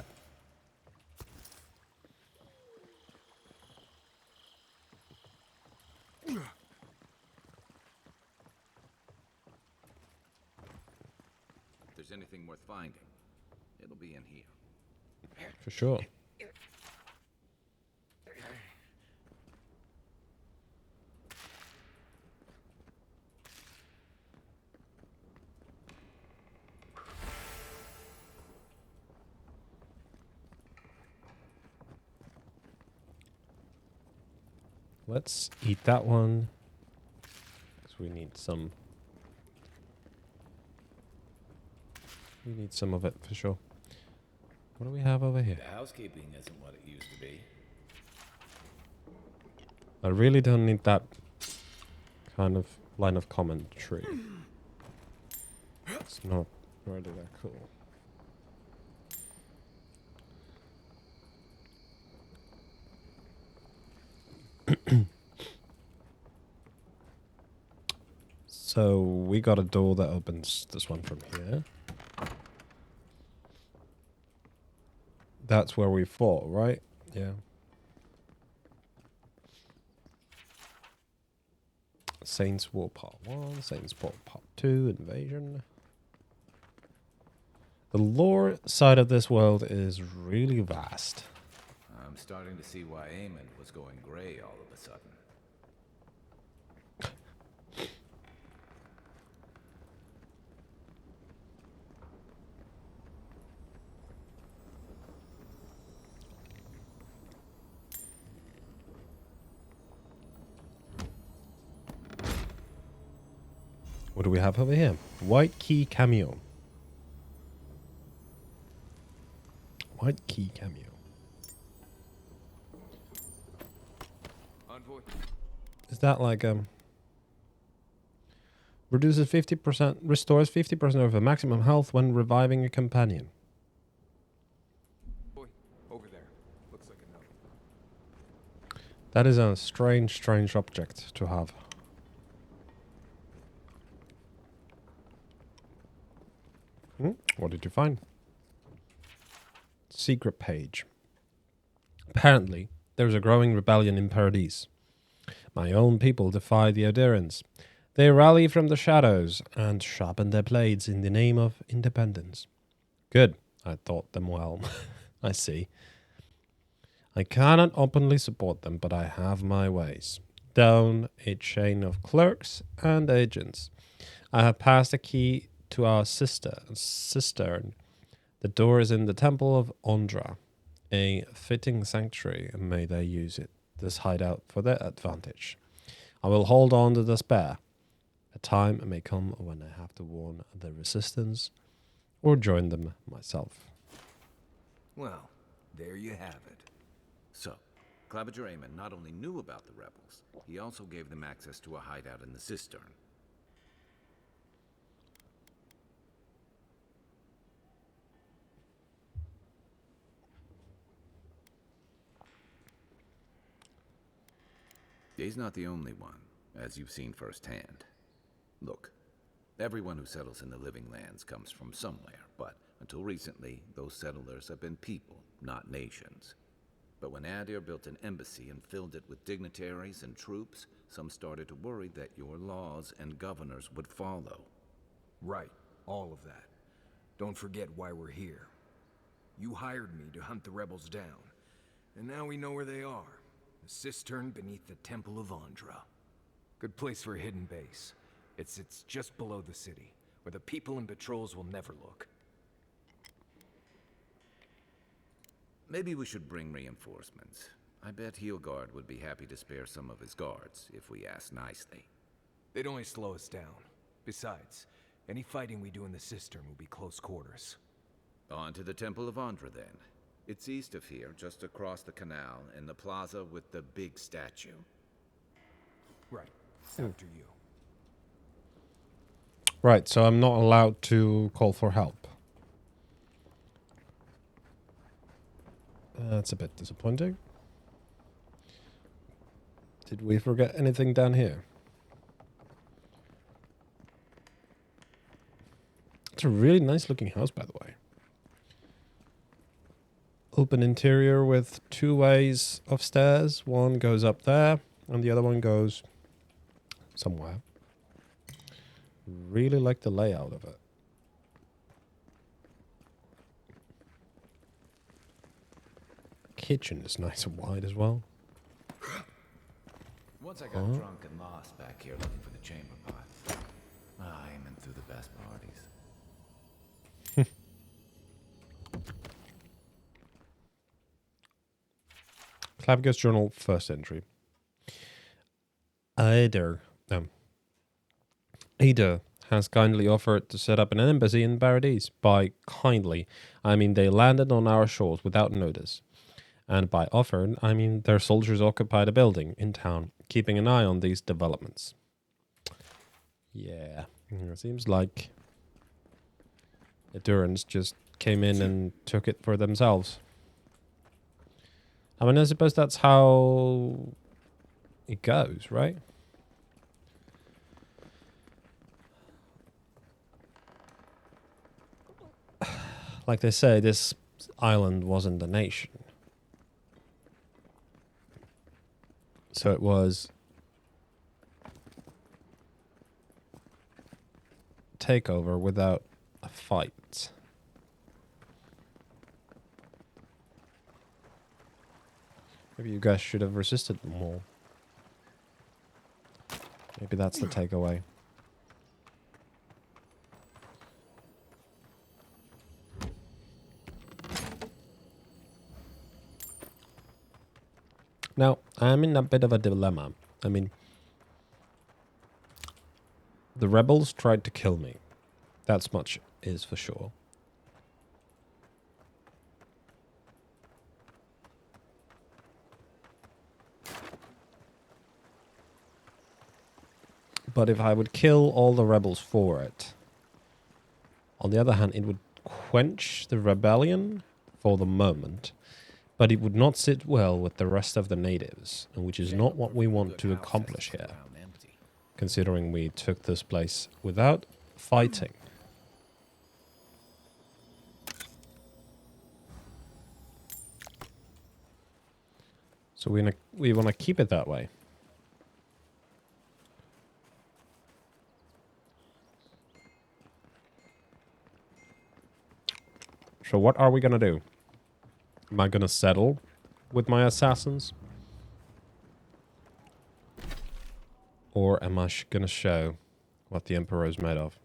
If there's anything worth finding, it'll be in here.
For sure. Let's eat that one. Because we need some. We need some of it for sure. What do we have over here?
The housekeeping isn't what it used to be.
I really don't need that kind of line of commentary. It's not really that cool. So we got a door that opens this one from here. That's where we fought, right? Yeah. Saints War Part 1, Saints War Part 2, Invasion. The lore side of this world is really vast.
I'm starting to see why Eamon was going gray all of a sudden.
What do we have over here? White key cameo. White key cameo.
Envoy.
Is that like reduces 50%, restores 50% of the maximum health when reviving a companion.
Boy, over there. Looks like a note.
That is a strange object to have. What did you find? Secret page. Apparently, there is a growing rebellion in Paradise. My own people defy the Odirans. They rally from the shadows and sharpen their blades in the name of independence. Good. I taught them well. I see. I cannot openly support them, but I have my ways. Down a chain of clerks and agents. I have passed a key to our cistern. The door is in the Temple of Ondra, a fitting sanctuary, and may they use this hideout for their advantage. I will hold on to the spare. A time may come when I have to warn the resistance or join them myself.
Well, there you have it.
So, Claviger Amon not only knew about the rebels, he also gave them access to a hideout in the cistern. He's not the only one, as you've seen firsthand. Look, everyone who settles in the Living Lands comes from somewhere, but until recently, those settlers have been people, not nations. But when Adir built an embassy and filled it with dignitaries and troops, some started to worry that your laws and governors would follow.
Right, all of that. Don't forget why we're here. You hired me to hunt the rebels down, and now we know where they are. The cistern beneath the Temple of Ondra. Good place for a hidden base. It sits just below the city, where the people and patrols will never look.
Maybe we should bring reinforcements. I bet Heelguard would be happy to spare some of his guards, if we ask nicely.
They'd only slow us down. Besides, any fighting we do in the cistern will be close quarters.
On to the Temple of Ondra, then. It's east of here, just across the canal, in the plaza with the big statue.
Right. After you.
Right, so I'm not allowed to call for help. That's a bit disappointing. Did we forget anything down here? It's a really nice looking house, by the way. Open interior with 2 ways of stairs. One goes up there, and the other one goes somewhere. Really like the layout of it. Kitchen is nice and wide as well.
Once I got drunk and lost back here looking for the chamber pot. Aiming through the best parties.
Claviger's journal, first entry. Ada has kindly offered to set up an embassy in Paradise. By kindly, I mean they landed on our shores without notice. And by offered, I mean their soldiers occupied a building in town, keeping an eye on these developments. Yeah, it seems like the Durans just came in and took it for themselves. I mean, I suppose that's how it goes, right? Like they say, this island wasn't a nation. So it was takeover without a fight. Maybe you guys should have resisted more. Maybe that's the takeaway. Now, I'm in a bit of a dilemma. I mean, the rebels tried to kill me. That's much is for sure. But if I would kill all the rebels for it, on the other hand, it would quench the rebellion for the moment, but it would not sit well with the rest of the natives, which is not what we want to accomplish here, considering we took this place without fighting. So we want to keep it that way. So what are we going to do? Am I going to settle with my assassins? Or am I gonna show what the Emperor is made of?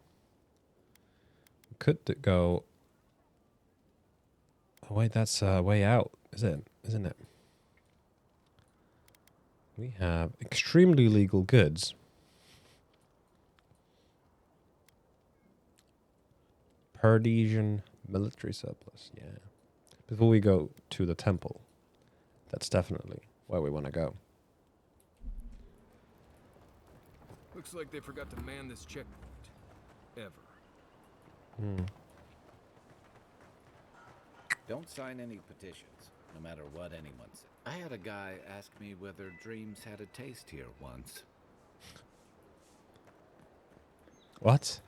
Could go... Oh wait, that's way out, isn't it? We have extremely legal goods. Perdesian military surplus, yeah. Before we go to the temple, that's definitely where we want to go.
Looks like they forgot to man this checkpoint. Ever.
Don't sign any petitions, no matter what anyone says. I had a guy ask me whether dreams had a taste here once.
What?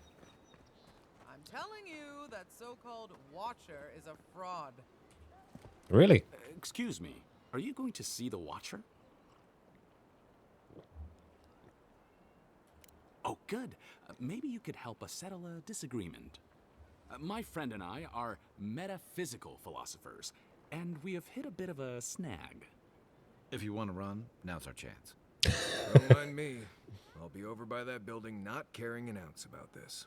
I'm telling you, that so-called Watcher is a fraud.
Really?
Excuse me, are you going to see the Watcher? Oh, good. Maybe you could help us settle a disagreement. My friend and I are metaphysical philosophers, and we have hit a bit of a snag.
If you want to run, now's our chance.
Don't mind me. I'll be over by that building not caring an ounce about this.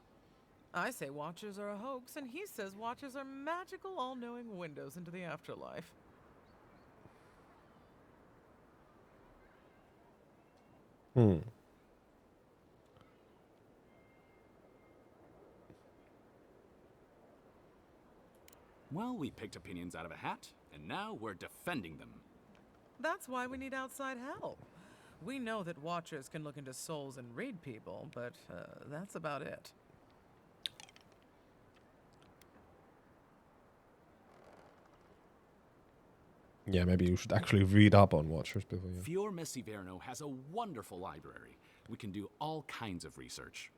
I say Watchers are a hoax, and he says Watchers are magical, all-knowing windows into the afterlife.
Well, we picked opinions out of a hat, and now we're defending them.
That's why we need outside help. We know that Watchers can look into souls and read people, but that's about it.
Yeah, maybe you should actually read up on Watchers before you...
Fior Messiverno has a wonderful library. We can do all kinds of research.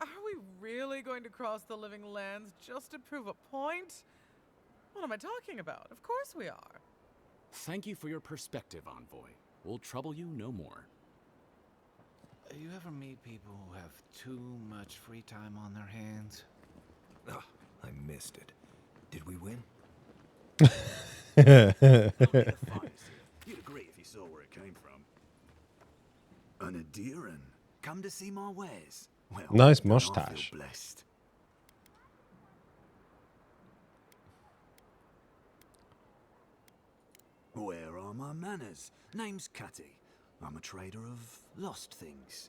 Are we really going to cross the living lands just to prove a point? What am I talking about? Of course we are.
Thank you for your perspective, Envoy. We'll trouble you no more.
You ever meet people who have too much free time on their hands?
Ah, I missed it. Did we win?
You'd agree if you saw where it came from. An Adiran, come to see my wares. Well,
nice
don't I
mustache.
feel blessed. Where are my manners? Name's Cutty. I'm a trader of lost things.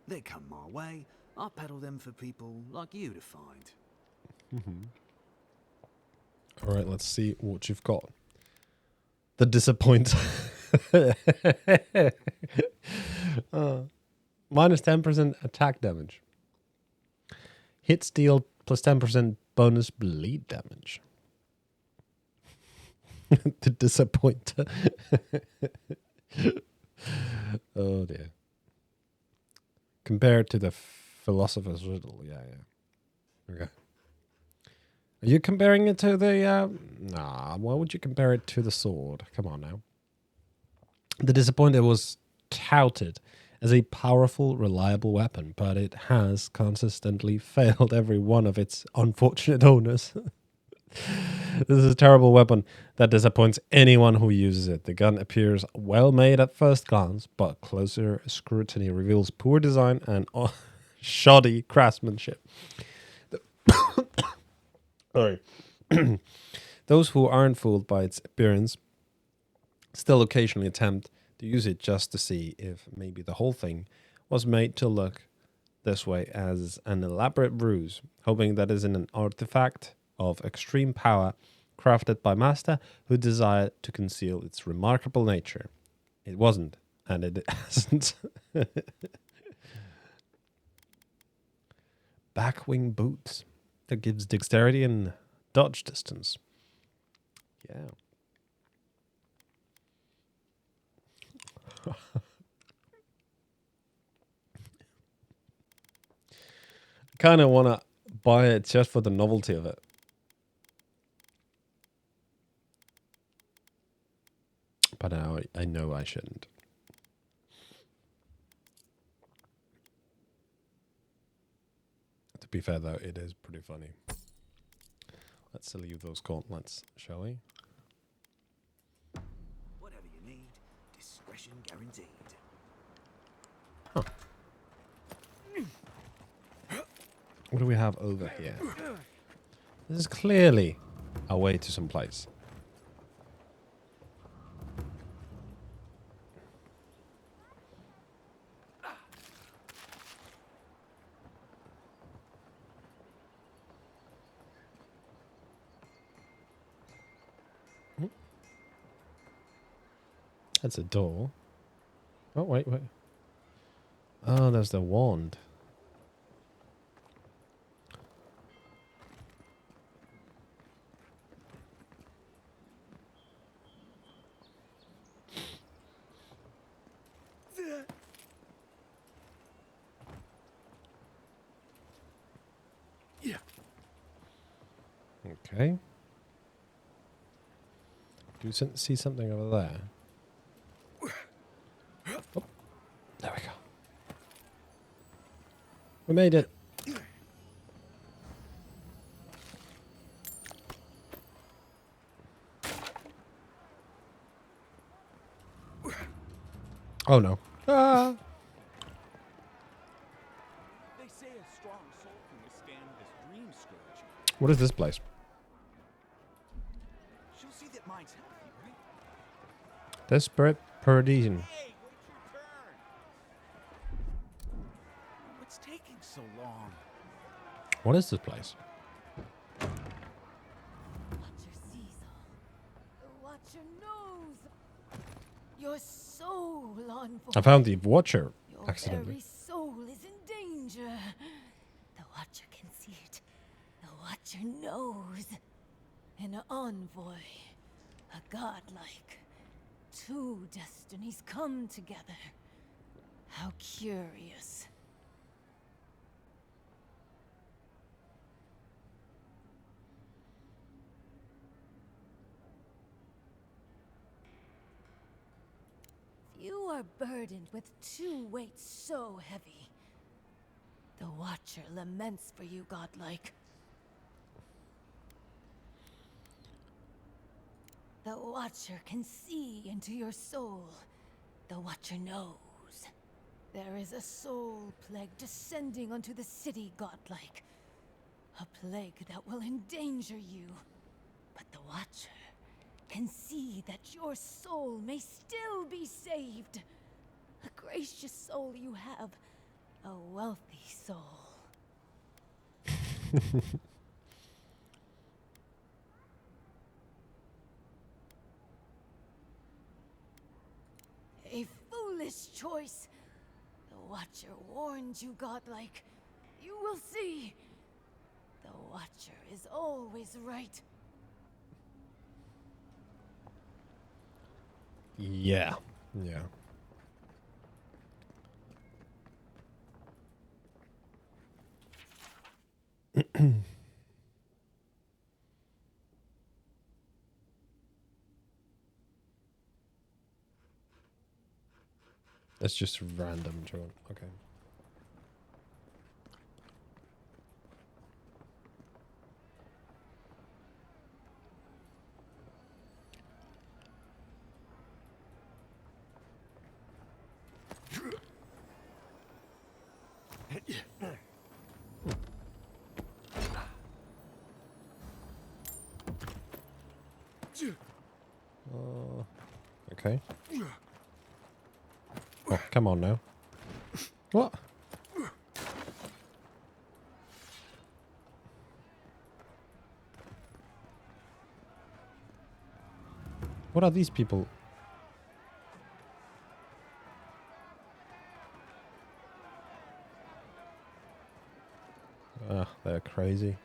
They come my way. I peddle them for people like you to find.
All right, let's see what you've got. The disappoint. Minus 10% attack damage. Hits deal plus 10% bonus bleed damage. The disappointer. Oh dear. Compared to the philosopher's riddle, yeah. Okay. Are you comparing it to the, Nah, why would you compare it to the sword? Come on now. The disappointer was touted as a powerful, reliable weapon, but it has consistently failed every one of its unfortunate owners. This is a terrible weapon that disappoints anyone who uses it. The gun appears well made at first glance, but closer scrutiny reveals poor design and shoddy craftsmanship. Sorry. Those who aren't fooled by its appearance still occasionally attempt to use it just to see if maybe the whole thing was made to look this way as an elaborate ruse, hoping that is an artifact of extreme power crafted by master who desired to conceal its remarkable nature. It wasn't, and it hasn't. Backwing boots that gives dexterity and dodge distance. Yeah. I kind of want to buy it just for the novelty of it. But now I know I shouldn't. To be fair, though, it is pretty funny. Let's leave those gauntlets, shall we?
Discretion guaranteed.
What do we have over here? This is clearly a way to some place. That's a door. Oh, wait. Oh, there's the wand.
Yeah.
Okay. Do you see something over there? Oh, there we go. We made it. Oh no. Ah!
They say a strong soul can withstand this dream scourge.
What is this place?
She'll see that mine's healthy, right?
Desperate Paradisian.
Hey, wait your turn. What's taking so long?
What is this place?
Watcher sees all. The Watcher knows. Your soul, Envoy.
I found the Watcher
Your
accidentally.
very soul is in danger. The Watcher can see it. The Watcher knows. An envoy, a godlike. Two destinies come together. How curious. You are burdened with two weights so heavy. The Watcher laments for you, godlike. The Watcher can see into your soul. The Watcher knows. There is a soul plague descending onto the city, godlike. A plague that will endanger you. But the Watcher can see that your soul may still be saved. A gracious soul you have. A wealthy soul. A foolish choice. The Watcher warned you, godlike. You will see. The Watcher is always right.
Yeah. That's just random, John. Okay. Okay. Oh, come on now. What? What are these people? Ah, they're crazy.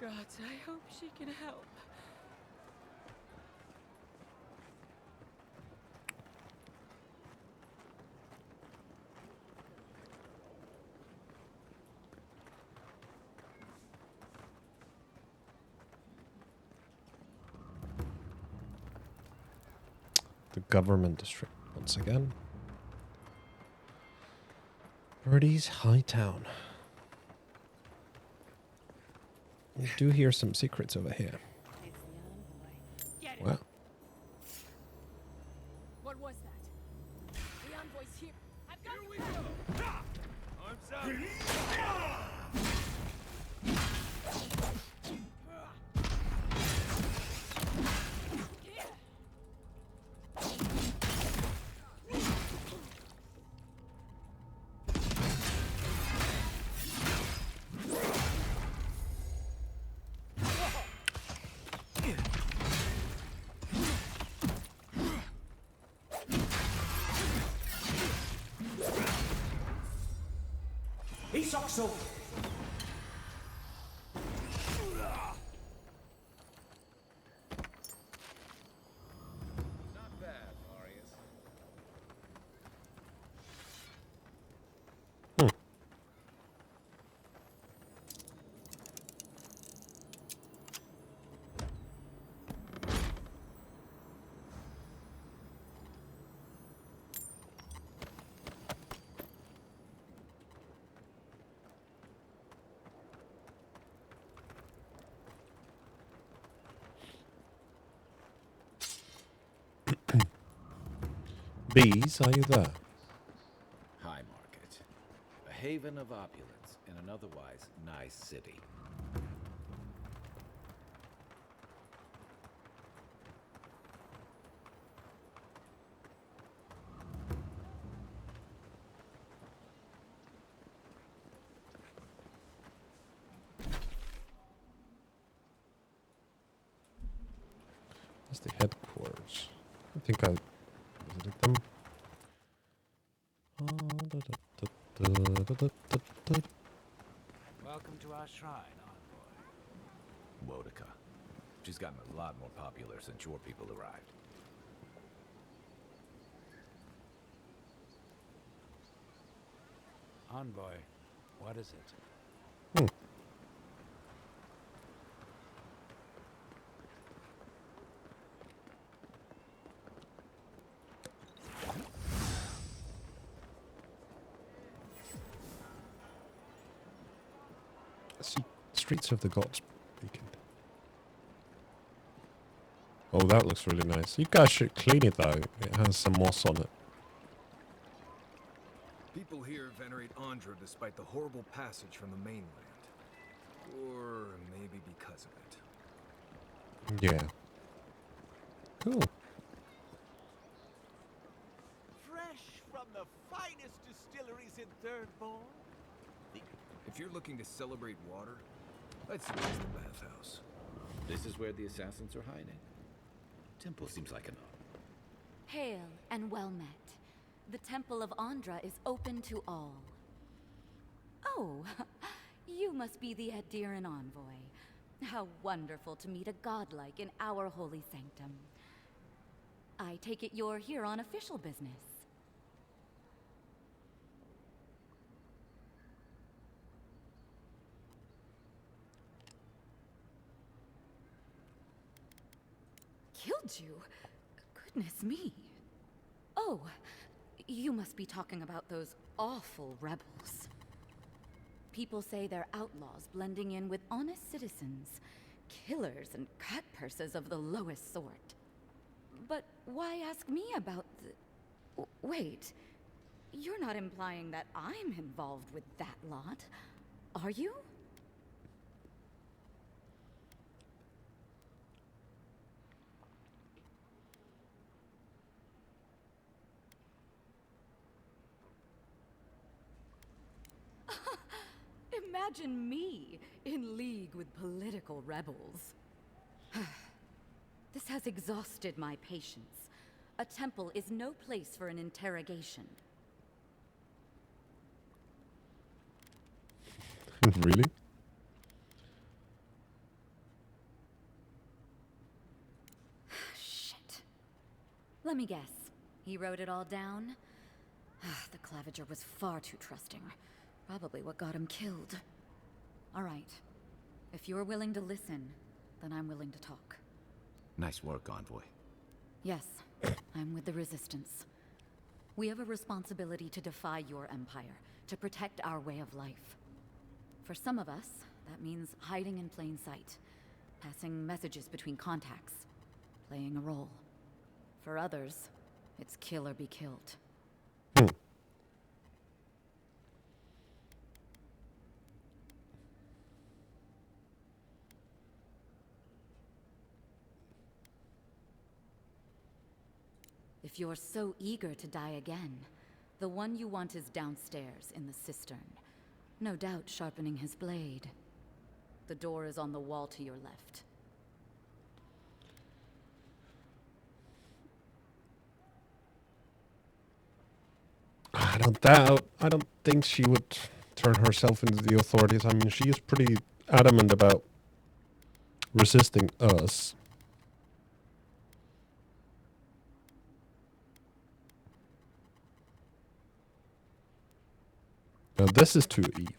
Gods, I hope she can help.
The government district once again. Birdie's High Town. We do hear some secrets over here. Wow.
What was that? The envoy's here. I've got
Here we go! Arms up!
Isoxo!
Not bad, Marius.
Bees, are you there?
High Market. A haven of opulence in an otherwise nice city.
That's the headquarters. I think I visited them.
Welcome to our shrine, Envoy.
Wodica. She's gotten a lot more popular since your people arrived.
Envoy, what is it?
Streets of the Gods beacon. Oh, that looks really nice. You guys should clean it though. It has some moss on it.
People here venerate Andra despite the horrible passage from the mainland. Or maybe because of it.
Yeah. Cool.
Fresh from the finest distilleries in Third Bourne.
If you're looking to celebrate water, I'd suggest the bathhouse.
This is where the assassins are hiding. Temple seems like enough.
Hail and well met. The Temple of Andra is open to all. Oh, you must be the Adiran envoy. How wonderful to meet a godlike in our holy sanctum. I take it you're here on official business. Killed you? Goodness me. Oh, you must be talking about those awful rebels. People say they're outlaws blending in with honest citizens, killers and cutpurses of the lowest sort. But why ask me about the... Wait, you're not implying that I'm involved with that lot, are you? Imagine me in league with political rebels. This has exhausted my patience. A temple is no place for an interrogation.
Really?
Shit. Let me guess. He wrote it all down? The Claviger was far too trusting. Probably what got him killed. All right. If you're willing to listen, then I'm willing to talk.
Nice work, Envoy.
Yes, I'm with the Resistance. We have a responsibility to defy your empire, to protect our way of life. For some of us, that means hiding in plain sight, passing messages between contacts, playing a role. For others, It's kill or be killed. If you're so eager to die again, the one you want is downstairs in the cistern. No doubt sharpening his blade. The door is on the wall to your left.
I don't think she would turn herself into the authorities. I mean, she is pretty adamant about resisting us. Now this is too evil.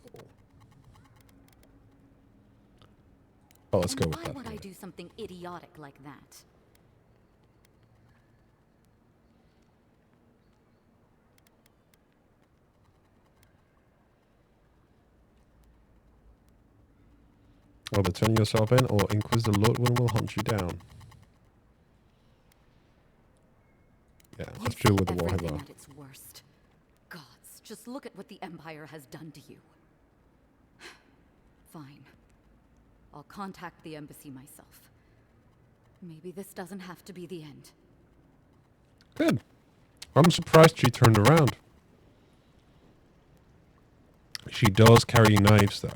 Oh, let's go with that.
Why would I do something idiotic like that?
Either turn yourself in, or Inquisitor Lordwin will hunt you down. Yeah, let's deal with the Warhammer.
At its worst. Gods, just look at what the Empire has done to you. Fine. I'll contact the embassy myself. Maybe this doesn't have to be the end.
Good. I'm surprised she turned around. She does carry knives, though.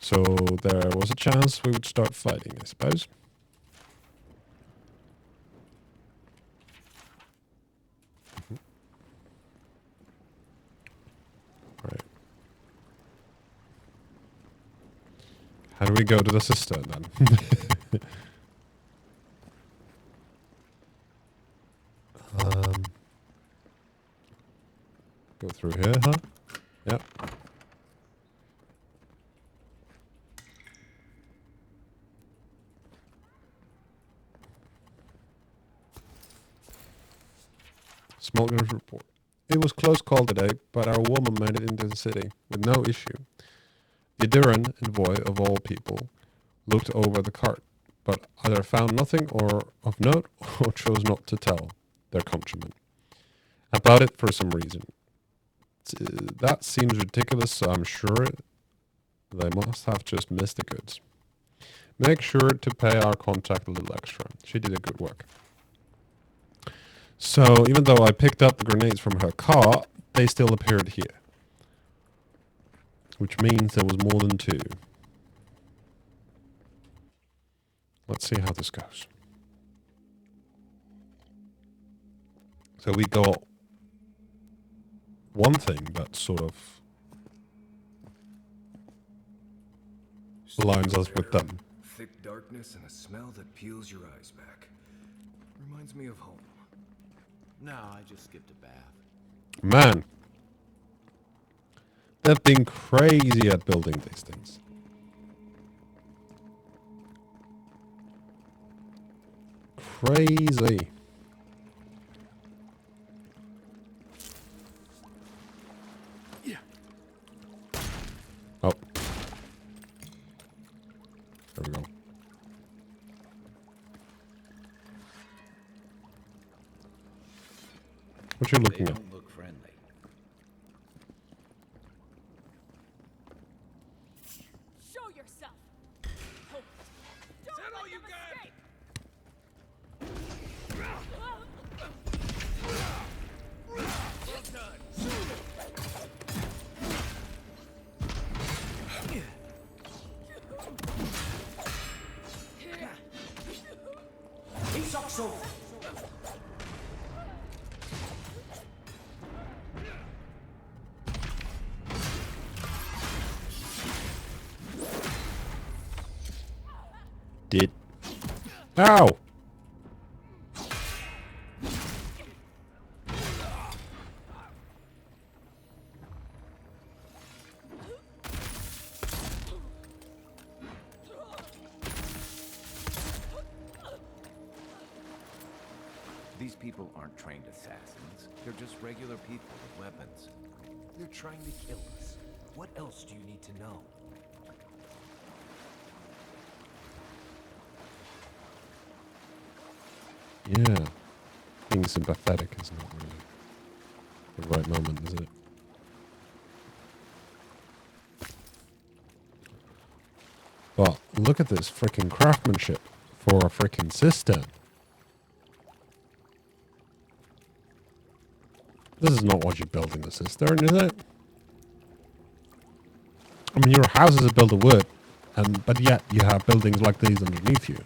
So there was a chance we would start fighting, I suppose. Right. How do we go to the cistern then? Go through here, huh? Yep. Smuggler's report. It was close call today, but our woman made it into the city with no issue. The Aduran, envoy of all people, looked over the cart, but either found nothing or of note or chose not to tell their countrymen about it for some reason. That seems ridiculous, so I'm sure they must have just missed the goods. Make sure to pay our contact a little extra. She did a good work. So, even though I picked up the grenades from her car, they still appeared here. Which means there was more than two. Let's see how this goes. So we got one thing that sort of aligns us with them.
Thick darkness and a smell that peels your eyes back. Reminds me of home.
No, I just skipped a bath.
Man. They've been crazy at building these things. Crazy.
Yeah.
Oh. There we go. What you looking
They
at?
don't look friendly.
Show yourself! Hold it. Don't let them escape!
Did. Ow!
These people aren't trained assassins. They're just regular people with weapons.
They're trying to kill us. What else do you need to know?
Yeah. being sympathetic is not really the right moment, is it? But look at this freaking craftsmanship for a freaking cistern. This is not what you build in a cistern, is it? I mean, your houses are built of wood, but yet you have buildings like these underneath you.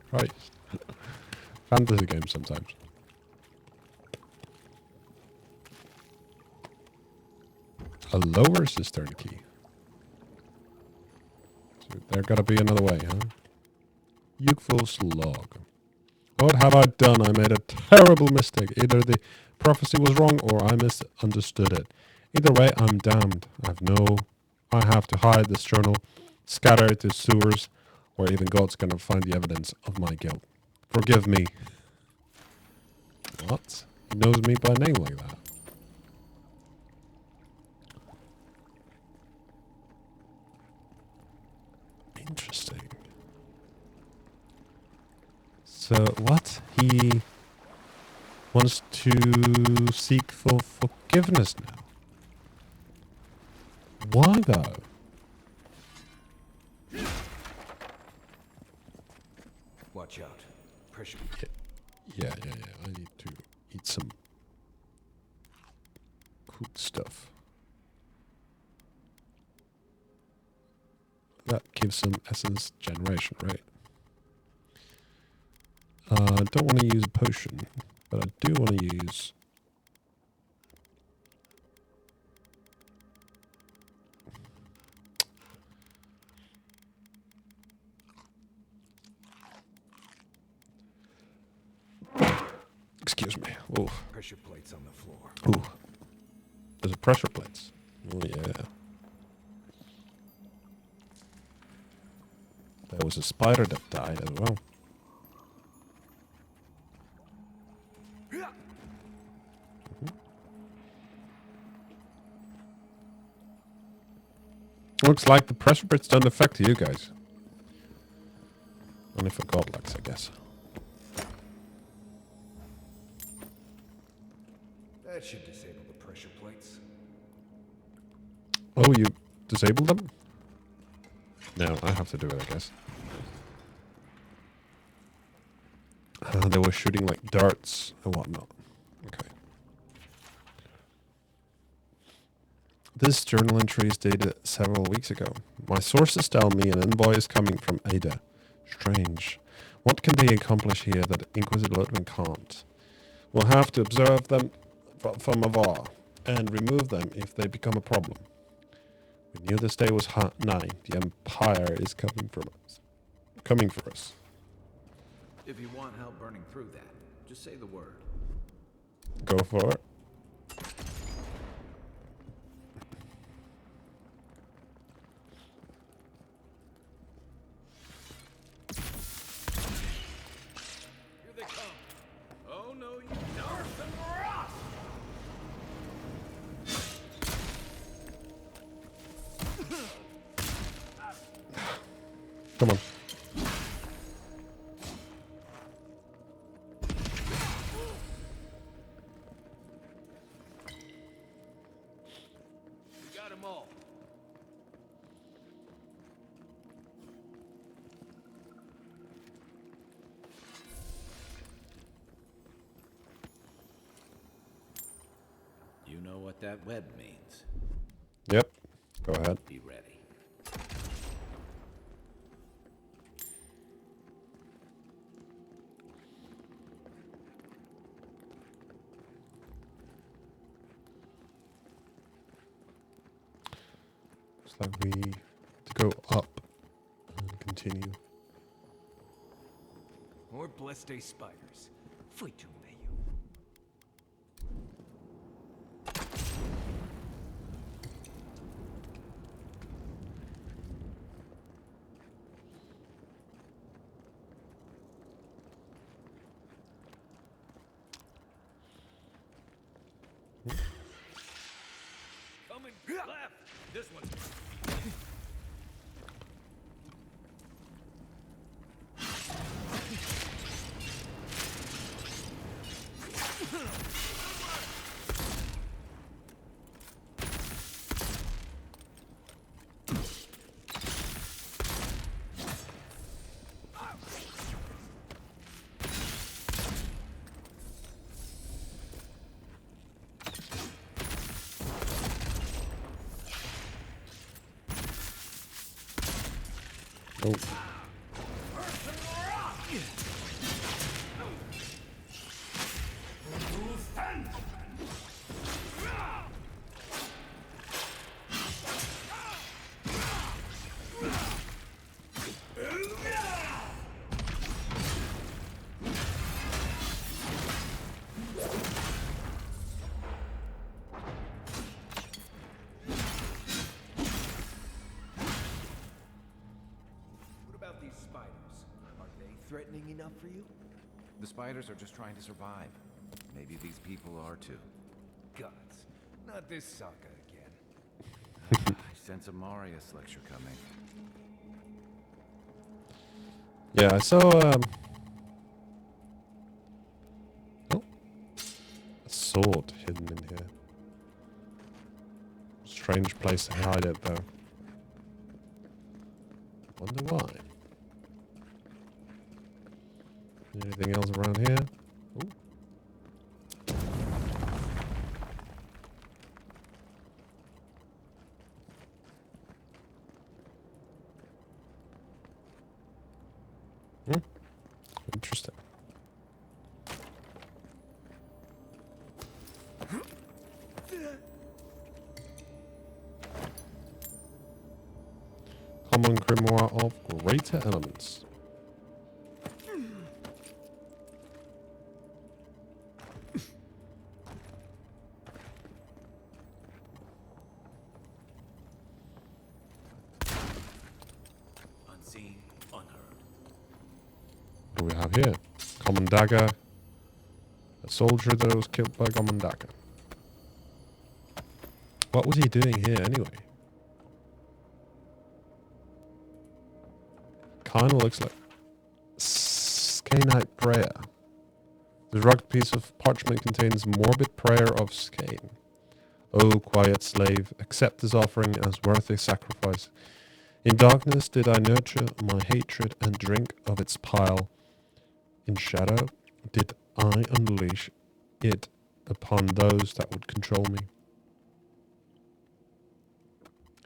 Christ. Fantasy games sometimes. A lower cistern key. So there gotta be another way, huh? Youthful slog. What have I done? I made a terrible mistake. Either the prophecy was wrong or I misunderstood it. Either way, I'm damned. I have to hide this journal, scatter it to sewers, where even God's gonna find the evidence of my guilt. Forgive me. What? He knows me by name like that. Interesting. So what? He wants to seek for forgiveness now. Why though?
Watch out. Pressure.
Yeah. I need to eat some cooked stuff. That gives some essence generation, right? I don't want to use a potion, but I do want to use... Excuse me. Oh.
Pressure plates on the floor.
Ooh. There's a pressure plates. Oh yeah. There was a spider that died as well. Looks like the pressure plates don't affect you guys. Only for godlocks, I guess.
That should disable the pressure plates.
Oh, you disabled them? No, I have to do it, I guess. They were shooting like darts and whatnot. Okay. This journal entry is dated several weeks ago. My sources tell me an envoy is coming from Ada. Strange. What can they accomplish here that Inquisitor Ludwig can't? We'll have to observe them from afar and remove them if they become a problem. We knew this day was nigh. The Empire is coming for us.
If you want help burning through that, just say the word.
Go for it.
Here they come. Oh no, you Darth and Ross!
Come on.
We got them all. You know what that web means.
Yep. Go ahead.
Be ready.
Looks like we need to go up and continue.
More blessed spiders. Fight may you.
Coming left. This one.
Oh.
What about these spiders? Are they threatening enough for you?
The spiders are just trying to survive. Maybe these people are too.
Gods, not this saga again.
I sense a Marius lecture coming.
Yeah, I saw oh, a sword hidden in here. Strange place to hide it though. Wonder why. Anything else around here? Ooh. Interesting. Common grimoire of greater elements.
Unseen, unheard.
What do we have here? Common dagger. A soldier that was killed by common dagger. What was he doing here anyway? Kinda looks like Skanite prayer. The rugged piece of parchment contains morbid prayer of Skane. O quiet slave, accept this offering as worthy sacrifice. In darkness did I nurture my hatred and drink of its pile. In shadow did I unleash it upon those that would control me.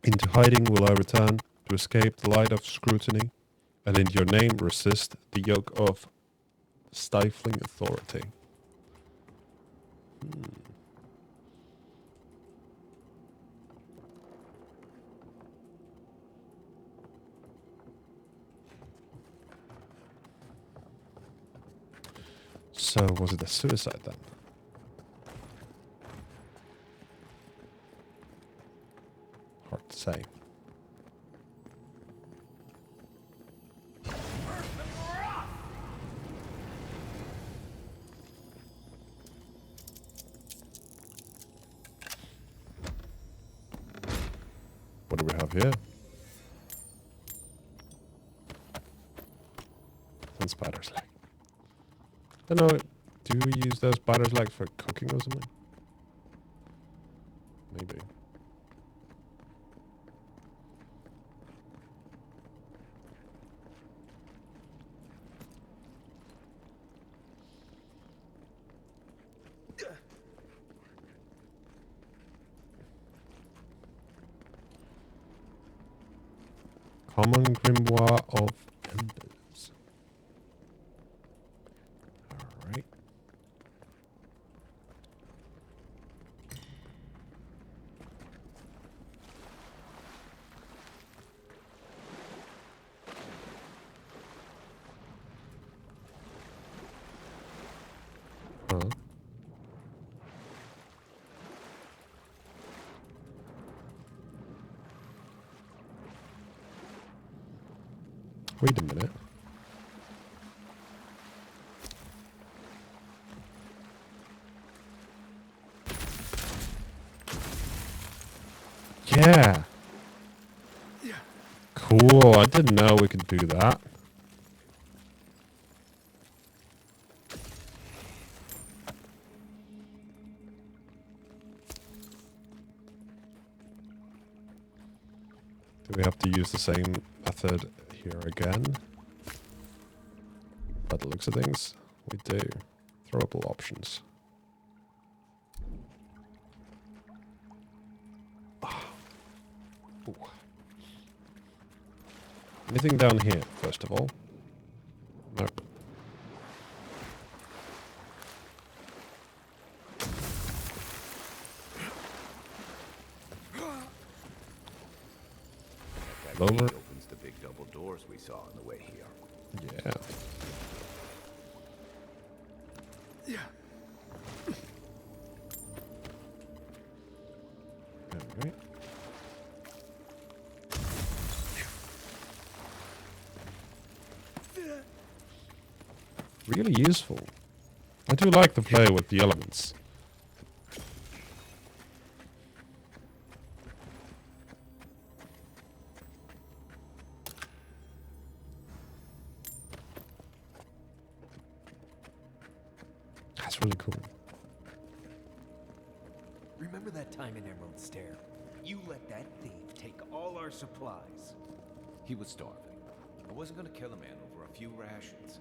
Into hiding will I return to escape the light of scrutiny, and in your name resist the yoke of stifling authority. So was it a suicide then? Hard to say. What do we have here? And spider's leg. I don't know, do we use those spider's legs for cooking or something? Maybe. Common grimoire of embers. Alright. Huh. Wait a minute. Yeah. Cool. I didn't know we could do that. Do we have to use the same method here again? By the looks of things, we do. Throwable options. Ooh. Anything down here, first of all? Nope.
That key
Over.
opens the big double doors we saw on the way here.
Yeah.
Yeah.
Alright. Really useful. I do like to play with the elements. That's really cool.
Remember that time in Emerald Stair? You let that thief take all our supplies.
He was starving. I wasn't gonna kill a man over a few rations.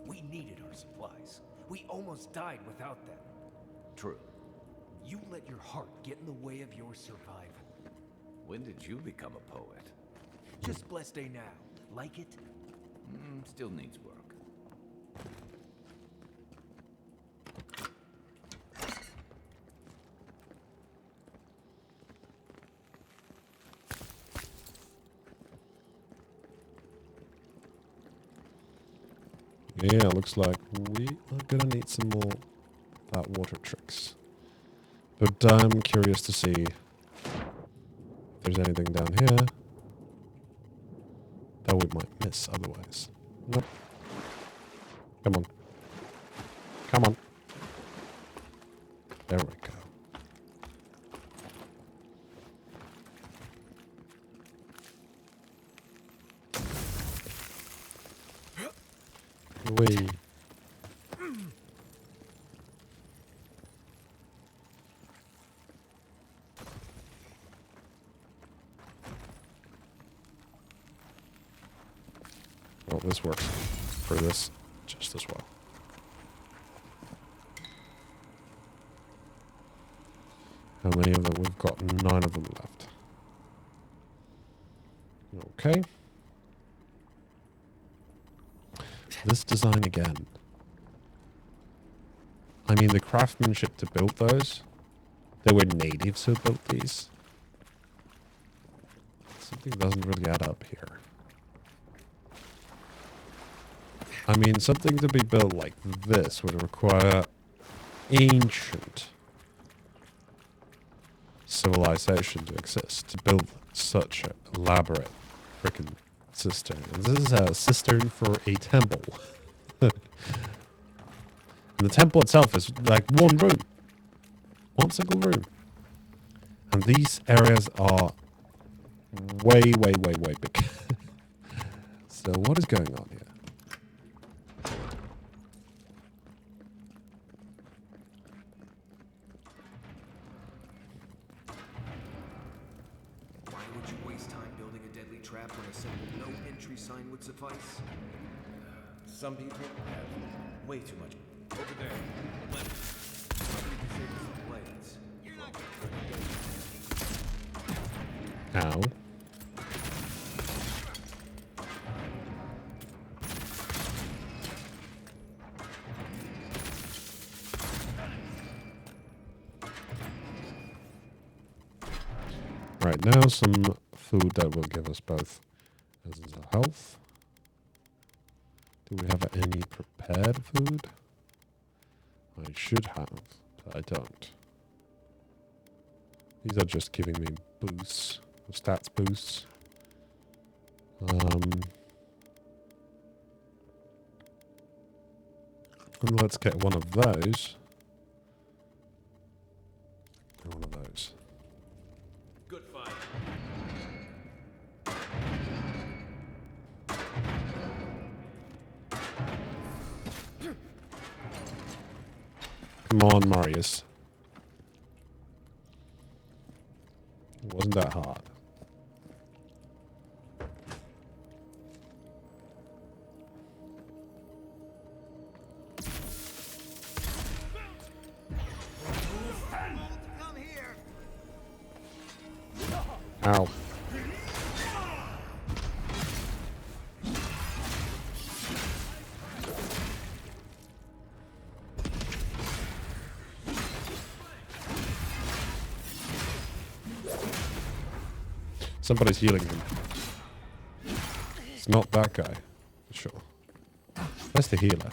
We needed our supplies. We almost died without them.
True.
You let your heart get in the way of your survival.
When did you become a poet?
Just blessed day now. Like it?
Still needs work.
Yeah, looks like we are gonna need some more water tricks. But I'm curious to see if there's anything down here that we might miss otherwise. Nope. Come on. Come on. There we go. Wee. Well, this works for this just as well. How many of them? We've got 9 of them left. Okay. This design again. I mean, the craftsmanship to build those, they were natives who built these. Something doesn't really add up here. I mean, something to be built like this would require ancient civilization to exist, to build such an elaborate freaking cistern. And this is a cistern for a temple. And the temple itself is like one room. One single room. And these areas are way, way, way, way big. So what is going on here?
Why would you waste time building a deadly trap when a simple no entry sign would suffice?
Some people have way too much.
Over there. Somebody disabled some blades.
Ow. Right, now some food that will give us both as a health. Do we have any prepared food? I should have, but I don't. These are just giving me boosts, stats boosts. And let's get one of those. And one of those.
Good fight.
Come on, Marius. It wasn't that hard. Ow. Somebody's healing him. It's not that guy, for sure. That's the healer.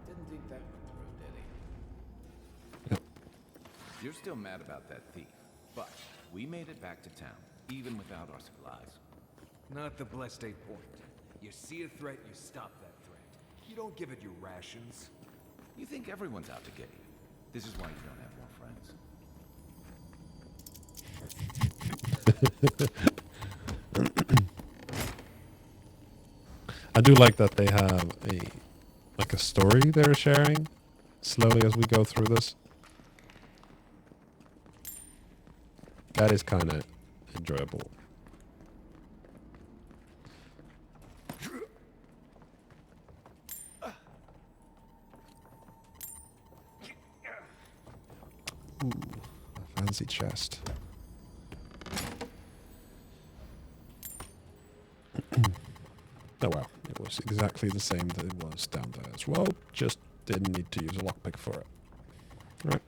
Didn't think that would through, did he? You're still mad about that thief, but we made it back to town, even without our supplies.
Not the blessed point. You see a threat, you stop that threat. You don't give it your rations.
You think everyone's out to get you. This is why you don't have more friends.
I do like that they have a story they're sharing slowly as we go through this. That is kind of enjoyable. Ooh, a fancy chest. Oh well, it was exactly the same that it was down there as well, just didn't need to use a lockpick for it. Right.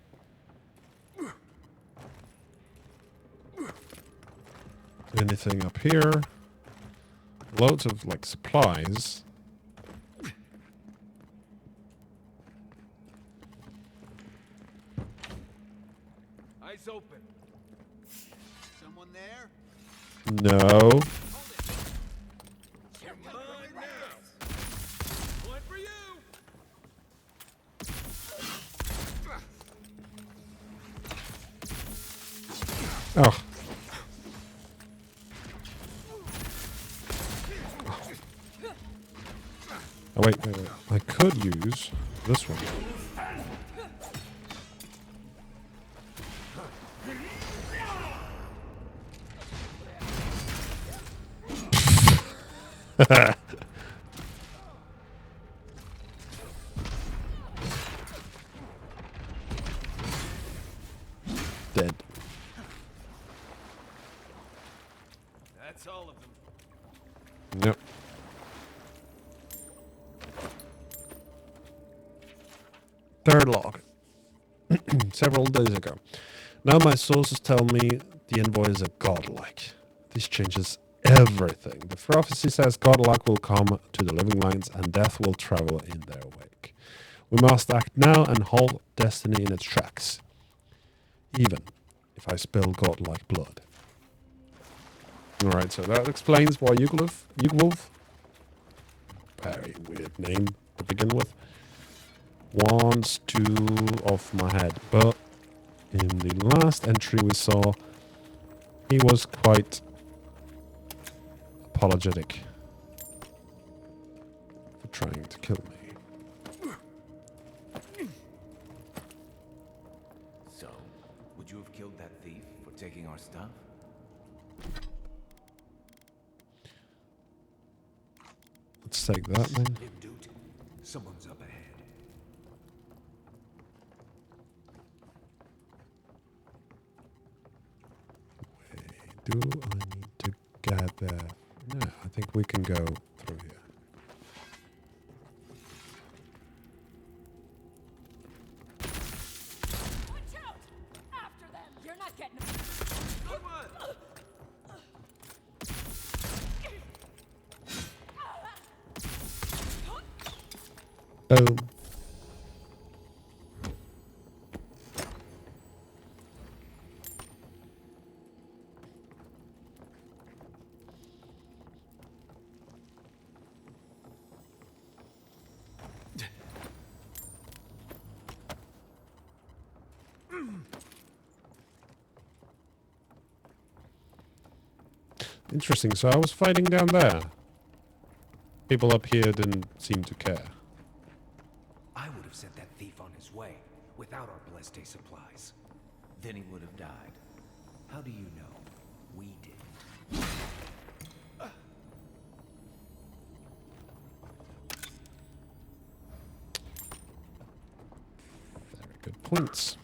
Anything up here? Loads of, like, supplies.
Eyes open.
Someone there?
No.
One for you.
Oh. Oh, wait. I could use this one. Dead.
That's all of them.
Yep. Third log. Several days ago. Now my sources tell me the envoy is a godlike. This changes everything. The prophecy says godlike will come to the living lands and death will travel in their wake. We must act now and halt destiny in its tracks. Even if I spill godlike blood. Alright, so that explains why Yugwolf, very weird name to begin with, wants to off my head. But in the last entry we saw, he was quite apologetic for trying to kill me.
So, would you have killed that thief for taking our stuff?
Let's take that then.
Dude, someone's up ahead.
Do I need to gather? No, I think we can go through here.
Watch out! After them! You're not getting
Boom. Interesting, so I was fighting down there. People up here didn't seem to care.
I would have sent that thief on his way without our blessed day supplies.
Then he would have died. How do you know?
We did.
Very good points.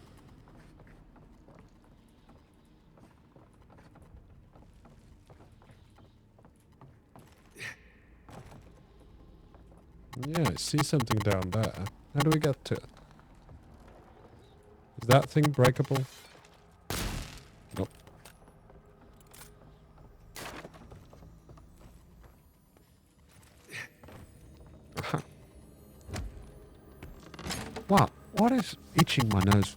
Yeah, I see something down there. How do we get to it? Is that thing breakable? Nope. Wow, what is itching my nose?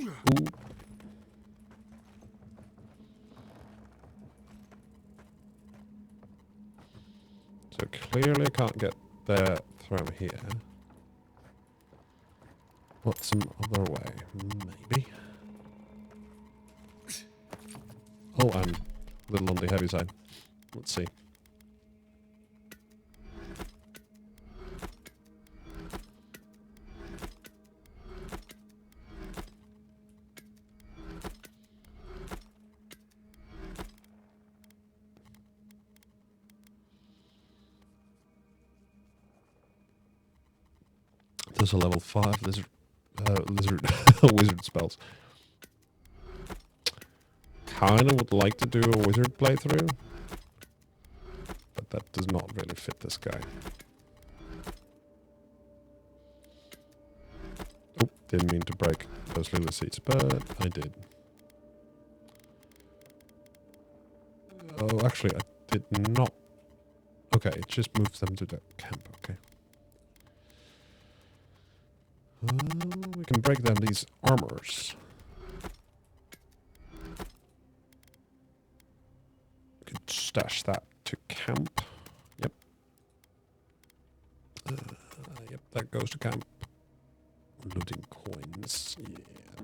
Ooh. So clearly I can't get there from here. What's some other way? Maybe. Oh, I'm a little on the heavy side. Let's see. There's a level 5 lizard wizard spells. Kinda would like to do a wizard playthrough, but that does not really fit this guy. Oh, didn't mean to break those little seats, but I did. Oh, actually, I did not. Okay, it just moves them to the camp, okay. We can break down these armors. Could stash that to camp. Yep. Yep, that goes to camp. Looting coins, yeah.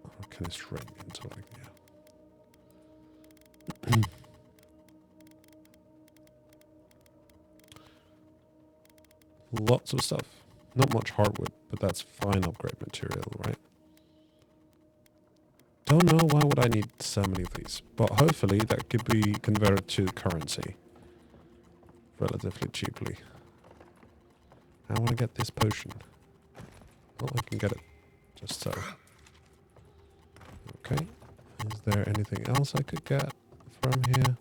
Or can this ring into like, yeah. Lots of stuff. Not much hardwood, but that's fine upgrade material, right? Don't know why would I need so many of these, but hopefully that could be converted to currency relatively cheaply. I want to get this potion. Well, I can get it just so. Okay. Is there anything else I could get from here?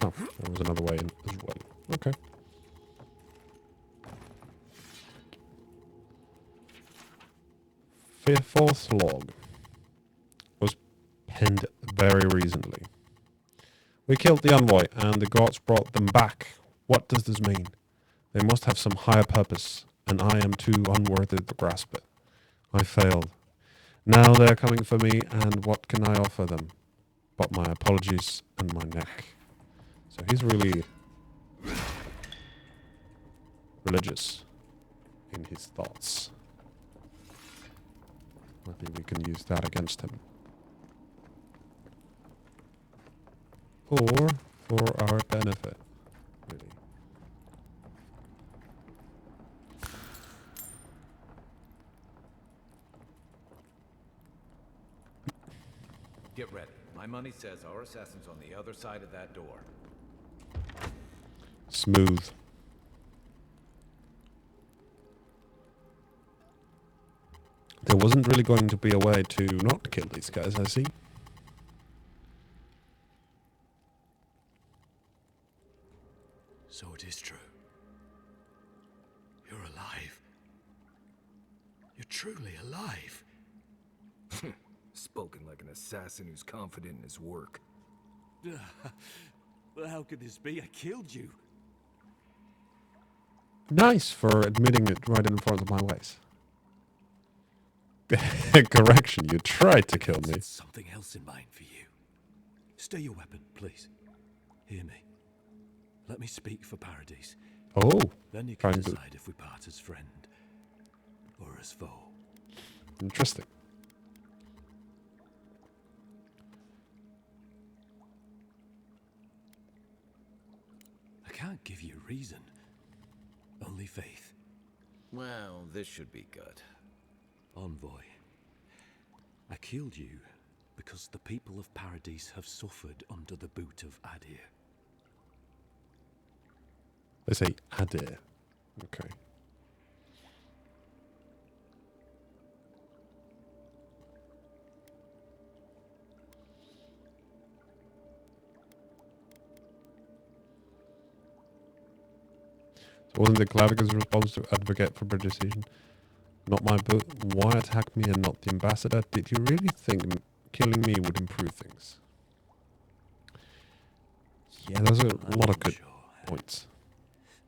Oh, there was another way in as well. Okay. Fourth log was penned very recently. We killed the envoy and the gods brought them back. What does this mean? They must have some higher purpose, and I am too unworthy to grasp it. I failed. Now they're coming for me, and what can I offer them? But my apologies and my neck. So he's really religious in his thoughts. Maybe we can use that against him. Or for our benefit, really.
Get ready. My money says our assassin's on the other side of that door.
Smooth. There wasn't really going to be a way to not kill these guys, I see.
So it is true. You're alive. You're truly alive.
Spoken like an assassin who's confident in his work.
Well, how could this be? I killed you.
Nice for admitting it right in front of my face. Correction, you tried to kill me.
Something else in mind for you. Stay your weapon, please. Hear me. Let me speak for Paradise.
Oh,
Then you can
trying to.
decide if we part as friend or as foe.
Interesting.
I can't give you reason, only faith.
Well, this should be good.
Envoy, I killed you because the people of Paradise have suffered under the boot of Adir.
They say Adir. Okay. So wasn't the Clavicus response to advocate for British decision? Not my book. Why attack me and not the ambassador? Did you really think killing me would improve things? Yeah, those are a lot of good points.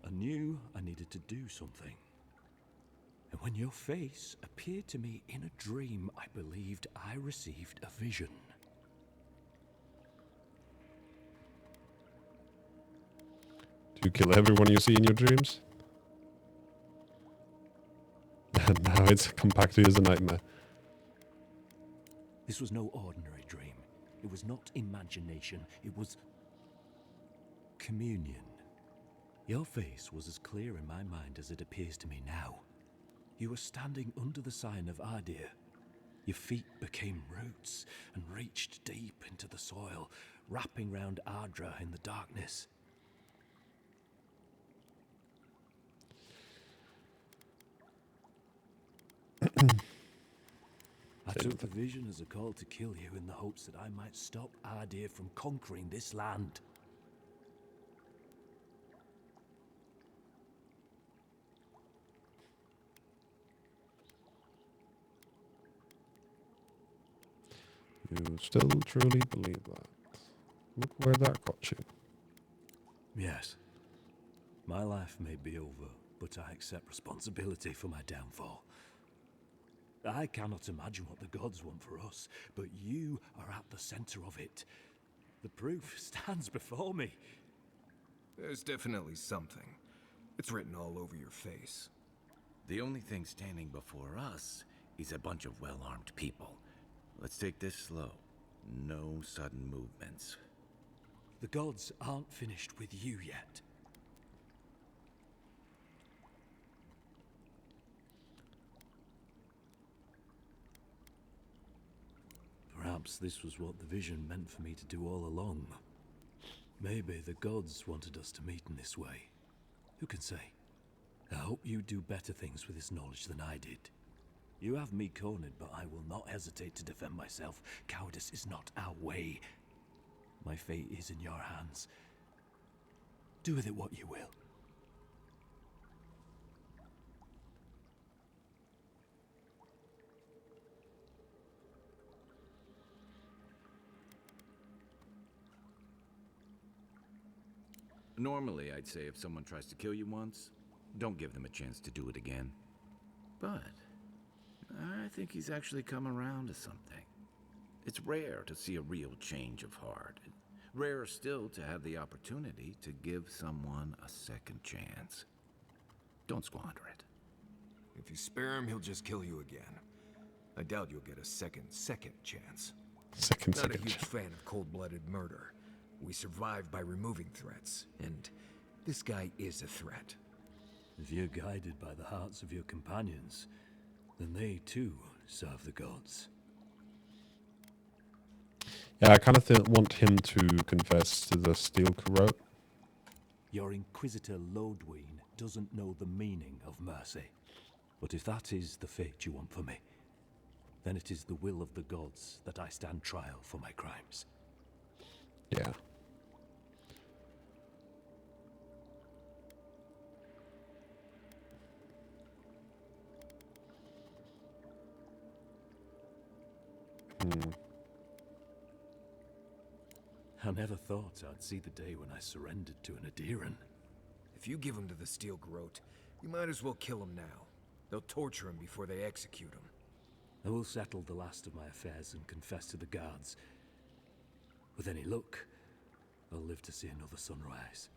I knew I needed to do something. And when your face appeared to me in a dream, I believed I received a vision.
Do you kill everyone you see in your dreams? And now it's come back to you as a nightmare.
This was no ordinary dream. It was not imagination. It was communion. Your face was as clear in my mind as it appears to me now. You were standing under the sign of Adir. Your feet became roots and reached deep into the soil, wrapping round Ardra in the darkness. I took the vision as a call to kill you in the hopes that I might stop Adir from conquering this land.
You still truly believe that? Look where that got you.
Yes. My life may be over, but I accept responsibility for my downfall. I cannot imagine what the gods want for us, but you are at the center of it. The proof stands before me.
There's definitely something. It's written all over your face.
The only thing standing before us is a bunch of well-armed people. Let's take this slow. No sudden movements.
The gods aren't finished with you yet. Perhaps this was what the vision meant for me to do all along. Maybe the gods wanted us to meet in this way. Who can say? I hope you do better things with this knowledge than I did. You have me cornered, but I will not hesitate to defend myself. Cowardice is not our way. My fate is in your hands. Do with it what you will.
Normally, I'd say if someone tries to kill you once, don't give them a chance to do it again. But I think he's actually come around to something. It's rare to see a real change of heart. Rarer still to have the opportunity to give someone a second chance. Don't squander it.
If you spare him, he'll just kill you again. I doubt you'll get a second chance. Not a huge fan of cold-blooded murder. We survive by removing threats, and this guy is a threat.
If you're guided by the hearts of your companions, then they too serve the gods.
Yeah, I kind of want him to confess to the steel corrode.
Your Inquisitor Lodween doesn't know the meaning of mercy. But if that is the fate you want for me, then it is the will of the gods that I stand trial for my crimes.
Yeah.
I never thought I'd see the day when I surrendered to an Adiran.
If you give him to the Steel Garrote, you might as well kill him now. They'll torture him before they execute him.
I will settle the last of my affairs and confess to the guards. With any luck, I'll live to see another sunrise.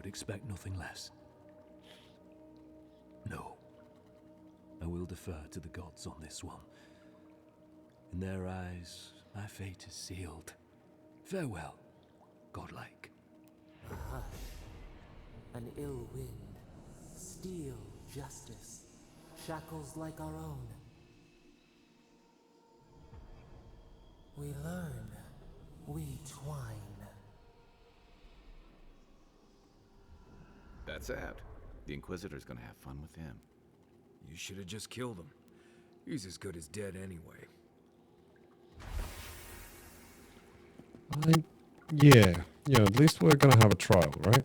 expect nothing less. No. I will defer to the gods on this one. In their eyes, my fate is sealed. Farewell, godlike.
A hush, an ill wind, steel justice, shackles like our own. We learn, we twine.
That's out. The Inquisitor's gonna have fun with him.
You should have just killed him. He's as good as dead anyway.
Yeah, at least we're gonna have a trial, right?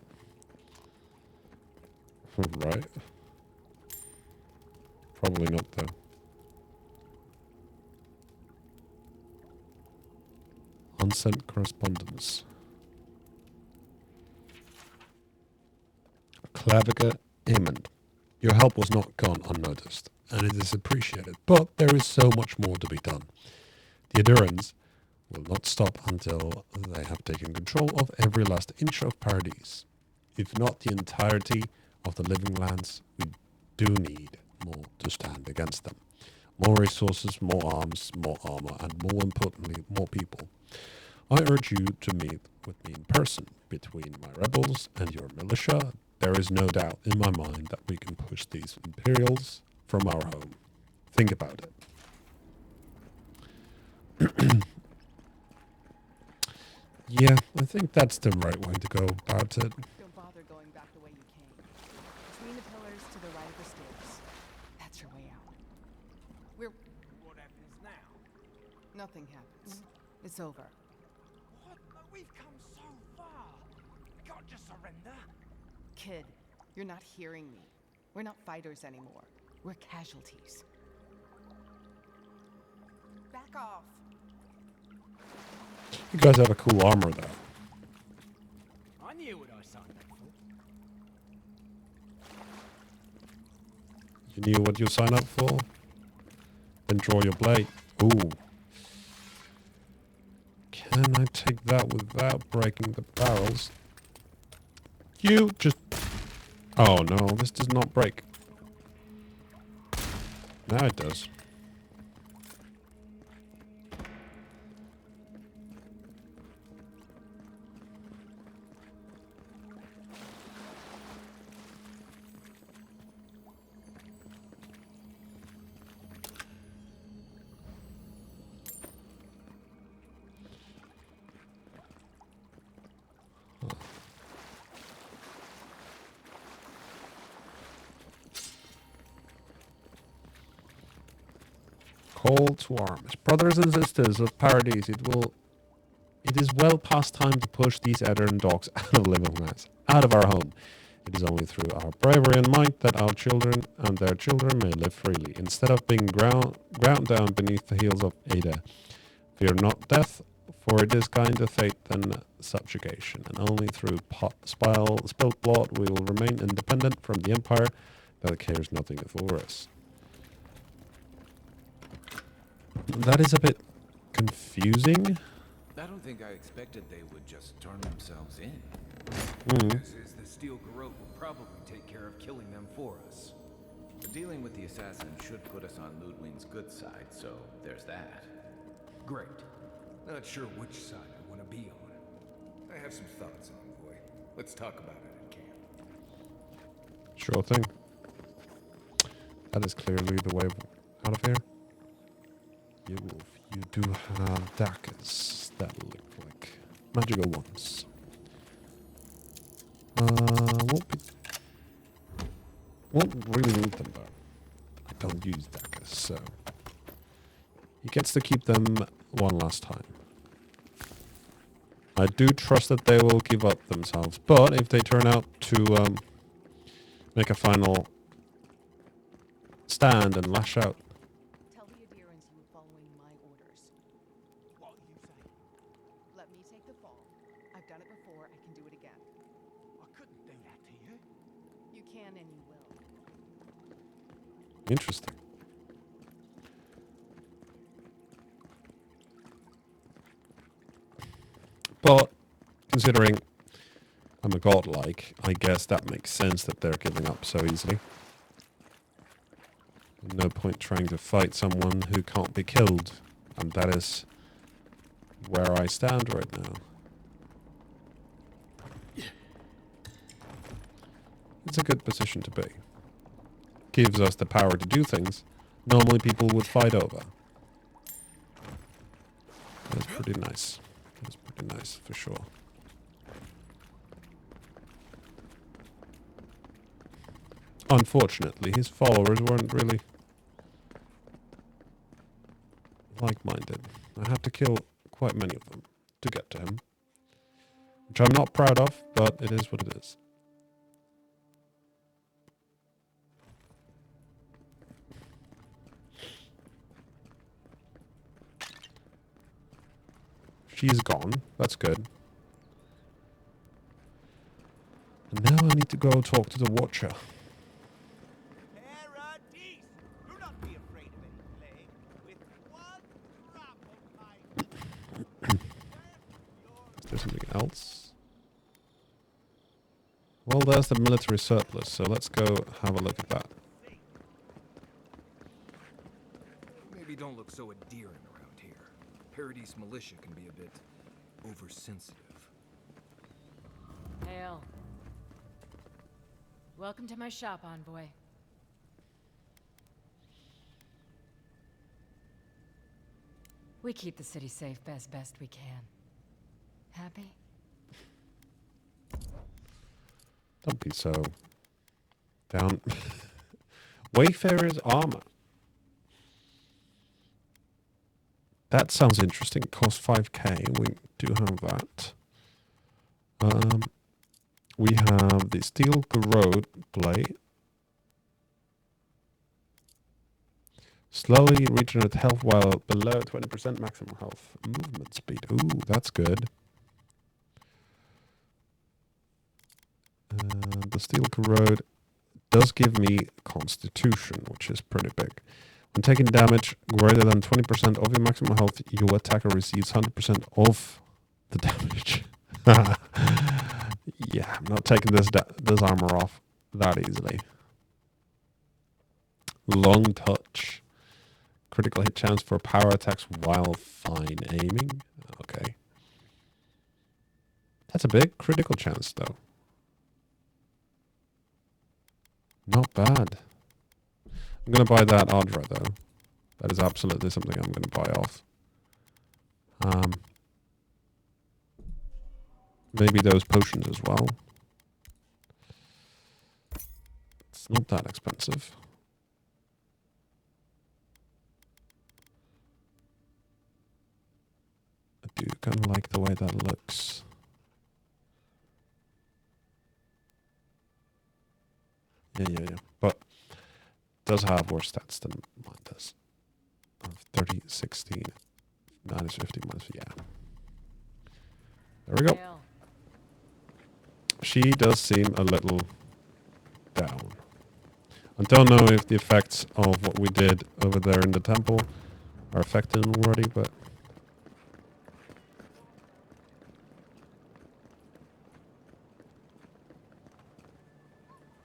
Right. Probably not, though. Unsent correspondence. Claviger Aemond. Your help was not gone unnoticed, and it is appreciated, but there is so much more to be done. The Adurans will not stop until they have taken control of every last inch of Paradise. If not the entirety of the living lands, we do need more to stand against them. More resources, more arms, more armor, and more importantly, more people. I urge you to meet with me in person. Between my rebels and your militia, there is no doubt in my mind that we can push these Imperials from our home. Think about it. Yeah, I think that's the right way to go about it.
Don't bother going back the way you came. Between the pillars to the right of the stairs. That's your way out.
What happens now?
Nothing happens. It's over.
What? We've come so far. We can't just surrender.
Kid, you're not hearing me. We're not fighters anymore. We're casualties. Back off.
You guys have a cool armor, though.
I knew what I signed up for.
You knew what you signed up for? Then draw your blade. Ooh. Can I take that without breaking the barrels? You just... Oh no, this does not break. Now it does. Call to arms. Brothers and sisters of Paradise, it is well past time to push these Eddern dogs out of living lands, out of our home. It is only through our bravery and might that our children and their children may live freely, instead of being ground down beneath the heels of Ada. Fear not death, for it is kinder fate than subjugation, and only through spilled blood we will remain independent from the Empire that cares nothing for us. That is a bit confusing.
I don't think I expected they would just turn themselves in.
Guess is the Steel Garrote will probably take care of killing them for us.
But dealing with the assassin should put us on Ludwig's good side, so there's that.
Great. Not sure which side I want to be on. I have some thoughts, envoy. Let's talk about it in camp.
Sure thing. That is clearly the way out of here. You wolf, you do have daggers that look like magical ones. Won't really need them though. I don't use daggers, so he gets to keep them one last time. I do trust that they will give up themselves, but if they turn out to make a final stand and lash out,
Tell the adherents you were following my orders.
What you say?
Let me take the fall. I've done it before, I can do it again.
I couldn't do that to you.
You can and you will.
interesting. But considering I'm a godlike. I guess that makes sense that they're giving up so easily. No point trying to fight someone who can't be killed. And that is where I stand right now. It's a good position to be. Gives us the power to do things normally people would fight over. That's pretty nice. That's pretty nice, for sure. Unfortunately, his followers weren't really like-minded. I had to kill quite many of them to get to him. Which I'm not proud of, but it is what it is. She's gone. That's good. And now I need to go talk to the Watcher. Is there something else? Well, there's the military surplus, so let's go have a look at that.
Maybe don't look so endearing around here. Paradise militia can be a bit oversensitive.
Hail. Welcome to my shop, envoy. We keep the city safe as best we can. Happy?
Don't be so down. Wayfarer's armor. That sounds interesting. It costs 5k. We do have that. We have the steel corrode blade. Slowly regenerate health while below 20% maximum health. Movement speed. Ooh, that's good. The steel corrode does give me constitution, which is pretty big. When taking damage greater than 20% of your maximum health, your attacker receives 100% of the damage. Yeah, I'm not taking this armor off that easily. Long touch. Critical hit chance for power attacks while fine aiming. Okay. That's a big critical chance, though. Not bad. I'm going to buy that Audra, though. That is absolutely something I'm going to buy off. Maybe those potions as well. It's not that expensive. I do kind of like the way that looks. Yeah. But it does have worse stats than mine does. 30, 16, minus 50, minus, yeah. There we go. She does seem a little down. I don't know if the effects of what we did over there in the temple are affected already, but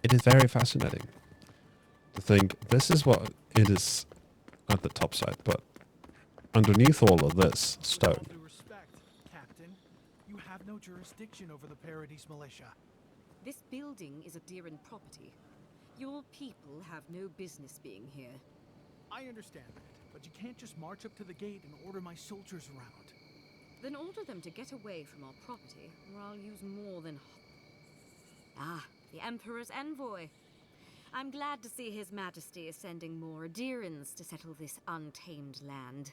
it is very fascinating to think this is what it is at the top side, but underneath all of this stone.
With all due respect, Captain, you have no jurisdiction over the Paradise militia.
This building is Adiran property. Your people have no business being here.
I understand that, but you can't just march up to the gate and order my soldiers around.
Then order them to get away from our property, or I'll use more than... Ah, the Emperor's envoy. I'm glad to see His Majesty is sending more Adirans to settle this untamed land.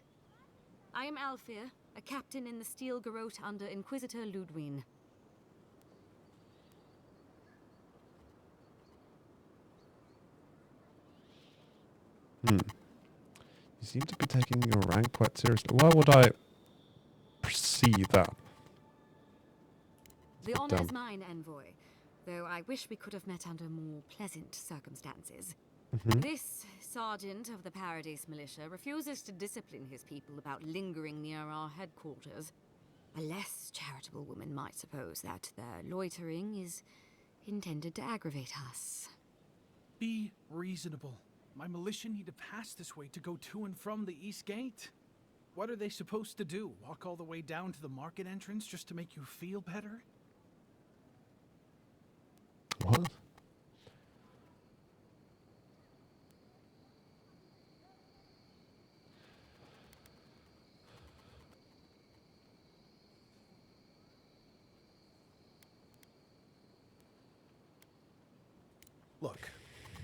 I am Alfir, a captain in the Steel Garrote under Inquisitor Ludwine.
You seem to be taking your rank quite seriously. Why would I perceive that?
The honor is mine, envoy, though I wish we could have met under more pleasant circumstances. This sergeant of the Paradise militia refuses to discipline his people about lingering near our headquarters. A less charitable woman might suppose that their loitering is intended to aggravate us.
Be reasonable. My militia need to pass this way to go to and from the East Gate. What are they supposed to do? Walk all the way down to the market entrance just to make you feel better?
What?
Look,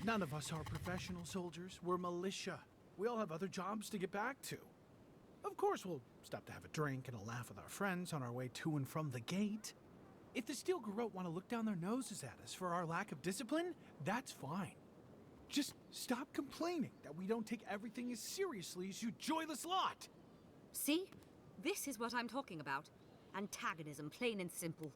none of us are professional soldiers. We're militia. We all have other jobs to get back to. Of course, we'll stop to have a drink and a laugh with our friends on our way to and from the gate. If the Steel Garrote want to look down their noses at us for our lack of discipline, that's fine. Just stop complaining that we don't take everything as seriously as you joyless lot.
See? This is what I'm talking about. Antagonism, plain and simple.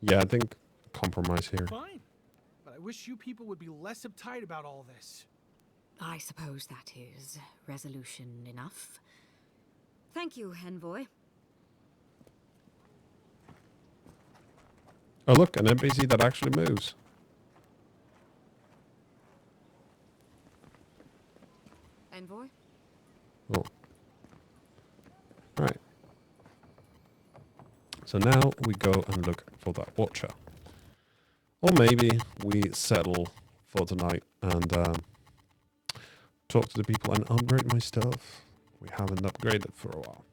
Yeah, I think compromise here.
Fine. But I wish you people would be less uptight about all this.
I suppose that is resolution enough. Thank you, Envoy.
Oh look, an NPC that actually moves.
Envoy?
Oh. Right. So now we go and look for that watcher. Or maybe we settle for tonight and talk to the people and upgrade my stuff. We haven't upgraded for a while.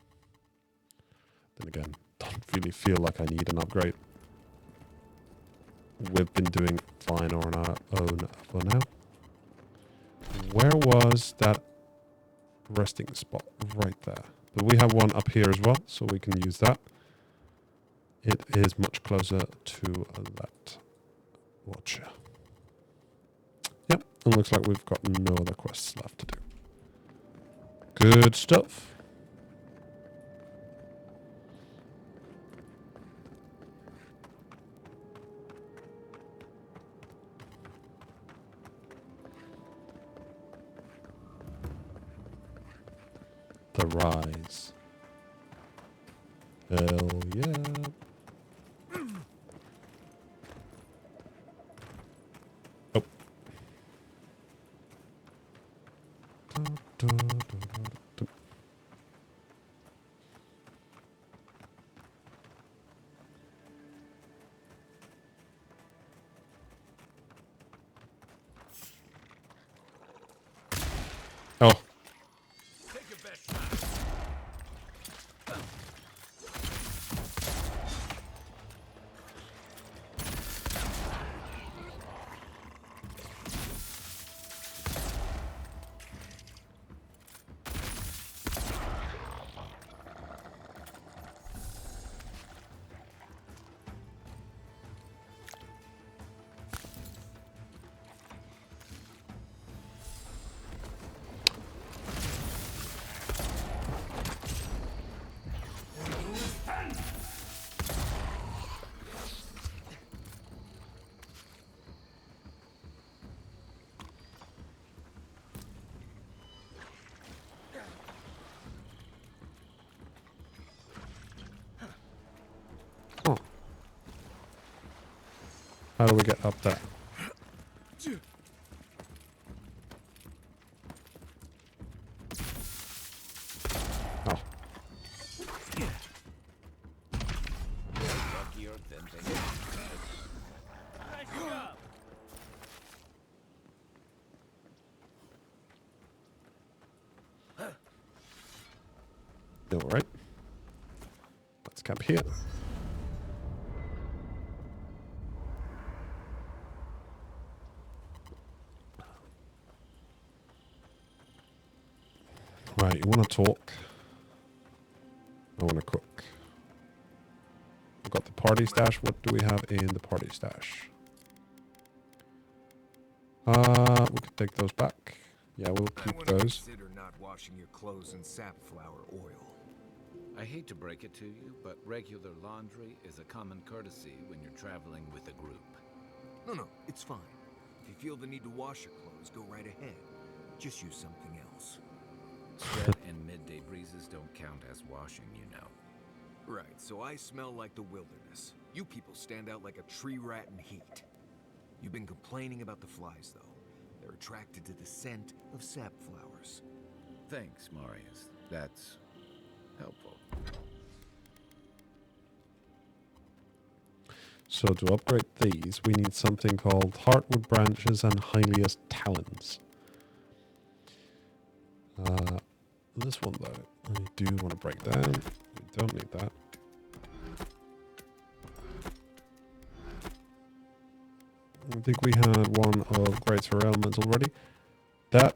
Then again, don't really feel like I need an upgrade. We've been doing fine on our own for now. Where was that resting spot? Right there. But we have one up here as well, so we can use that. It is much closer to that watcher. Yep, it looks like we've got no other quests left to do. Good stuff. The Rise. Hell yeah. Oh. Oh.
Take your best shot.
Oh. How do we get up there? Oh.
Luckier than they
All right. Let's camp here. Right, you want to talk? I want to cook. We've got the party stash. What do we have in the party stash? We could take those back. Yeah, we'll keep those.
Consider not washing your clothes in safflower oil.
I hate to break it to you, but regular laundry is a common courtesy when you're traveling with a group.
No, it's fine. If you feel the need to wash your clothes, go right ahead. Just use something else.
Sweat and midday breezes don't count as washing, you know.
Right, so I smell like the wilderness. You people stand out like a tree rat in heat. You've been complaining about the flies, though. They're attracted to the scent of sap flowers.
Thanks, Marius. That's helpful.
So to upgrade these, we need something called Heartwood Branches and Hylia's Talons. This one though, I do want to break down. We don't need that. I think we had one of Greater Elements already. That,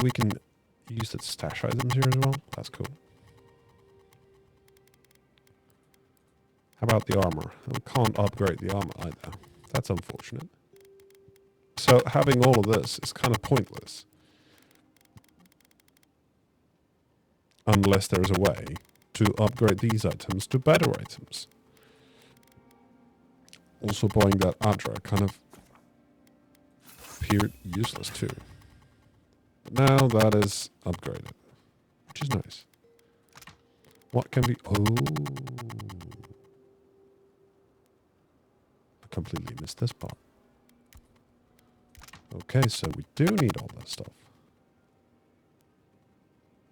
we can use it to stash items here as well. That's cool. How about the armor? We can't upgrade the armor either. That's unfortunate. So having all of this is kind of pointless. Unless there's a way to upgrade these items to better items. Also buying that Adra kind of appeared useless too. But now that is upgraded, which is nice. What can we... Oh... I completely missed this part. Okay, so we do need all that stuff.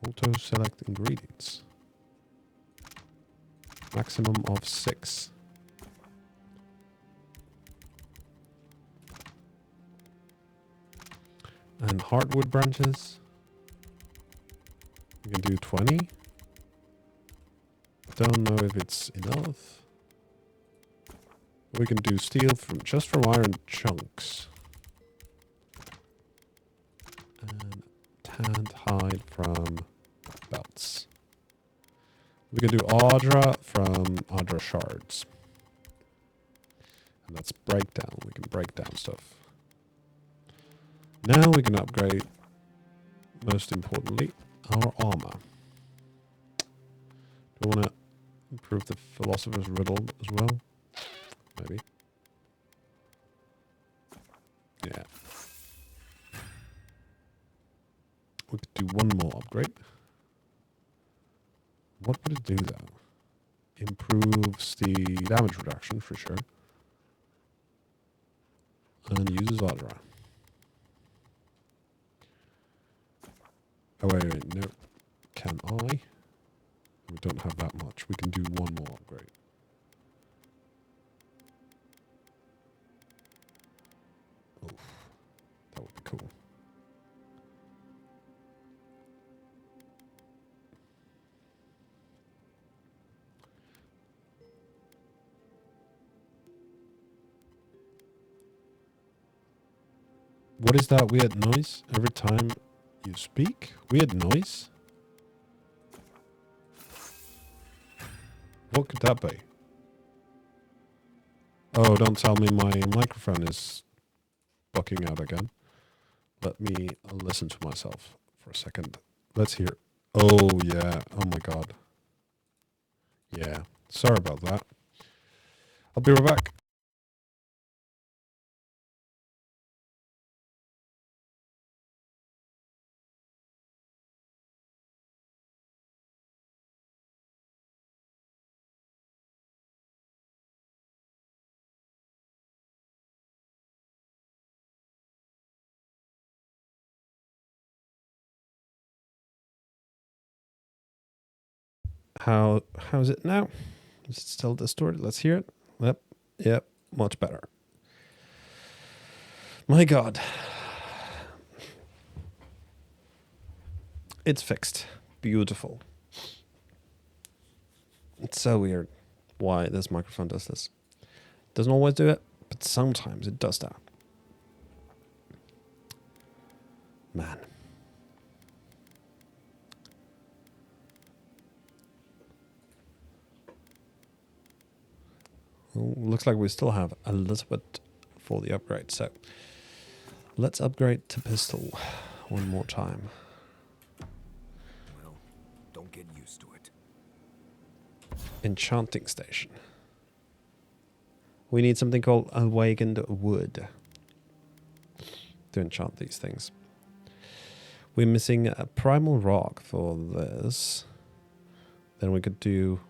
Auto select ingredients. Maximum of 6. And hardwood branches. We can do 20. Don't know if it's enough. We can do steel just from iron chunks. And tanned hide from belts. We can do Adra from Adra shards. And that's breakdown. We can break down stuff. Now we can upgrade, most importantly, our armor. Do we want to improve the Philosopher's Riddle as well? Maybe. Yeah. We could do one more upgrade. What would it do though? Improves the damage reduction for sure. And uses Adra. Oh wait, no. Can I? We don't have that much. We can do one more upgrade. Oof. That would be cool. What is that weird noise every time you speak? Weird noise? What could that be? Oh, don't tell me my microphone is bucking out again. Let me listen to myself for a second. Let's hear. Oh, yeah. Oh, my God. Yeah. Sorry about that. I'll be right back. How's it now? Is it still distorted? Let's hear it. Yep, much better. My God. It's fixed. Beautiful. It's so weird why this microphone does this. It doesn't always do it, but sometimes it does that. Man. Well, looks like we still have a little bit for the upgrade, so let's upgrade to pistol one more time.
Well, don't get used
enchanting station. We need something called awakened wood to enchant these things. We're missing a primal rock for this. Then we could do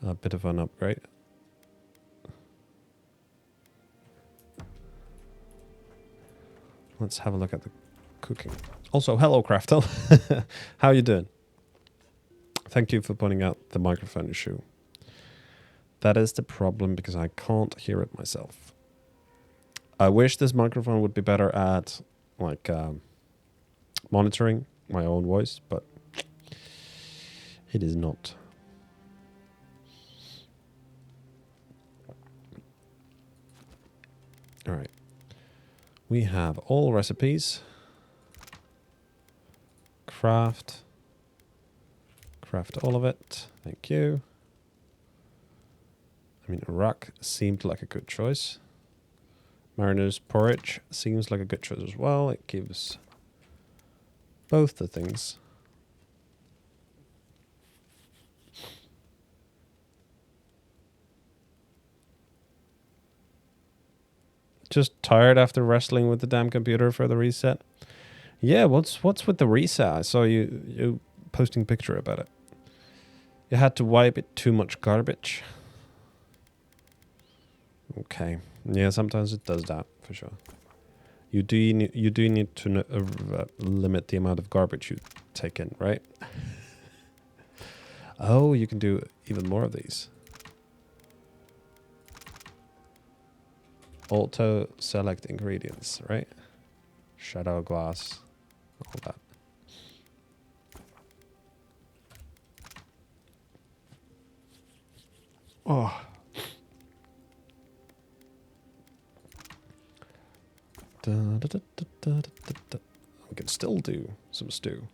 a bit of an upgrade. Let's have a look at the cooking. Also, hello, Craftel. How you doing? Thank you for pointing out the microphone issue. That is the problem because I can't hear it myself. I wish this microphone would be better at like monitoring my own voice, but it is not. All right. We have all recipes. Craft all of it. Thank you. I mean, ruck seemed like a good choice. Mariner's porridge seems like a good choice as well. It gives both the things. Just tired after wrestling with the damn computer for the reset. Yeah, what's with the reset? I saw you posting a picture about it. You had to wipe it too much garbage. Okay. Yeah, sometimes it does that for sure. You do need to limit the amount of garbage you take in, right? Oh, you can do even more of these. Auto select ingredients, right? Shadow glass, all that. Oh. We can still do some stew.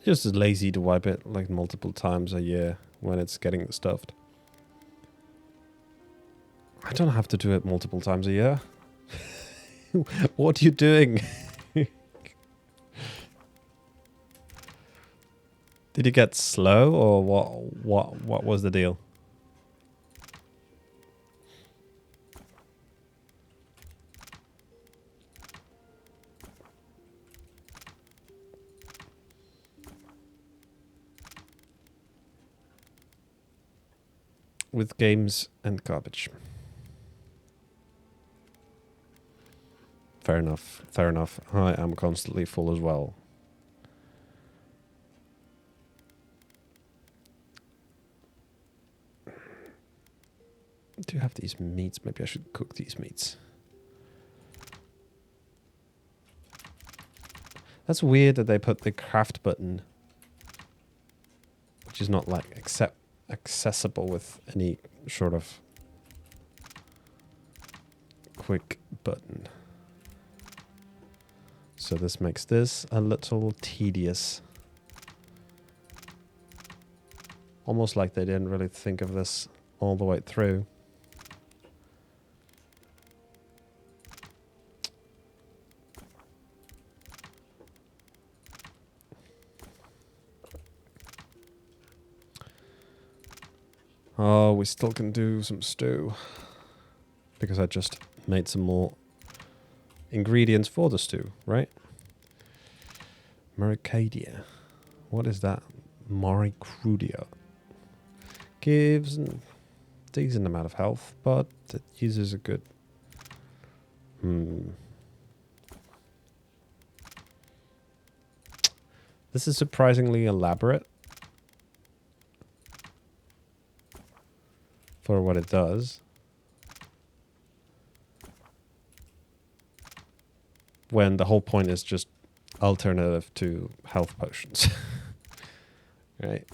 Just as lazy to wipe it like multiple times a year when it's getting stuffed. I don't have to do it multiple times a year. What are you doing? Did you get slow or what was the deal? With games and garbage. Fair enough. Fair enough. I am constantly full as well. Do you have these meats? Maybe I should cook these meats. That's weird that they put the craft button, which is not like accessible with any sort of quick button. So this makes this a little tedious. Almost like they didn't really think of this all the way through. Oh, we still can do some stew. Because I just made some more ingredients for the stew, right? Maricadia. What is that? Maricrudia. Gives a decent amount of health, but it uses a good... This is surprisingly elaborate. For what it does. When the whole point is just alternative to health potions. Right?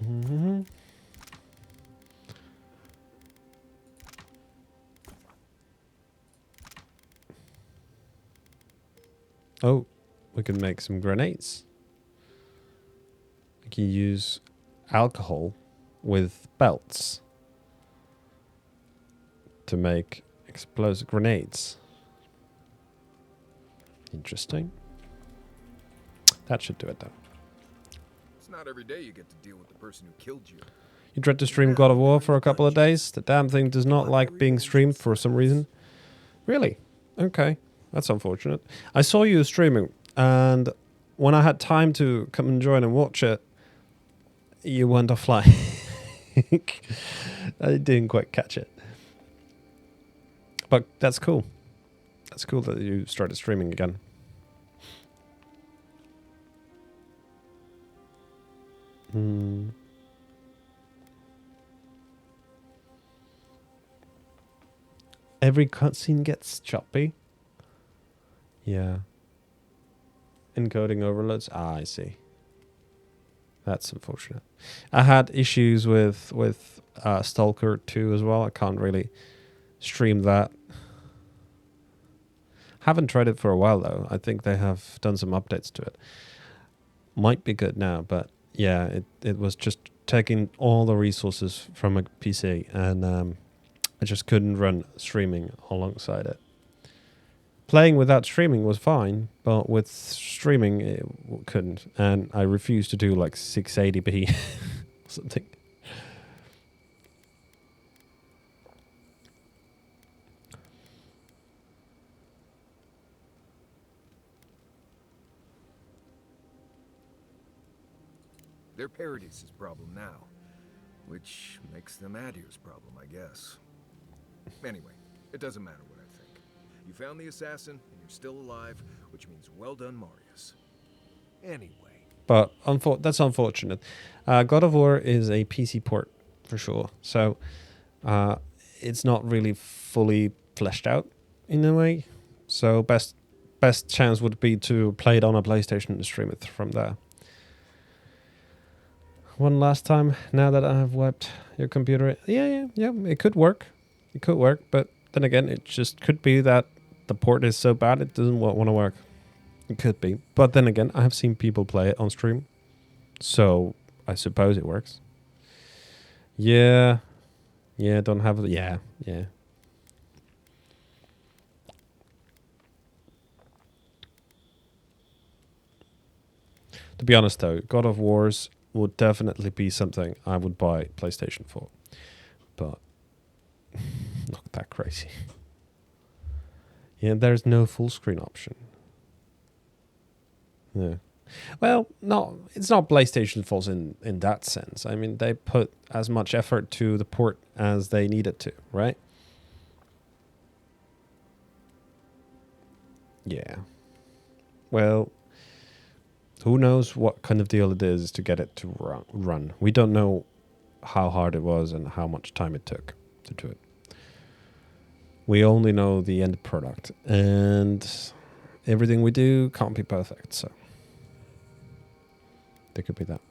Mm-hmm. Oh, we can make some grenades. Like you use alcohol with belts to make explosive grenades. Interesting. That should do it though.
It's not every day you get to deal with the person who killed you.
You tried to stream God of War for a couple of days? The damn thing does not like being streamed for some reason. Really? Okay. That's unfortunate. I saw you streaming, and when I had time to come and join and watch it, you went offline. I didn't quite catch it. But that's cool. That's cool that you started streaming again. Every cutscene gets choppy. Yeah. Encoding overloads. Ah, I see. That's unfortunate. I had issues with Stalker 2 as well. I can't really stream that. Haven't tried it for a while though. I think they have done some updates to it. Might be good now, but yeah, it was just taking all the resources from a PC, and I just couldn't run streaming alongside it. Playing without streaming was fine, but with streaming it couldn't, and I refused to do like 680p or something.
They're Paradis's problem now, which makes them Adir's problem, I guess. Anyway, it doesn't matter what I think. You found the assassin, and you're still alive, which means well done, Marius. Anyway.
But that's unfortunate. God of War is a PC port for sure, so it's not really fully fleshed out in a way. So best chance would be to play it on a PlayStation and stream it from there. One last time, now that I have wiped your computer. Yeah, it could work. It could work, but then again, it just could be that the port is so bad it doesn't want to work. It could be. But then again, I have seen people play it on stream, so I suppose it works. Yeah, don't have it. Yeah. To be honest though, God of Wars would definitely be something I would buy PlayStation for, but not that crazy. Yeah, there's no full screen option. Yeah. Well, no, it's not PlayStation's fault in that sense. I mean, they put as much effort to the port as they needed to, right? Yeah. Well, who knows what kind of deal it is to get it to run. We don't know how hard it was and how much time it took to do it. We only know the end product, and everything we do can't be perfect, so there could be that.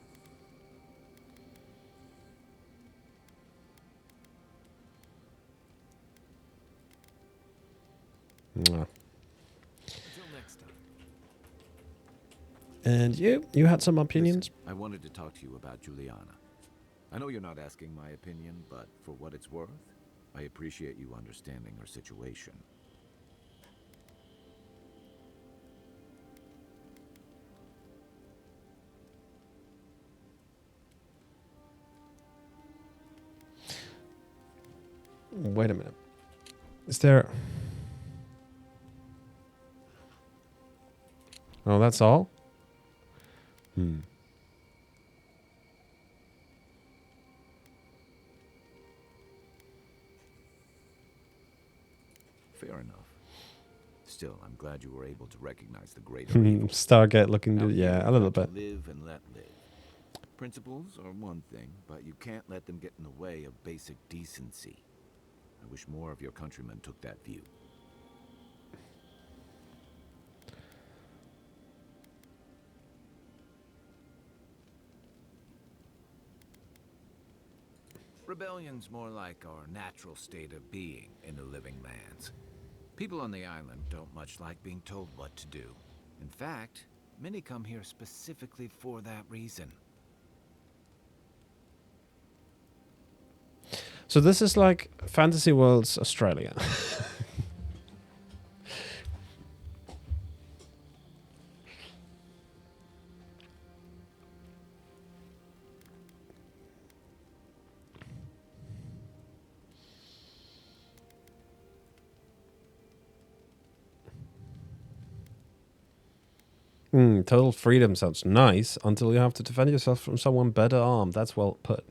Mwah. And you had some opinions?
Listen, I wanted to talk to you about Juliana. I know you're not asking my opinion, but for what it's worth, I appreciate you understanding her situation.
Wait a minute. Is there... Oh, that's all?
Fair enough. Still, I'm glad you were able to recognize the greater evil.
Stargate looking to...
Now,
Yeah, a little
to
bit.
Live and let live. Principles are one thing, but you can't let them get in the way of basic decency. I wish more of your countrymen took that view. Rebellion's more like our natural state of being in the living lands. People on the island don't much like being told what to do. In fact, many come here specifically for that reason.
So this is like Fantasy Worlds Australia. Total freedom sounds nice until you have to defend yourself from someone better armed. That's well put.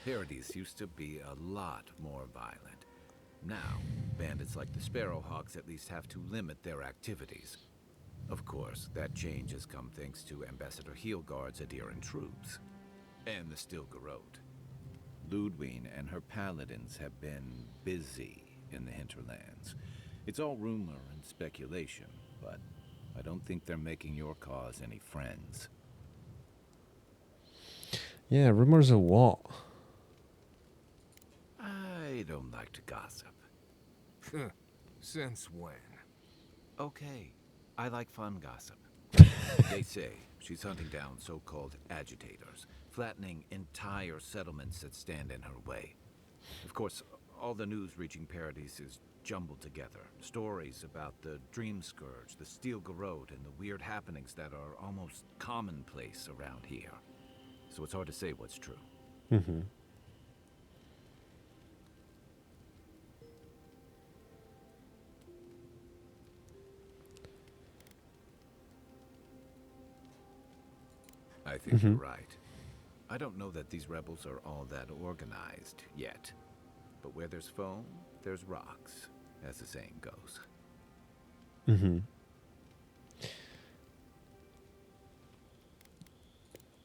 Paradise used to be a lot more violent. Now, bandits like the Sparrowhawks at least have to limit their activities. Of course, that change has come thanks to Ambassador Heelguard's adherent troops. And the Stilgarode. Ludwine and her paladins have been busy in the hinterlands. It's all rumor and speculation, but I don't think they're making your cause any friends.
Yeah, rumors of what?
I don't like to gossip.
Since when?
Okay, I like fun gossip. They say she's hunting down so-called agitators, flattening entire settlements that stand in her way. Of course, all the news reaching Paradise is jumbled together. Stories about the Dream Scourge, the Stilgarode, and the weird happenings that are almost commonplace around here. So it's hard to say what's true.
Mm-hmm.
I think you're right. I don't know that these rebels are all that organized yet. But where there's foam, there's rocks, as the saying goes.
Mm-hmm.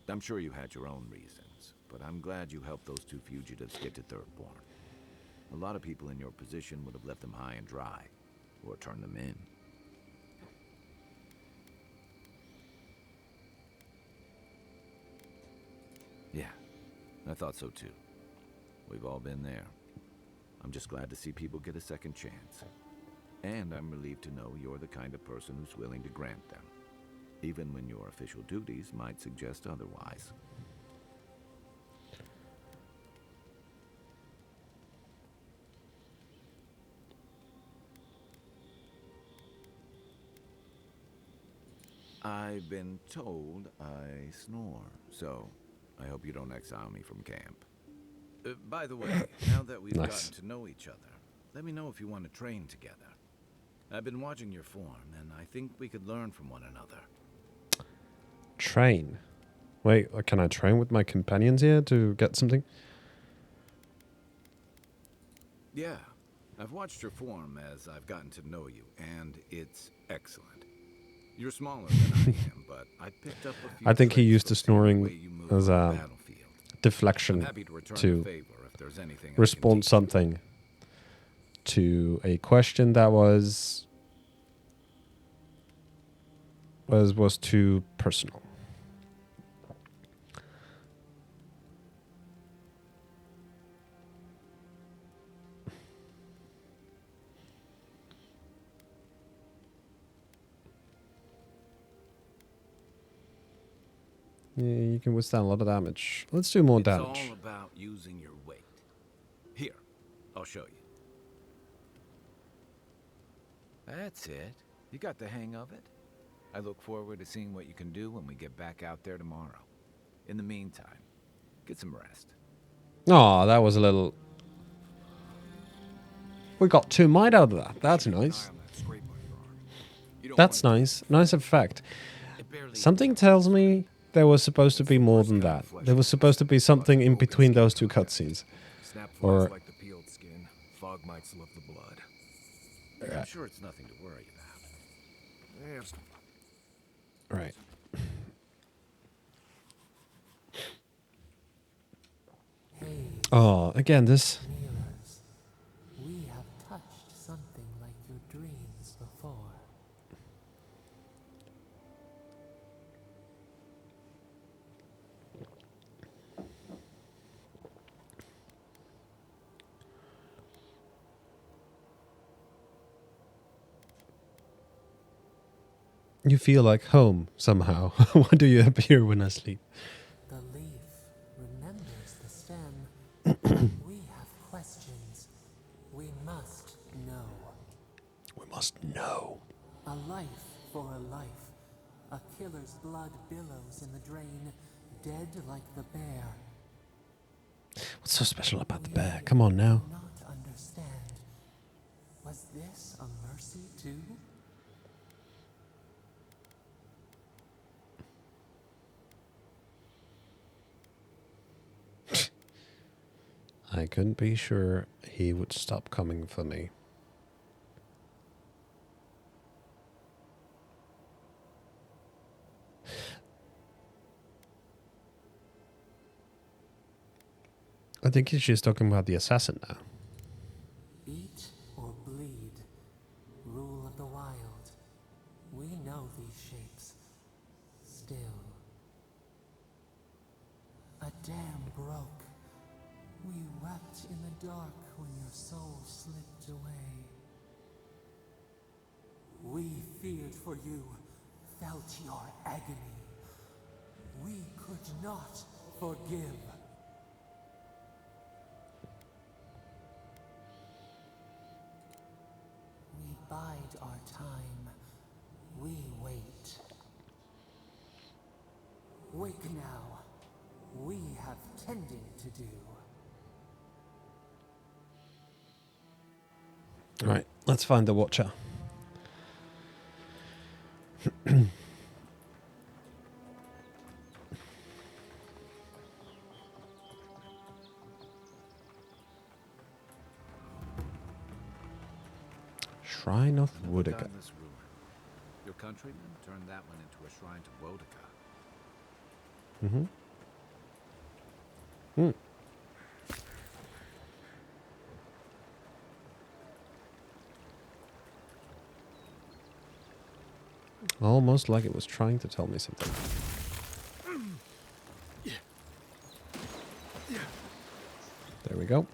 I'm sure you had your own reasons, but I'm glad you helped those two fugitives get to Thirdborn. A lot of people in your position would have left them high and dry, or turned them in. Yeah, I thought so too. We've all been there. I'm just glad to see people get a second chance. And I'm relieved to know you're the kind of person who's willing to grant them, even when your official duties might suggest otherwise. I've been told I snore, so I hope you don't exile me from camp. By the way, now that we've gotten to know each other, let me know if you want to train together. I've been watching your form, and I think we could learn from one another.
Train? Wait, can I train with my companions here to get something?
Yeah, I've watched your form as I've gotten to know you, and it's excellent. You're smaller than I am, but I picked up a few
I think he used the
traits from seeing the way
snoring
you move
as
on
a
the battlefield.
deflection
I'm happy to return
to
the favor if there's anything I can
respond
teach
something to a question that was too personal. Yeah, you can withstand a lot of damage. Let's do more damage.
It's all about using your weight. Here, I'll show you. That's it. You got the hang of it. I look forward to seeing what you can do when we get back out there tomorrow. In the meantime, get some rest.
Oh, that was a little... We got 2 might out of that. That's nice. That's nice. Nice effect. Something tells me there was supposed to be more than that. There was supposed to be something in between those 2 cutscenes. Or...
like the peeled skin. Fog mites love the blood.
I'm sure it's nothing to worry about.
Yes.
Right. Oh, again, this...
Mirrors, we have touched something like your dreams before.
You feel like home, somehow. Why do you appear when I sleep?
The leaf remembers the stem. We have questions. We must know.
We must know.
A life for a life. A killer's blood billows in the drain, dead like the bear.
What's so special about the bear? Come on now.
Not understand. Was this a mercy too?
I couldn't be sure he would stop coming for me. I think he's just talking about the assassin now.
Eat or bleed. Rule of the wild. We know these shapes. Still. A dam broke. We wept in the dark when your soul slipped away. We feared for you, felt your agony. We could not forgive. We bide our time. We wait. Wake now. We have tending to do.
Alright, let's find the Watcher. Shrine of Wodica.
Down this ruin. Your countrymen turned that one into a shrine to Wodica.
Mm-hmm. Hmm. Almost like it was trying to tell me something. There we go.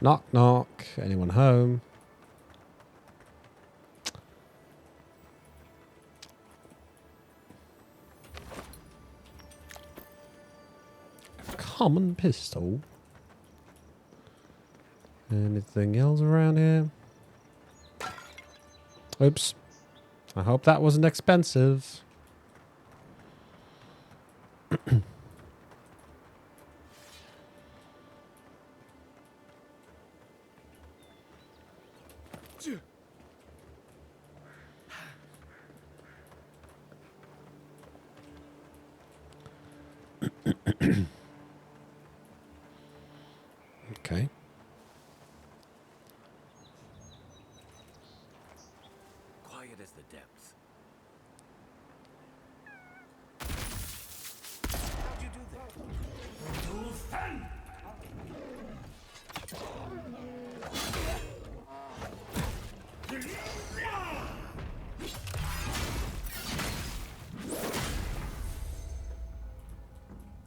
Knock, knock. Anyone home? Common pistol. Anything else around here? Oops. I hope that wasn't expensive. Okay.
Quiet as the depths. How'd you do that?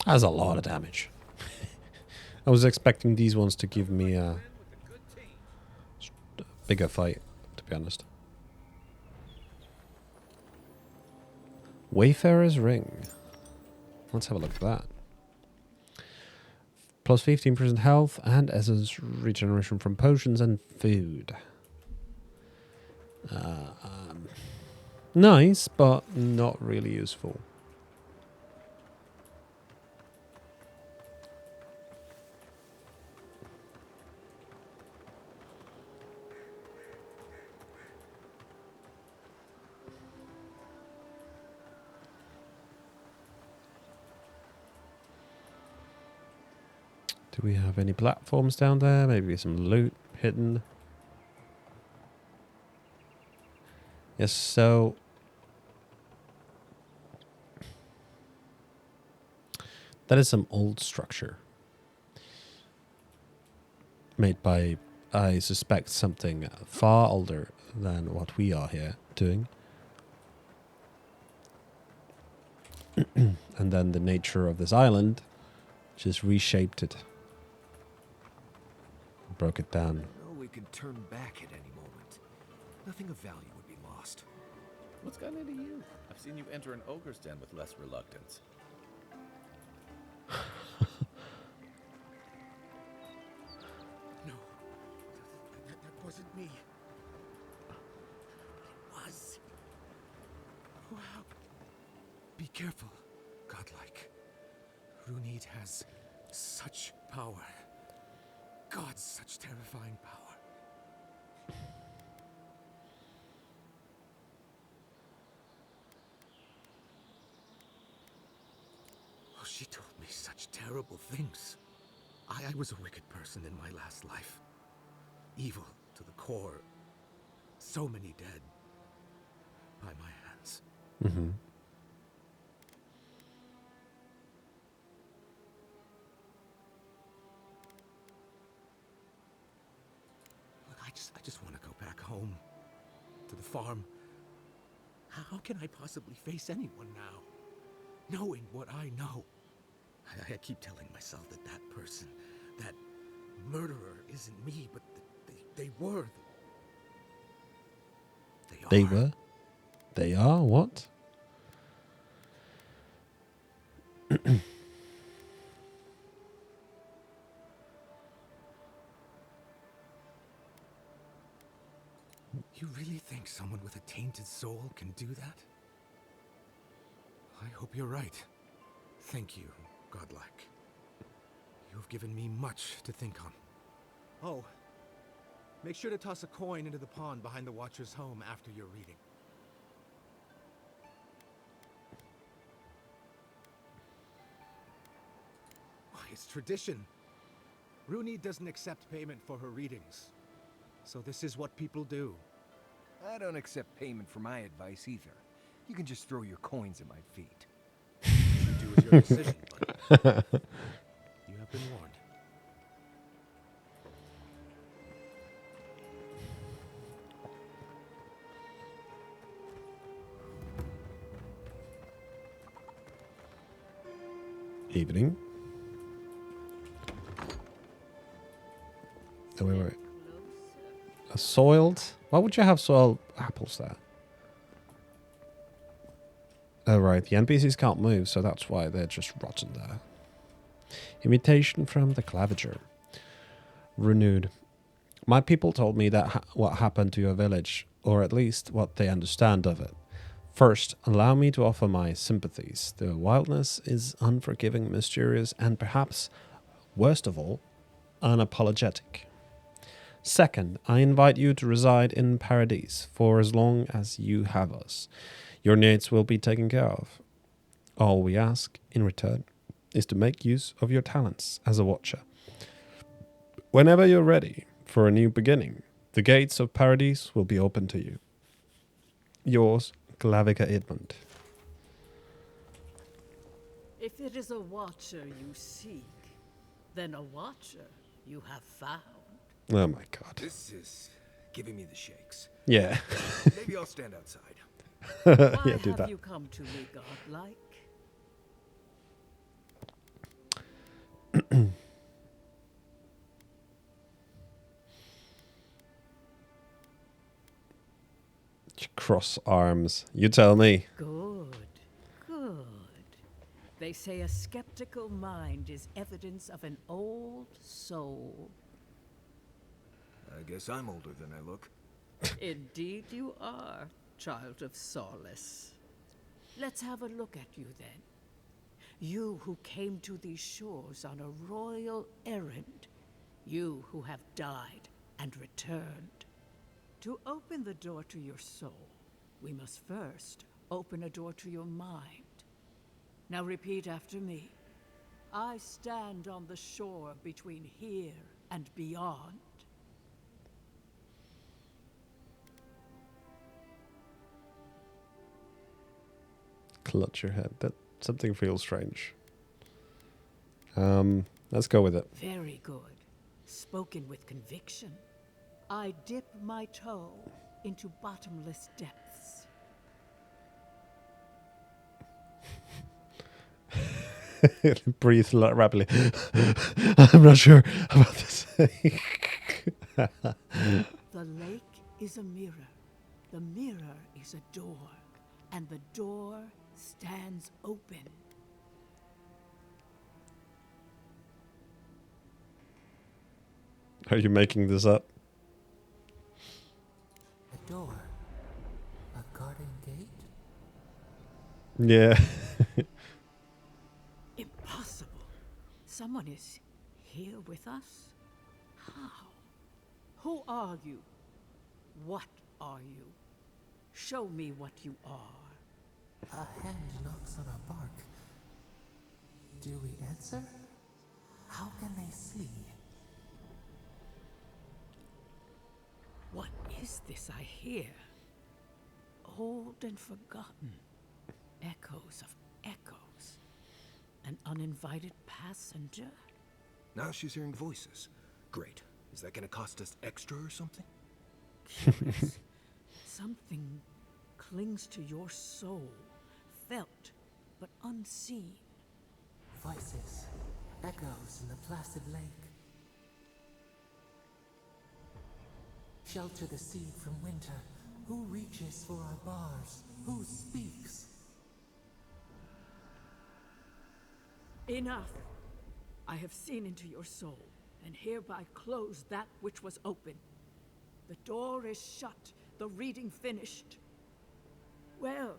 That's a lot of damage. I was expecting these ones to give me a bigger fight, to be honest. Wayfarer's Ring. Let's have a look at that. Plus 15% health and essence regeneration from potions and food. Nice, but not really useful. Do we have any platforms down there? Maybe some loot hidden. Yes, so that is some old structure made by, I suspect, something far older than what we are here doing. And then the nature of this island just reshaped it. Broke it down.
No, we can turn back at any moment. Nothing of value would be lost.
What's gotten into you? I've seen you enter an ogre's den with less reluctance.
No, that wasn't me. It was. Wow. Be careful, godlike. Runid has such power. God, such terrifying power. Oh, she told me such terrible things. I was a wicked person in my last life. Evil to the core. So many dead. By my hands.
Mm-hmm.
Look, I just want to go back home. To the farm. How can I possibly face anyone now? Knowing what I know. I keep telling myself that that person, that murderer isn't me, but they were.
They were? They are? What?
You really think someone with a tainted soul can do that? I hope you're right. Thank you, godlike. You've given me much to think on. Oh, make sure to toss a coin into the pond behind the Watcher's home after your reading. Why, it's tradition. Runid doesn't accept payment for her readings. So this is what people do.
I don't accept payment for my advice either. You can just throw your coins at my feet.
You do as your decision, but you have been warned.
Evening. Oh, wait. A soiled? Why would you have soiled apples there? Oh, right. The NPCs can't move, so that's why they're just rotten there. Imitation from the Claviger. Renewed. My people told me that what happened to your village, or at least what they understand of it. First, allow me to offer my sympathies. The wildness is unforgiving, mysterious, and perhaps, worst of all, unapologetic. Second, I invite you to reside in Paradise for as long as you have us. Your needs will be taken care of. All we ask, in return, is to make use of your talents as a watcher. Whenever you're ready for a new beginning, the gates of Paradise will be open to you. Yours, Glavica Edmund.
If it is a watcher you seek, then a watcher you have found.
Oh my god.
This is giving me the shakes.
Yeah.
Maybe I'll stand outside.
Yeah, do
Why
that.
have you come to me, godlike?
Cross arms. You tell me.
Good, good. They say a skeptical mind is evidence of an old soul.
I guess I'm older than I look.
Indeed you are, child of solace. Let's have a look at you then. You who came to these shores on a royal errand. You who have died and returned. To open the door to your soul, we must first open a door to your mind. Now repeat after me. I stand on the shore between here and beyond.
Clutch your head. That something feels strange. Let's go with it.
Very good. Spoken with conviction. I dip my toe into bottomless depths.
Breathe rapidly. I'm not sure about this.
The lake is a mirror. The mirror is a door. and the door stands open.
Are you making this up?
A door. A garden gate?
Yeah.
Impossible. Someone is here with us? How? Who are you? What are you? Show me what you are.
A hand knocks on our bark. Do we answer? How can they see?
What is this I hear? Old and forgotten. Echoes of echoes. An uninvited passenger?
Now she's hearing voices. Great. Is that gonna cost us extra or something?
Curious. Something clings to your soul. Felt, but unseen.
Voices. Echoes in the placid lake. Shelter the seed from winter. Who reaches for our bars? Who speaks?
Enough! I have seen into your soul, and hereby close that which was open. The door is shut, the reading finished. Well,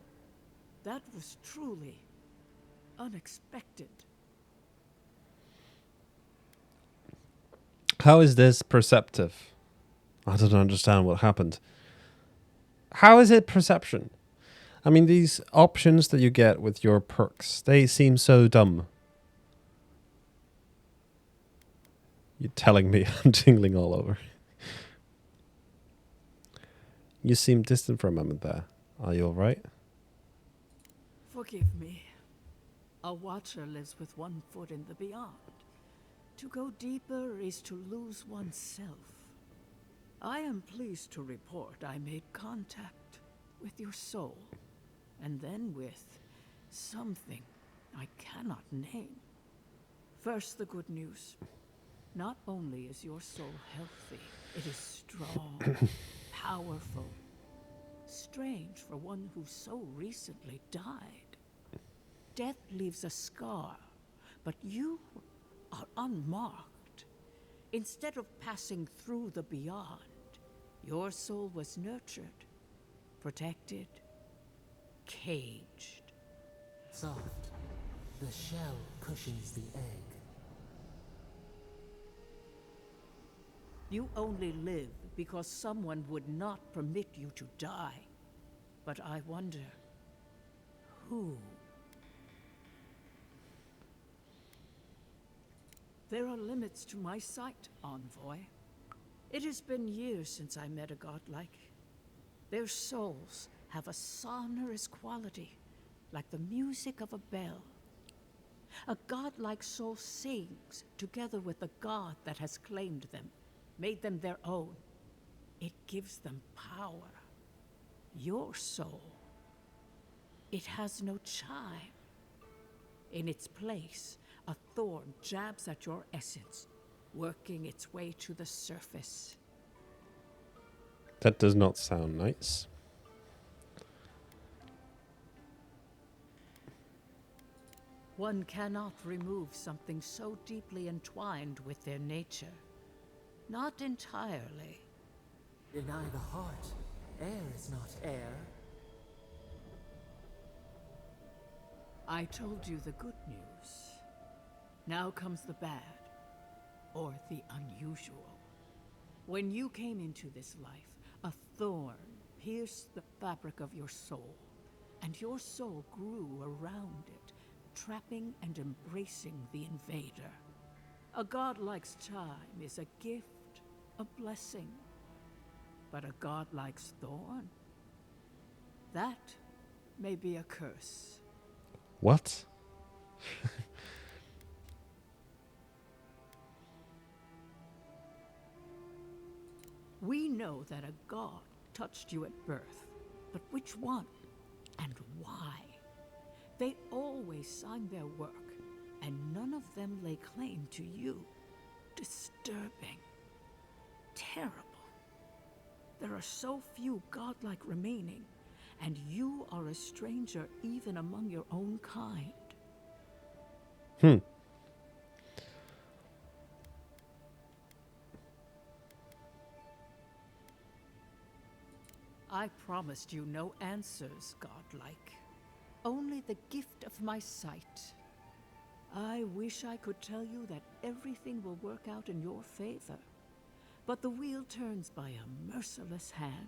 that was truly unexpected.
How is this perceptive? I don't understand what happened. How is it perception? I mean, these options that you get with your perks, they seem so dumb. You're telling me I'm tingling all over. You seem distant for a moment there. Are you alright?
Forgive me. A watcher lives with one foot in the beyond. To go deeper is to lose oneself. I am pleased to report I made contact with your soul, and then with something I cannot name. First, the good news. Not only is your soul healthy, it is strong, powerful. Strange for one who so recently died. Death leaves a scar, but you are unmarked. Instead of passing through the beyond, your soul was nurtured, protected, caged.
Soft. The shell cushions the egg.
You only live because someone would not permit you to die. But I wonder, who? There are limits to my sight, Envoy. It has been years since I met a godlike. Their souls have a sonorous quality, like the music of a bell. A godlike soul sings together with the god that has claimed them, made them their own. It gives them power. Your soul, it has no chime. In its place, a thorn jabs at your essence, working its way to the surface.
That does not sound nice.
One cannot remove something so deeply entwined with their nature. Not entirely.
Deny the heart. Air is not air.
I told you the good news. Now comes the bad, or the unusual. When you came into this life, a thorn pierced the fabric of your soul, and your soul grew around it, trapping and embracing the invader. A godlike's chime is a gift, a blessing. But a godlike's thorn? That may be a curse.
What?
We know that a god touched you at birth, but which one and why? They always signed their work, and none of them lay claim to you. Disturbing. Terrible. There are so few godlike remaining, And you are a stranger even among your own kind. I promised you no answers, godlike. Only the gift of my sight. I wish I could tell you that everything will work out in your favor. But the wheel turns by a merciless hand.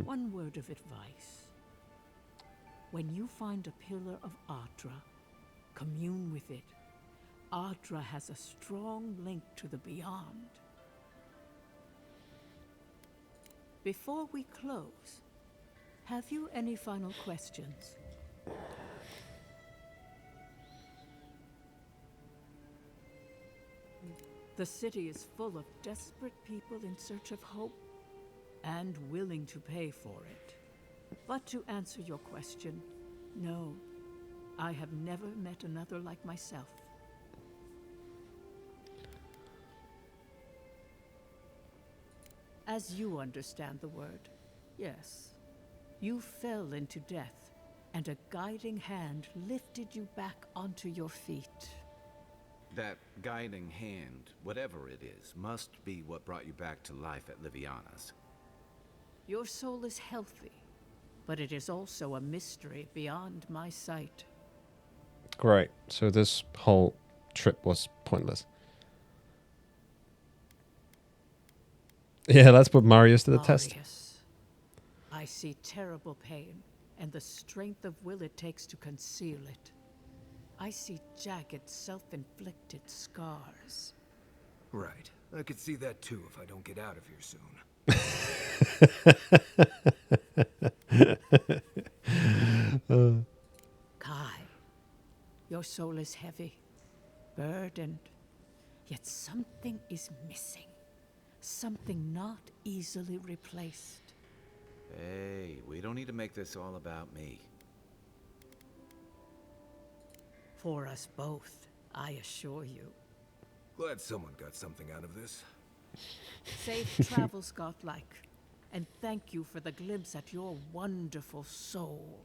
One word of advice. When you find a pillar of Ardra, commune with it. Ardra has a strong link to the beyond. Before we close, have you any final questions? The city is full of desperate people in search of hope and willing to pay for it. But to answer your question, no, I have never met another like myself. As you understand the word, yes, you fell into death, and a guiding hand lifted you back onto your feet.
That guiding hand, whatever it is, must be what brought you back to life at Liviana's.
Your soul is healthy, but it is also a mystery beyond my sight.
Great. So this whole trip was pointless. Yeah, let's put Marius to the test.
I see terrible pain, and the strength of will it takes to conceal it. I see jagged, self-inflicted scars.
Right. I could see that too if I don't get out of here soon.
Kai, your soul is heavy, burdened, yet something is missing. Something not easily replaced.
Hey, we don't need to make this all about me.
For us both, I assure you.
Glad someone got something out of this.
Safe travels, godlike, and thank you for the glimpse at your wonderful soul.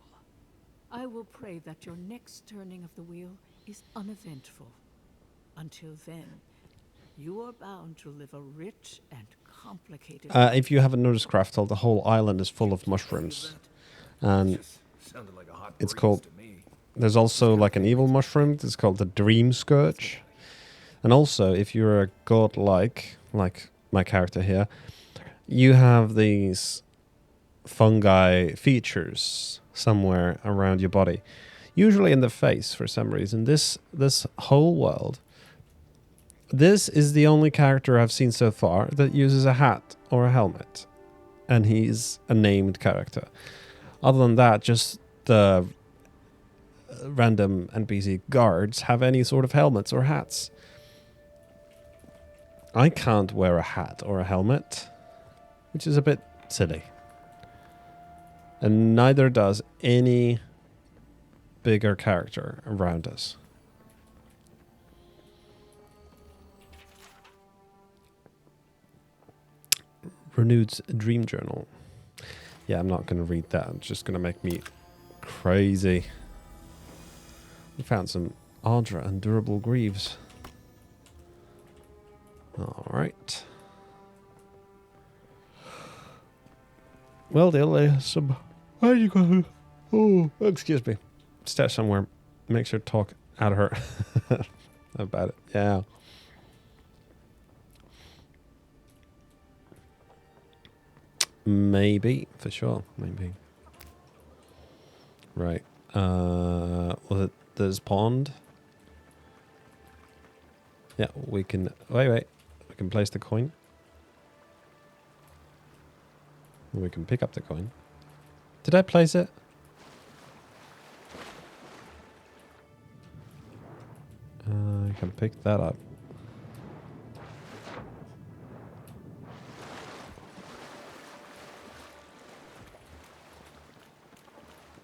I will pray that your next turning of the wheel is uneventful. Until then, you are bound to live a rich and complicated life.
If you haven't noticed, Craftel, the whole island is full of mushrooms. And it's called... There's also like an evil mushroom. It's called the Dream Scourge. And also, if you're a godlike, like my character here, you have these fungi features somewhere around your body. Usually in the face, for some reason. This whole world... This is the only character I've seen so far that uses a hat or a helmet. And he's a named character. Other than that, just the random NPC guards have any sort of helmets or hats. I can't wear a hat or a helmet, which is a bit silly. And neither does any bigger character around us. Renewed's Dream Journal. Yeah, I'm not going to read that. It's just going to make me crazy. We found some Ardra and durable greaves. Alright. Well, there'll some... Where you go? Oh, excuse me. Stay somewhere. Make sure to talk out of her about it. Yeah. Maybe, for sure. Maybe. Right. Was it this pond? Yeah, we can... Wait. We can place the coin. We can pick up the coin. Did I place it? I can pick that up.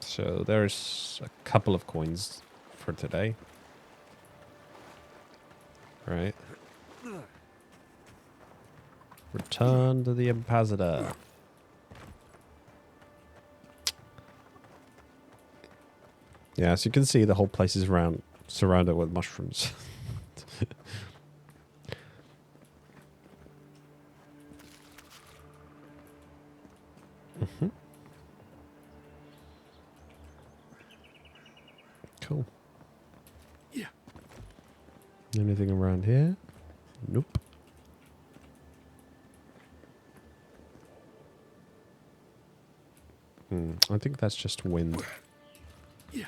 So there's a couple of coins for today. Right. Return to the ambassador. Yeah, as you can see, the whole place is surrounded with mushrooms. Cool.
Yeah.
Anything around here? Nope. I think that's just wind.
Yeah.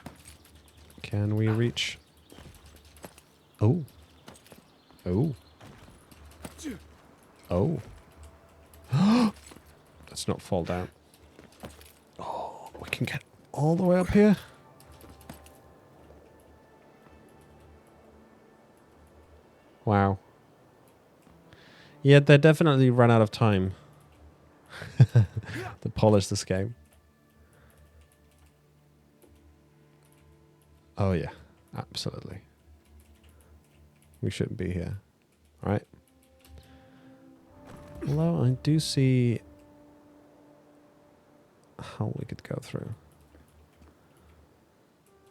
Can we reach? Oh. Oh. Oh. Let's not fall down. Oh, we can get all the way up here. Wow. Yeah, they definitely run out of time to polish this game. Oh yeah, absolutely. We shouldn't be here, right? Although I do see how we could go through.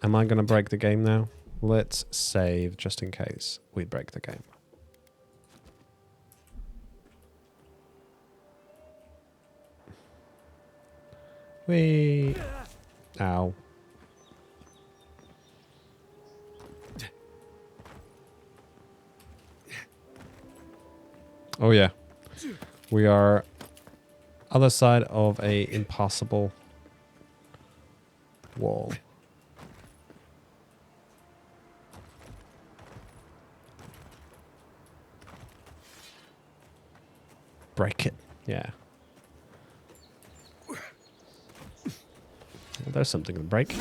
Am I going to break the game now? Let's save just in case we break the game. Whee! Ow. Oh yeah. We are other side of a impossible wall. Break it. Yeah. Well, there's something to break.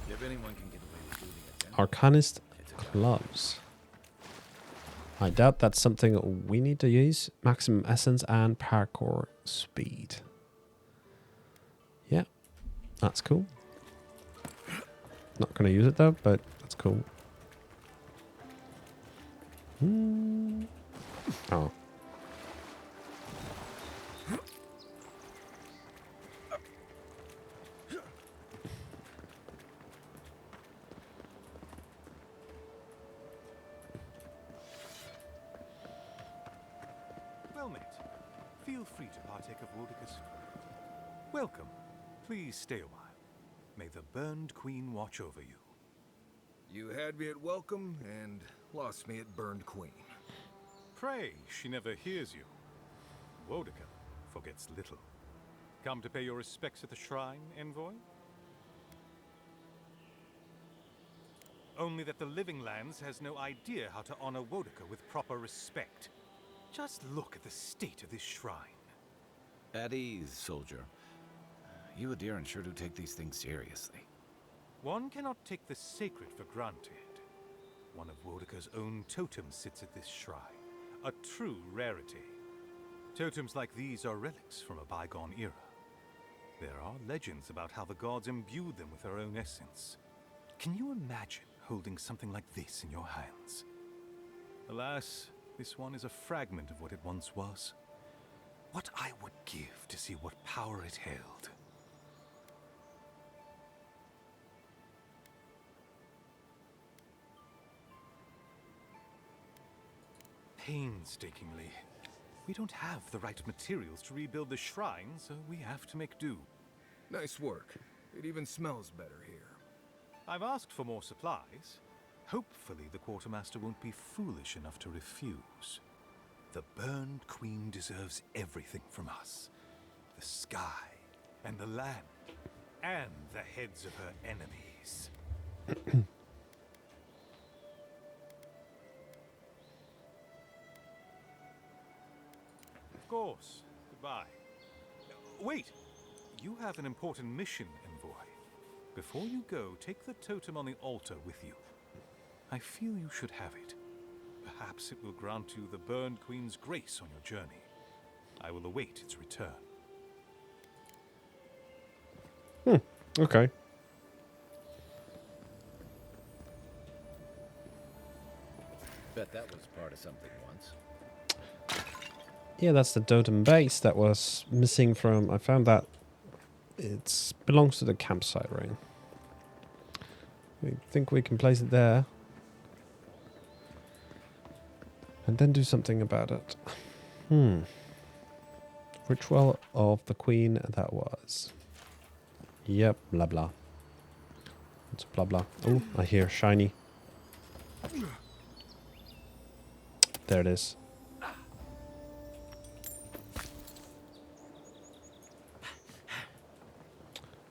If anyone can get away with doing it, then
Arcanist gloves. I doubt that's something we need to use. Maximum essence and parkour speed. Yeah, that's cool. Not going to use it though, but that's cool. Oh.
Well met. Feel free to partake of Wodeca's. Welcome. Please stay a while. May the Burned Queen watch over you.
You had me at welcome and lost me at Burned Queen.
Pray she never hears you. Wodeca forgets little. Come to pay your respects at the shrine, envoy? Only that the Living Lands has no idea how to honor Wodeca with proper respect. Just look at the state of this shrine.
At ease, soldier. You Adirans sure do take these things seriously.
One cannot take the sacred for granted. One of Wodeca's own totems sits at this shrine. A true rarity. Totems like these are relics from a bygone era. There are legends about how the gods imbued them with their own essence. Can you imagine holding something like this in your hands? Alas, this one is a fragment of what it once was. What I would give to see what power it held. Painstakingly. We don't have the right materials to rebuild the shrine, so we have to make do.
Nice work. It even smells better here.
I've asked for more supplies. Hopefully the quartermaster won't be foolish enough to refuse. The Burned Queen deserves everything from us. The sky, and the land, and the heads of her enemies. Of course. Goodbye. Wait! You have an important mission, envoy. Before you go, take the totem on the altar with you. I feel you should have it. Perhaps it will grant you the Burned Queen's grace on your journey. I will await its return.
Okay.
Bet that was part of something once.
Yeah, that's the totem base that was missing from... I found that it belongs to the campsite, right? I think we can place it there. And then do something about it. Ritual of the Queen, that was. Yep, blah blah. It's blah blah. Oh, I hear shiny. There it is.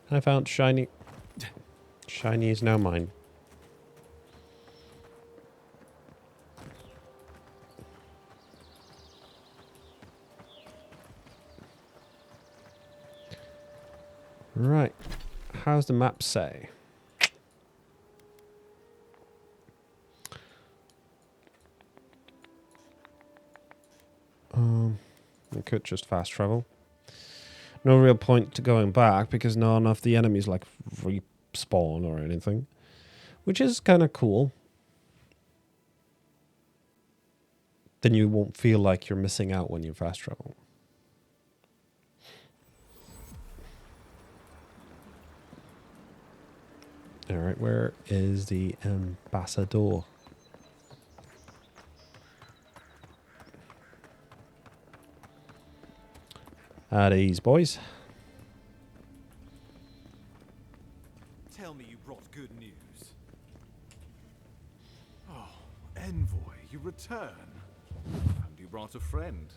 I found shiny. Shiny is now mine. Right. How's the map say? We could just fast travel. No real point to going back because none of the enemies like respawn or anything, which is kind of cool. Then you won't feel like you're missing out when you fast travel. All right, where is the ambassador? At ease, boys.
Tell me you brought good news. Oh, Envoy, you return. And you brought a friend.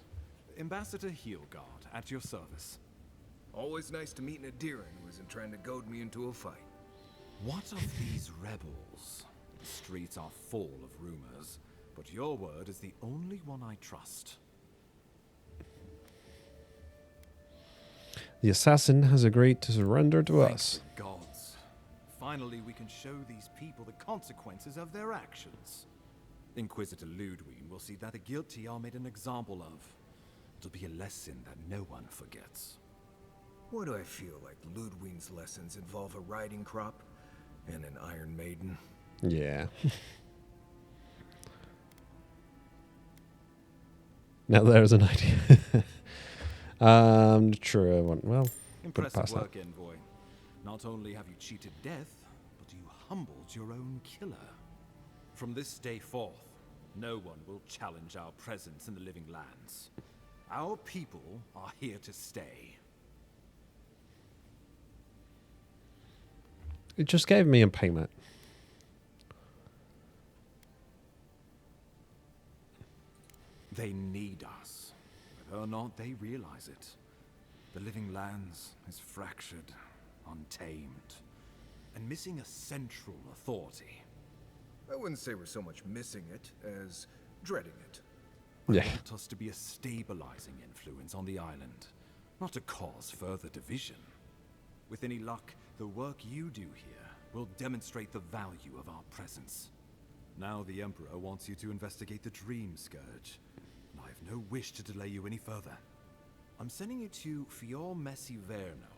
Ambassador Heelguard, at your service.
Always nice to meet an Adiran who isn't trying to goad me into a fight.
What of these rebels? The streets are full of rumors, but your word is the only one I trust.
The assassin has agreed to surrender to us.
Thank the gods. Finally, we can show these people the consequences of their actions. Inquisitor Ludwig will see that the guilty are made an example of. It'll be a lesson that no one forgets.
Why do I feel like Ludwig's lessons involve a riding crop and an Iron Maiden?
Yeah. Now there's an idea. True. Well,
impressive work, Envoy. Not only have you cheated death, but you humbled your own killer. From this day forth, no one will challenge our presence in the living lands. Our people are here to stay.
It just gave me a payment.
They need us. Whether or not they realize it. The living lands is fractured, untamed, and missing a central authority.
I wouldn't say we're so much missing it as dreading it.
I want us to be a stabilizing influence on the island, not to cause further division. With any luck, the work you do here will demonstrate the value of our presence. Now the Emperor wants you to investigate the Dream Scourge, and I have no wish to delay you any further. I'm sending you to Fior Messi Verno,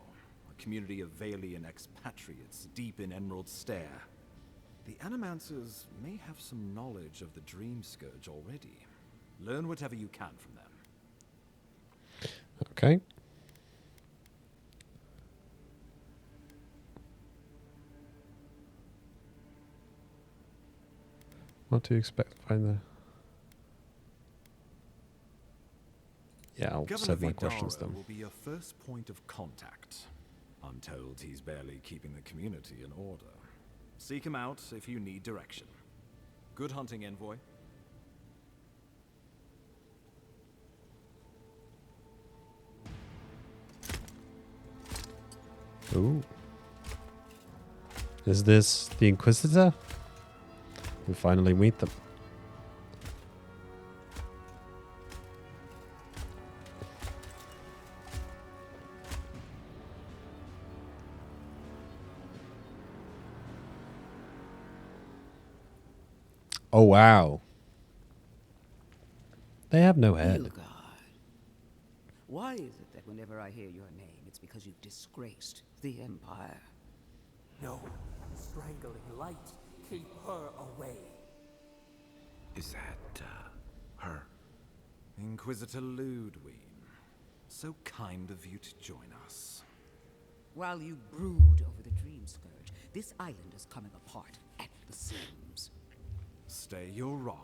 a community of Valian expatriates deep in Emerald Stair. The Animancers may have some knowledge of the Dream Scourge already. Learn whatever you can from them.
Okay. What do you expect to find there? Yeah, I'll save my questions then.
Will be your first point of contact. I'm told he's barely keeping the community in order. Seek him out if you need direction. Good hunting, Envoy.
Ooh. Is this the Inquisitor? We finally meet them. Oh, wow. They have no head.
Hilgard. Why is it that whenever I hear your name, it's because you've disgraced the Empire?
No. Strangling light. Keep her away.
Is that, her?
Inquisitor Ludwig, so kind of you to join us.
While you brood over the Dream Scourge, this island is coming apart at the seams.
Stay your wrath.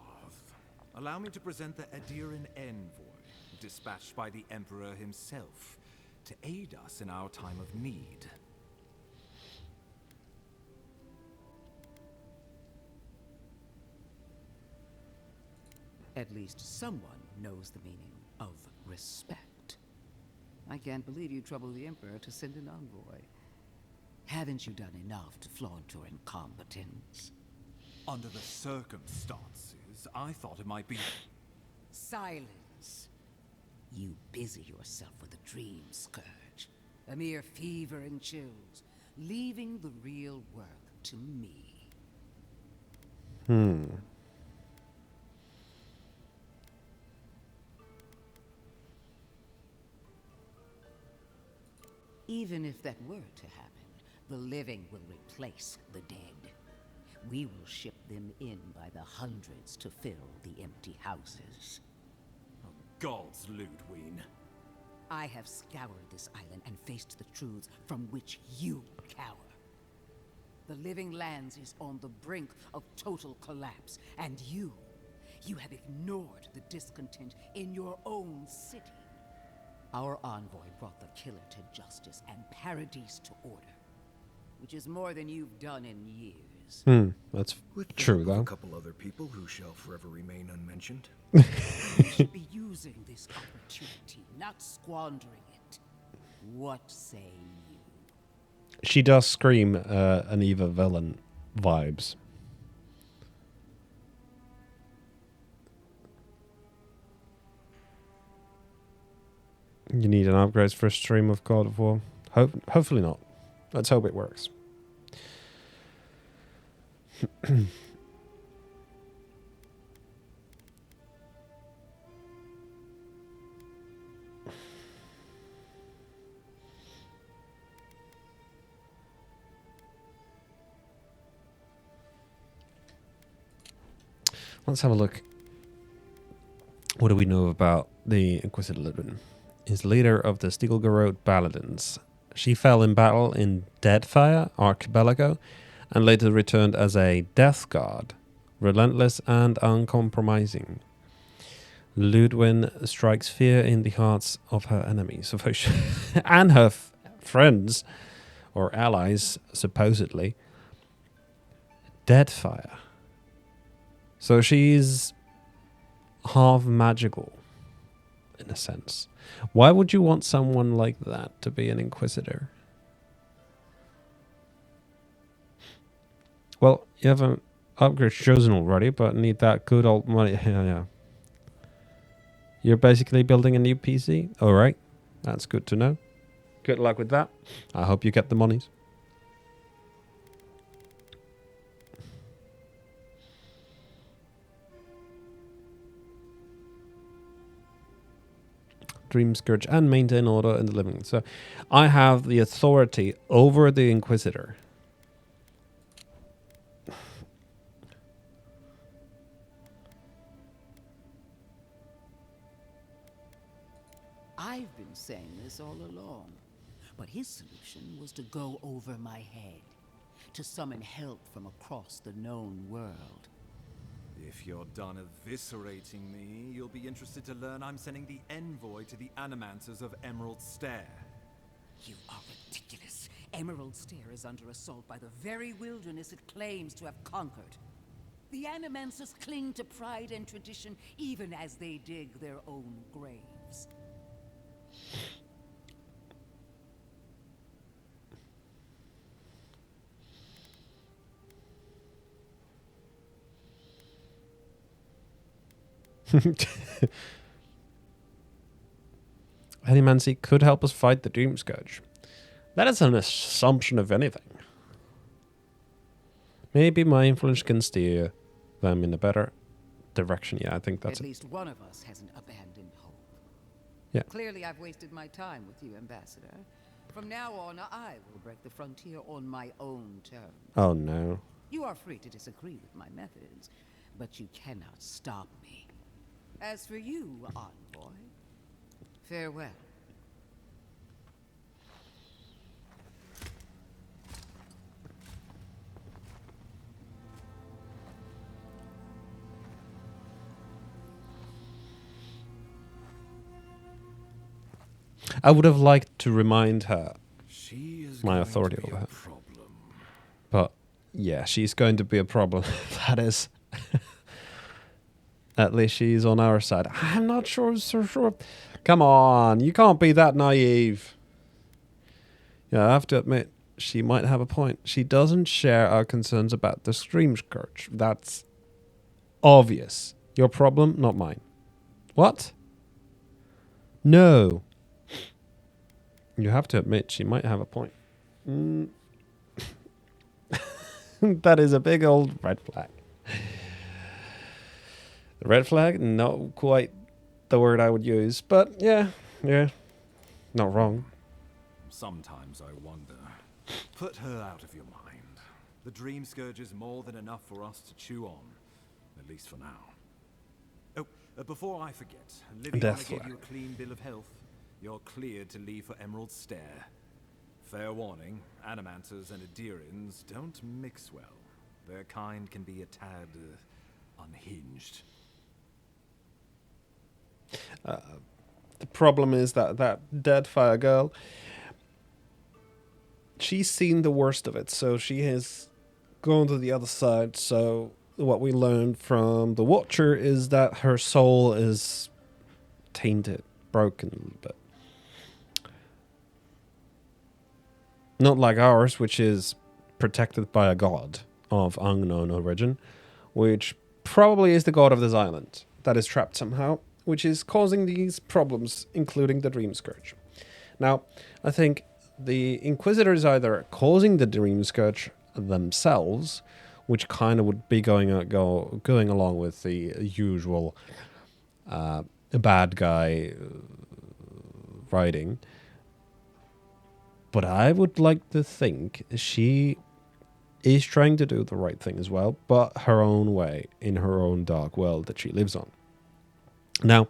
Allow me to present the Adiran envoy, dispatched by the Emperor himself, to aid us in our time of need.
At least someone knows the meaning of respect. I can't believe you troubled the Emperor to send an envoy. Haven't you done enough to flaunt your incompetence?
Under the circumstances, I thought it might be...
Silence. You busy yourself with the Dream Scourge. A mere fever and chills, leaving the real work to me. Even if that were to happen, the living will replace the dead. We will ship them in by the hundreds to fill the empty houses.
Oh, gods, Ludwig.
I have scoured this island and faced the truths from which you cower. The Living Lands is on the brink of total collapse, and you have ignored the discontent in your own city. Our envoy brought the killer to justice and paradise to order, which is more than you've done in years.
That's
With
true, though.
A couple other people who shall forever remain unmentioned.
You should be using this opportunity, not squandering it. What say you?
She does scream an evil villain vibes. You need an upgrade for a stream of God of War. Hopefully not. Let's hope it works. Let's have a look. What do we know about the Inquisitor Ludwig? Is leader of the Stilgarode Paladins. She fell in battle in Deadfire Archipelago and later returned as a Death Guard, relentless and uncompromising. Ludwig strikes fear in the hearts of her enemies and her friends or allies, supposedly. Deadfire. So she's half magical, in a sense. Why would you want someone like that to be an Inquisitor? Well, you have an upgrade chosen already, but need that good old money. Yeah. You're basically building a new PC? Alright, that's good to know. Good luck with that. I hope you get the monies. Dream Scourge and maintain order in the living. So I have the authority over the Inquisitor.
I've been saying this all along, but his solution was to go over my head, to summon help from across the known world.
If you're done eviscerating me, you'll be interested to learn I'm sending the envoy to the Animancers of Emerald Stair.
You are ridiculous. Emerald Stair is under assault by the very wilderness it claims to have conquered. The Animancers cling to pride and tradition even as they dig their own graves.
Animancy could help us fight the Dream Scourge. That is an assumption of anything. Maybe my influence can steer them in a better direction. Yeah, I think that's
At least one of us hasn't abandoned hope.
Yeah.
Clearly I've wasted my time with you, Ambassador. From now on, I will break the frontier on my own terms.
Oh no.
You are free to disagree with my methods, but you cannot stop me. As for you, envoy, farewell.
I would have liked to remind her
She is
my
going
authority
to be
over
a
her.
problem.
But yeah, she's going to be a problem. That is. At least she's on our side. I'm not sure, so sure. Come on, you can't be that naive. Yeah, I have to admit, she might have a point. She doesn't share our concerns about the stream scourge. That's obvious. Your problem, not mine. What? No. You have to admit, she might have a point. That is a big old red flag. Red flag? Not quite the word I would use, but yeah, not wrong.
Sometimes I wonder. Put her out of your mind. The Dream Scourge is more than enough for us to chew on, at least for now. Oh, before I forget, Liviana gave you a clean bill of health. You're cleared to leave for Emerald Stair. Fair warning, Animanters and Adirans don't mix well. Their kind can be a tad unhinged.
The problem is that Deadfire girl, she's seen the worst of it, so she has gone to the other side. So what we learned from the Watcher is that her soul is tainted, broken, but not like ours, which is protected by a god of unknown origin, which probably is the god of this island that is trapped somehow, which is causing these problems, including the Dream Scourge. Now, I think the Inquisitors are either causing the Dream Scourge themselves, which kind of would be going along with the usual bad guy writing. But I would like to think she is trying to do the right thing as well, but her own way, in her own dark world that she lives on. Now,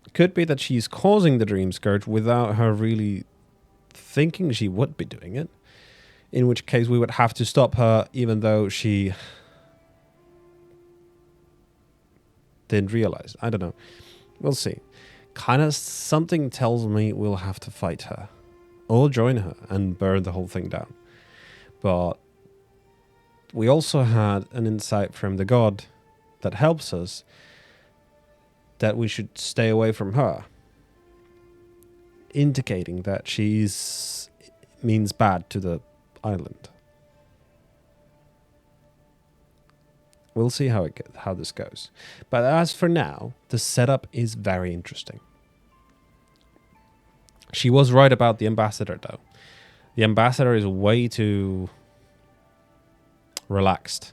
it could be that she's causing the Dream Scourge without her really thinking she would be doing it, in which case we would have to stop her even though she didn't realize. I don't know. We'll see. Kind of something tells me we'll have to fight her or join her and burn the whole thing down. But we also had an insight from the god that helps us that we should stay away from her, indicating that she's means bad to the island. We'll see how this goes. But as for now, the setup is very interesting. She was right about the ambassador, though. The ambassador is way too relaxed.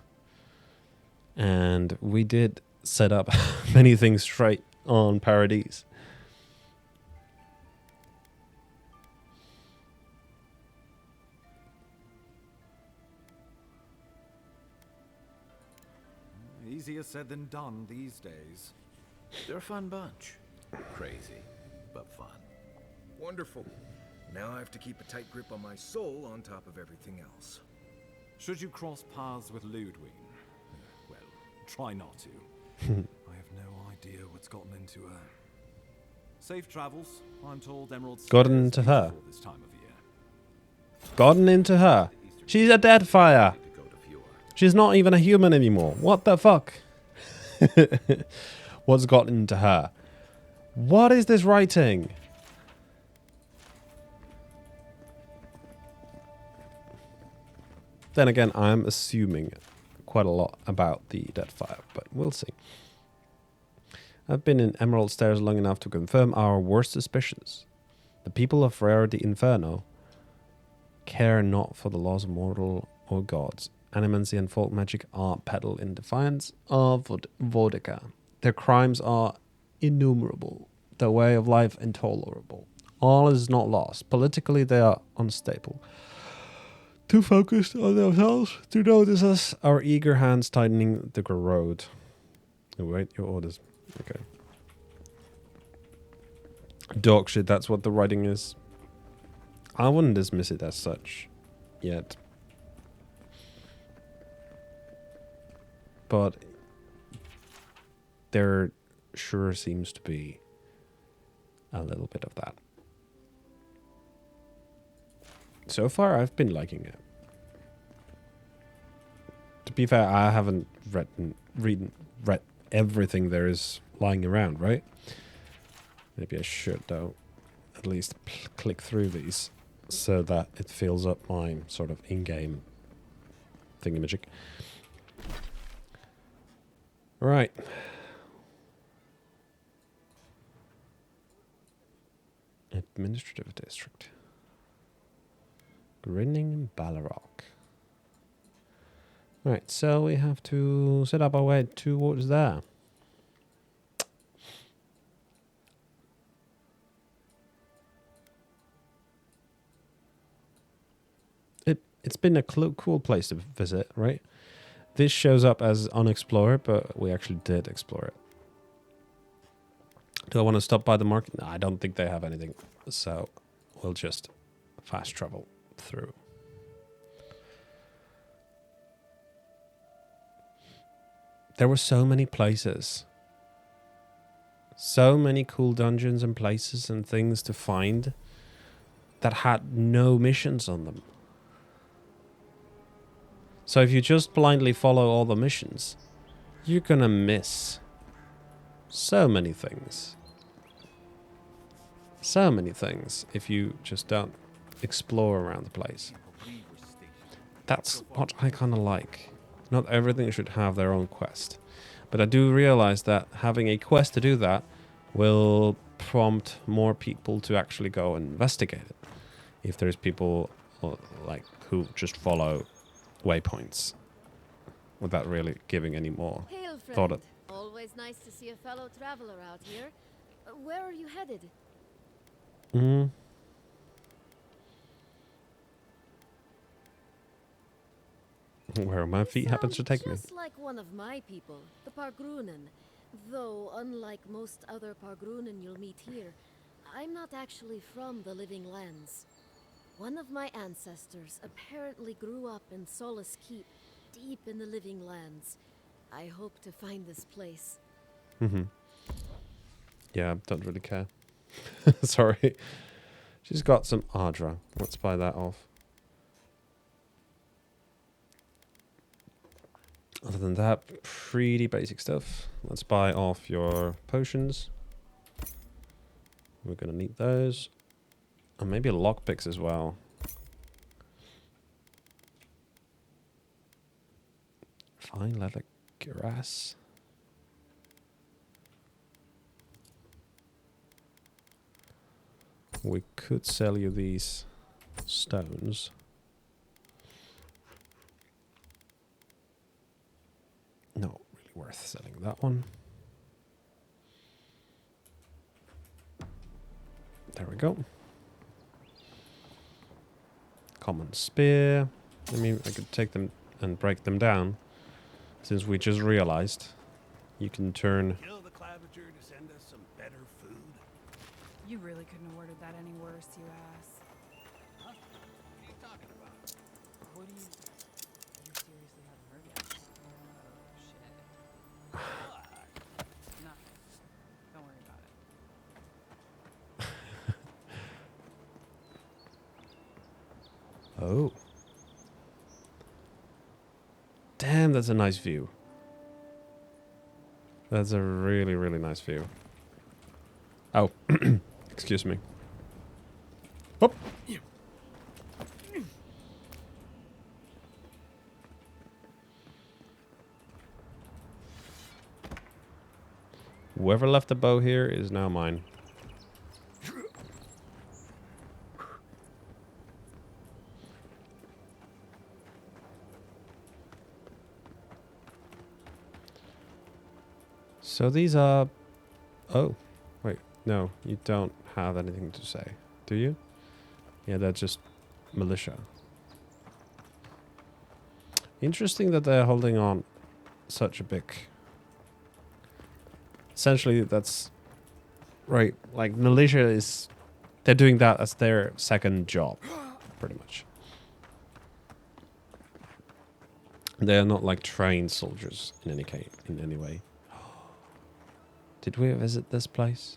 And we did set up many things straight on Paradise.
Easier said than done these days.
They're a fun bunch. Crazy, but fun.
Wonderful. Now I have to keep a tight grip on my soul on top of everything else.
Should you cross paths with Ludwig, well, try not to. I have no idea what's gotten into her. Safe travels. I'm told Emerald
Gotten into her.
This time of year.
Gotten into her. She's a Deadfire. She's not even a human anymore. What the fuck? What's gotten into her? What is this writing? Then again, I'm assuming quite a lot about the Deadfire, but we'll see. I've been in Emerald Stairs long enough to confirm our worst suspicions. The people of Rarity Inferno care not for the laws of mortal or gods. Animancy and folk magic are peddled in defiance of Vodka. Their crimes are innumerable, their way of life intolerable. All is not lost. Politically, they are unstable. Too focused on themselves to notice us, our eager hands tightening the road. Await your orders. Okay. Dog shit, that's what the writing is. I wouldn't dismiss it as such yet. But there sure seems to be a little bit of that. So far, I've been liking it. To be fair, I haven't read everything there is lying around, right? Maybe I should, though, at least click through these so that it fills up my sort of in-game thingamajig. Right. Administrative district. Grinning Ballarok. Right, so we have to set up our way towards there. It's been a cool place to visit, right? This shows up as unexplored, but we actually did explore it. Do I want to stop by the market? No, I don't think they have anything. So we'll just fast travel through. There were so many places. So many cool dungeons and places and things to find that had no missions on them. So if you just blindly follow all the missions, you're gonna miss so many things. So many things if you just don't explore around the place. That's what I kind of like. Not everything should have their own quest. But I do realize that having a quest to do that will prompt more people to actually go and investigate it. If there's people like who just follow waypoints without really giving any more
Hail, friend.
thought.
Always nice to see a fellow traveler out here. Where are you headed?
Where my feet happens to take me.
Just like one of my people, the Pargrunen. Though, unlike most other Pargrunen you'll meet here, I'm not actually from the Living Lands. One of my ancestors apparently grew up in Solace Keep, deep in the Living Lands. I hope to find this place.
Yeah, I don't really care. Sorry. She's got some Ardra. Let's buy that off. Other than that, pretty basic stuff. Let's buy off your potions. We're going to need those. And maybe lockpicks as well. Fine leather grass. We could sell you these stones. Not really worth selling that one. There we go. Common spear. I mean, I could take them and break them down. Since we just realized you can turn...
Kill the Claviger to send us some better food.
You really couldn't have worded that any worse, you ass.
Huh? What are you talking about?
What do you... You seriously haven't heard yet? Oh, shit. Nothing. Don't worry about it.
Oh. Damn, that's a nice view. That's a really, really nice view. Oh, excuse me. Hop. Whoever left the bow here is now mine. So these are... Oh, wait. No, you don't have anything to say, do you? Yeah, they're just militia. Interesting that they're holding on such a big essentially that's right. Like militia is, they're doing that as their second job, pretty much. They're not like trained soldiers in any case, in any way. Did we visit this place?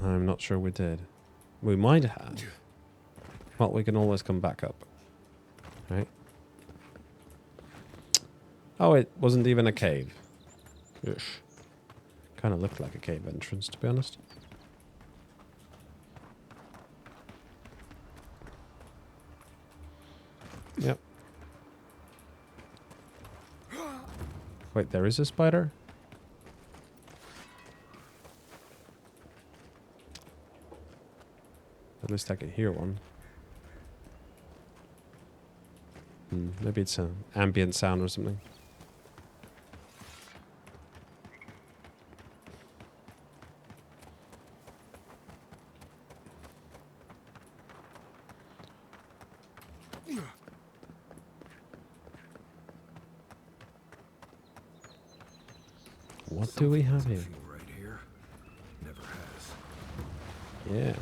I'm not sure we did. We might have. Well, we can always come back up. Right? Oh, it wasn't even a cave. Ish. Kind of looked like a cave entrance, to be honest. Yep. Wait, there is a spider? At least I can hear one. Maybe it's an ambient sound or something. What do we have here?
Right here. Never has.
Yeah.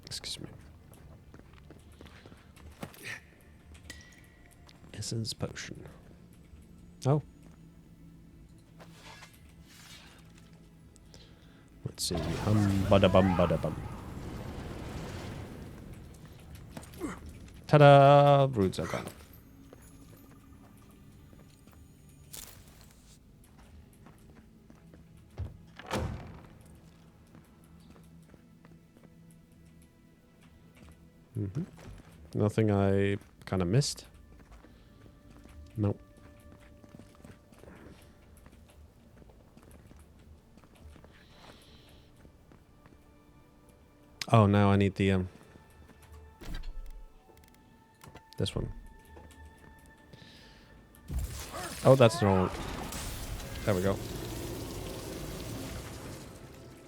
Excuse me. Essence potion. Oh. Let's see. Bada bum bada bum. Ta-da! Roots are gone. Nothing I kind of missed? Nope. Oh, now I need the this one. Oh, that's the wrong one. There we go.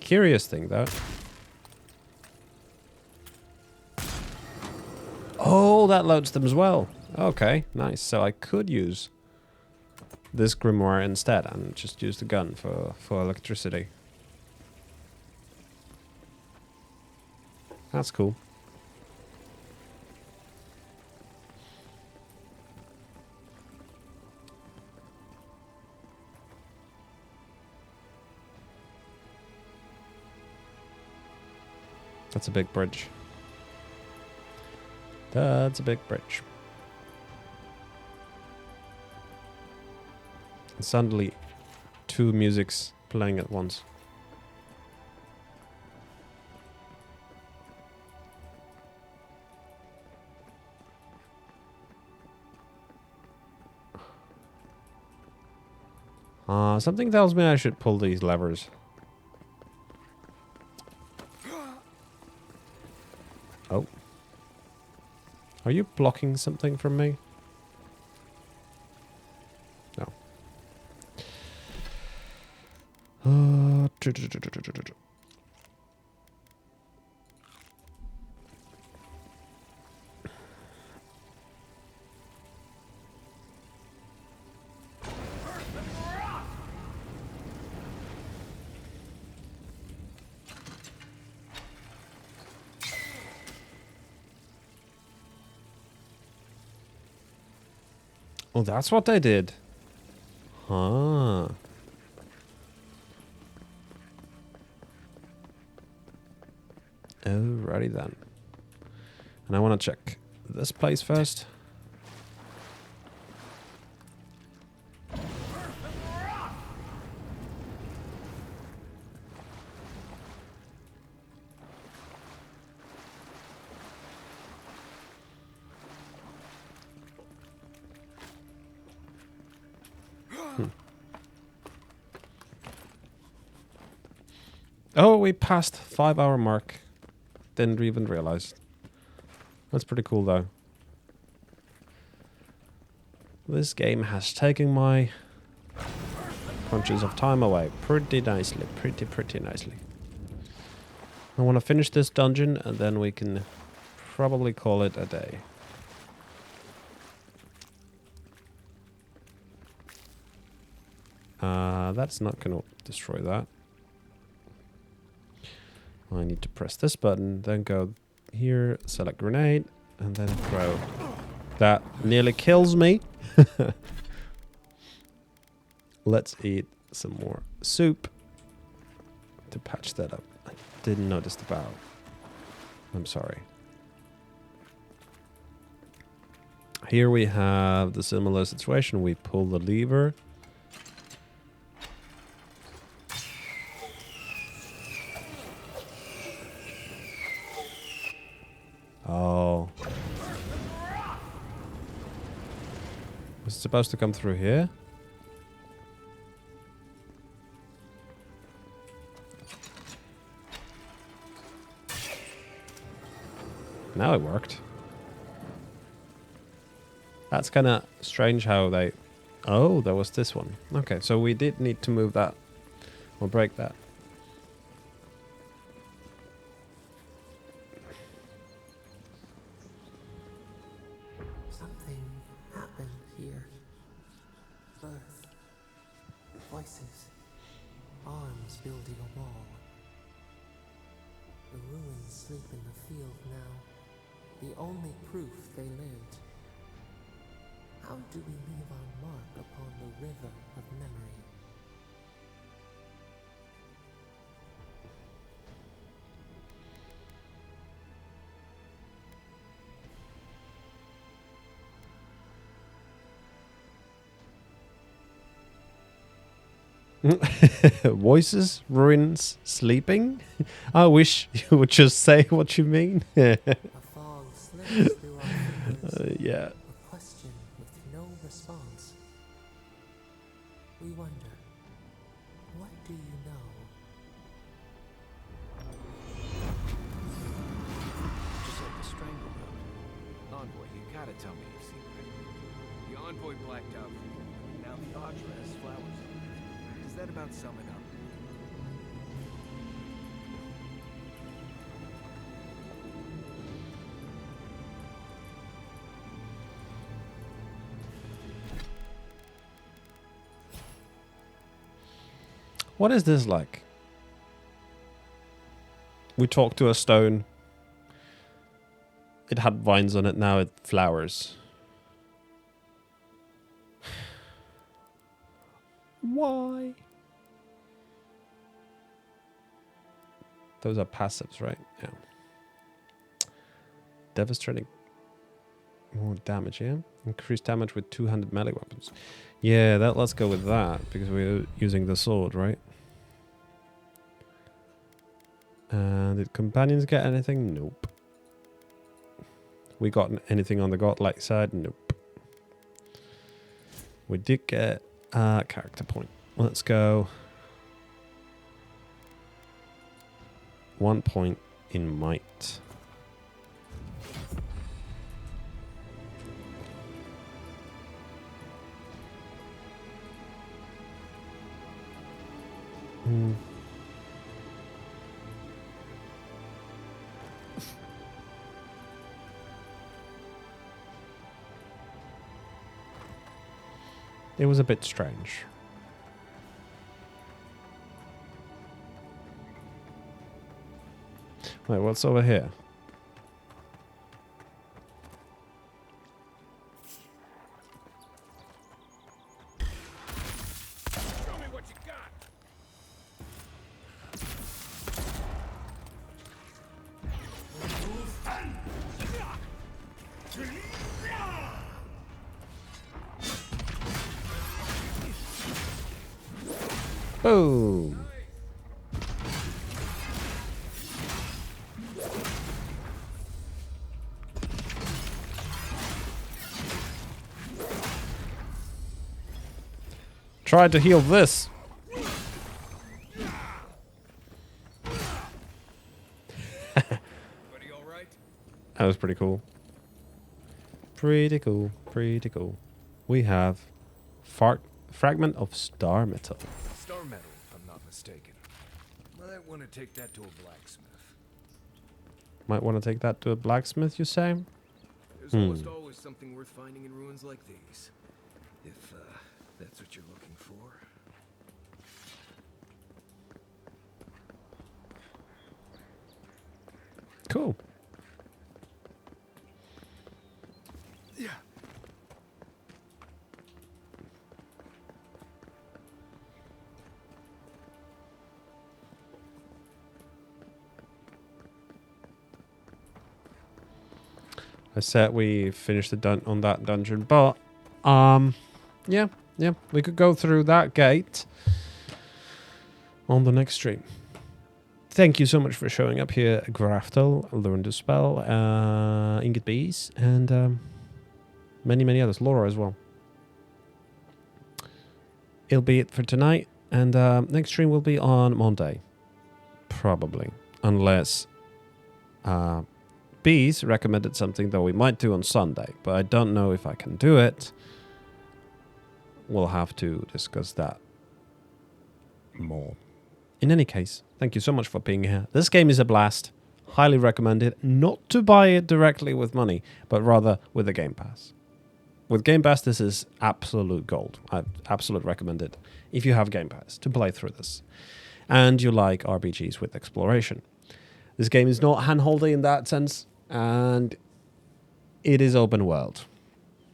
Curious thing, though. Oh, that loads them as well. Okay, nice. So I could use this grimoire instead and just use the gun for electricity. That's cool. That's a big bridge. That's a big bridge. And suddenly, two musics playing at once. Something tells me I should pull these levers. Oh. Are you blocking something from me? No. Oh, that's what they did. Huh. Alrighty then. And I want to check this place first. Oh, we passed 5-hour mark. Didn't even realize. That's pretty cool though. This game has taken my Crunches of time away pretty nicely. Pretty nicely. I want to finish this dungeon and then we can probably call it a day. That's not going to destroy that. I need to press this button, then go here, select grenade, and then throw. That nearly kills me. Let's eat some more soup to patch that up. I didn't notice the bow. I'm sorry. Here we have the similar situation. We pull the lever. Oh. Was it supposed to come through here? Now it worked. That's kind of strange how they... Oh, there was this one. Okay, so we did need to move that. Or break that.
Something happened here. Birth. Voices. Arms building a wall. The ruins sleep in the field now. The only proof they lived. How do we leave our mark upon the river of memory?
Voices, ruins, sleeping? I wish you would just say what you mean.
A fog slips through our fingers.
Yeah.
A question with no response. We wonder, what do you know?
Just like the stranglehold. Envoy, you gotta tell me your secret. The envoy blacked out. Now the Audra has flowers. Does that about sum it up?
What is this like? We talked to a stone. It had vines on it, now it flowers. Why? Those are passives, right? Yeah. Devastating. More damage, yeah? Increased damage with 200 melee weapons. Yeah, let's go with that, because we're using the sword, right? And did companions get anything? Nope. We got anything on the godlike side? Nope. We did get a character point. Let's go. 1 point in might. It was a bit strange. Wait, what's over here?
Show me what you got.
Boom! Try to heal this. That was pretty cool. Pretty cool. We have fragment of star metal.
Star metal, if I'm not mistaken. Might want to take that to a blacksmith.
Might want to take that to a blacksmith, you say?
There's almost always something worth finding in ruins like these. If that's what you're looking for.
Cool.
Yeah.
I said we finished the on that dungeon, but yeah, we could go through that gate on the next stream. Thank you so much for showing up here, Graftel, Learn to Spell, Ingot Bees, and many others, Laura as well. It'll be it for tonight, and next stream will be on Monday, probably, unless Bees recommended something that we might do on Sunday, but I don't know if I can do it. We'll have to discuss that more. In any case, thank you so much for being here. This game is a blast. Highly recommend it. Not to buy it directly with money, but rather with a Game Pass. With Game Pass, this is absolute gold. I absolutely recommend it if you have Game Pass to play through this. And you like RPGs with exploration. This game is not handholdy in that sense, and it is open world.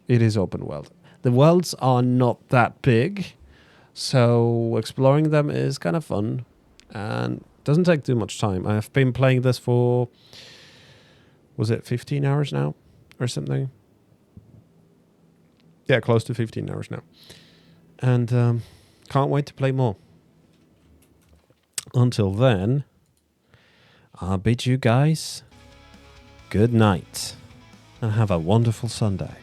It is open world. The worlds are not that big, so exploring them is kind of fun and doesn't take too much time. I've been playing this for, was it 15 hours now or something? Yeah, close to 15 hours now. And can't wait to play more. Until then, I'll bid you guys good night and have a wonderful Sunday.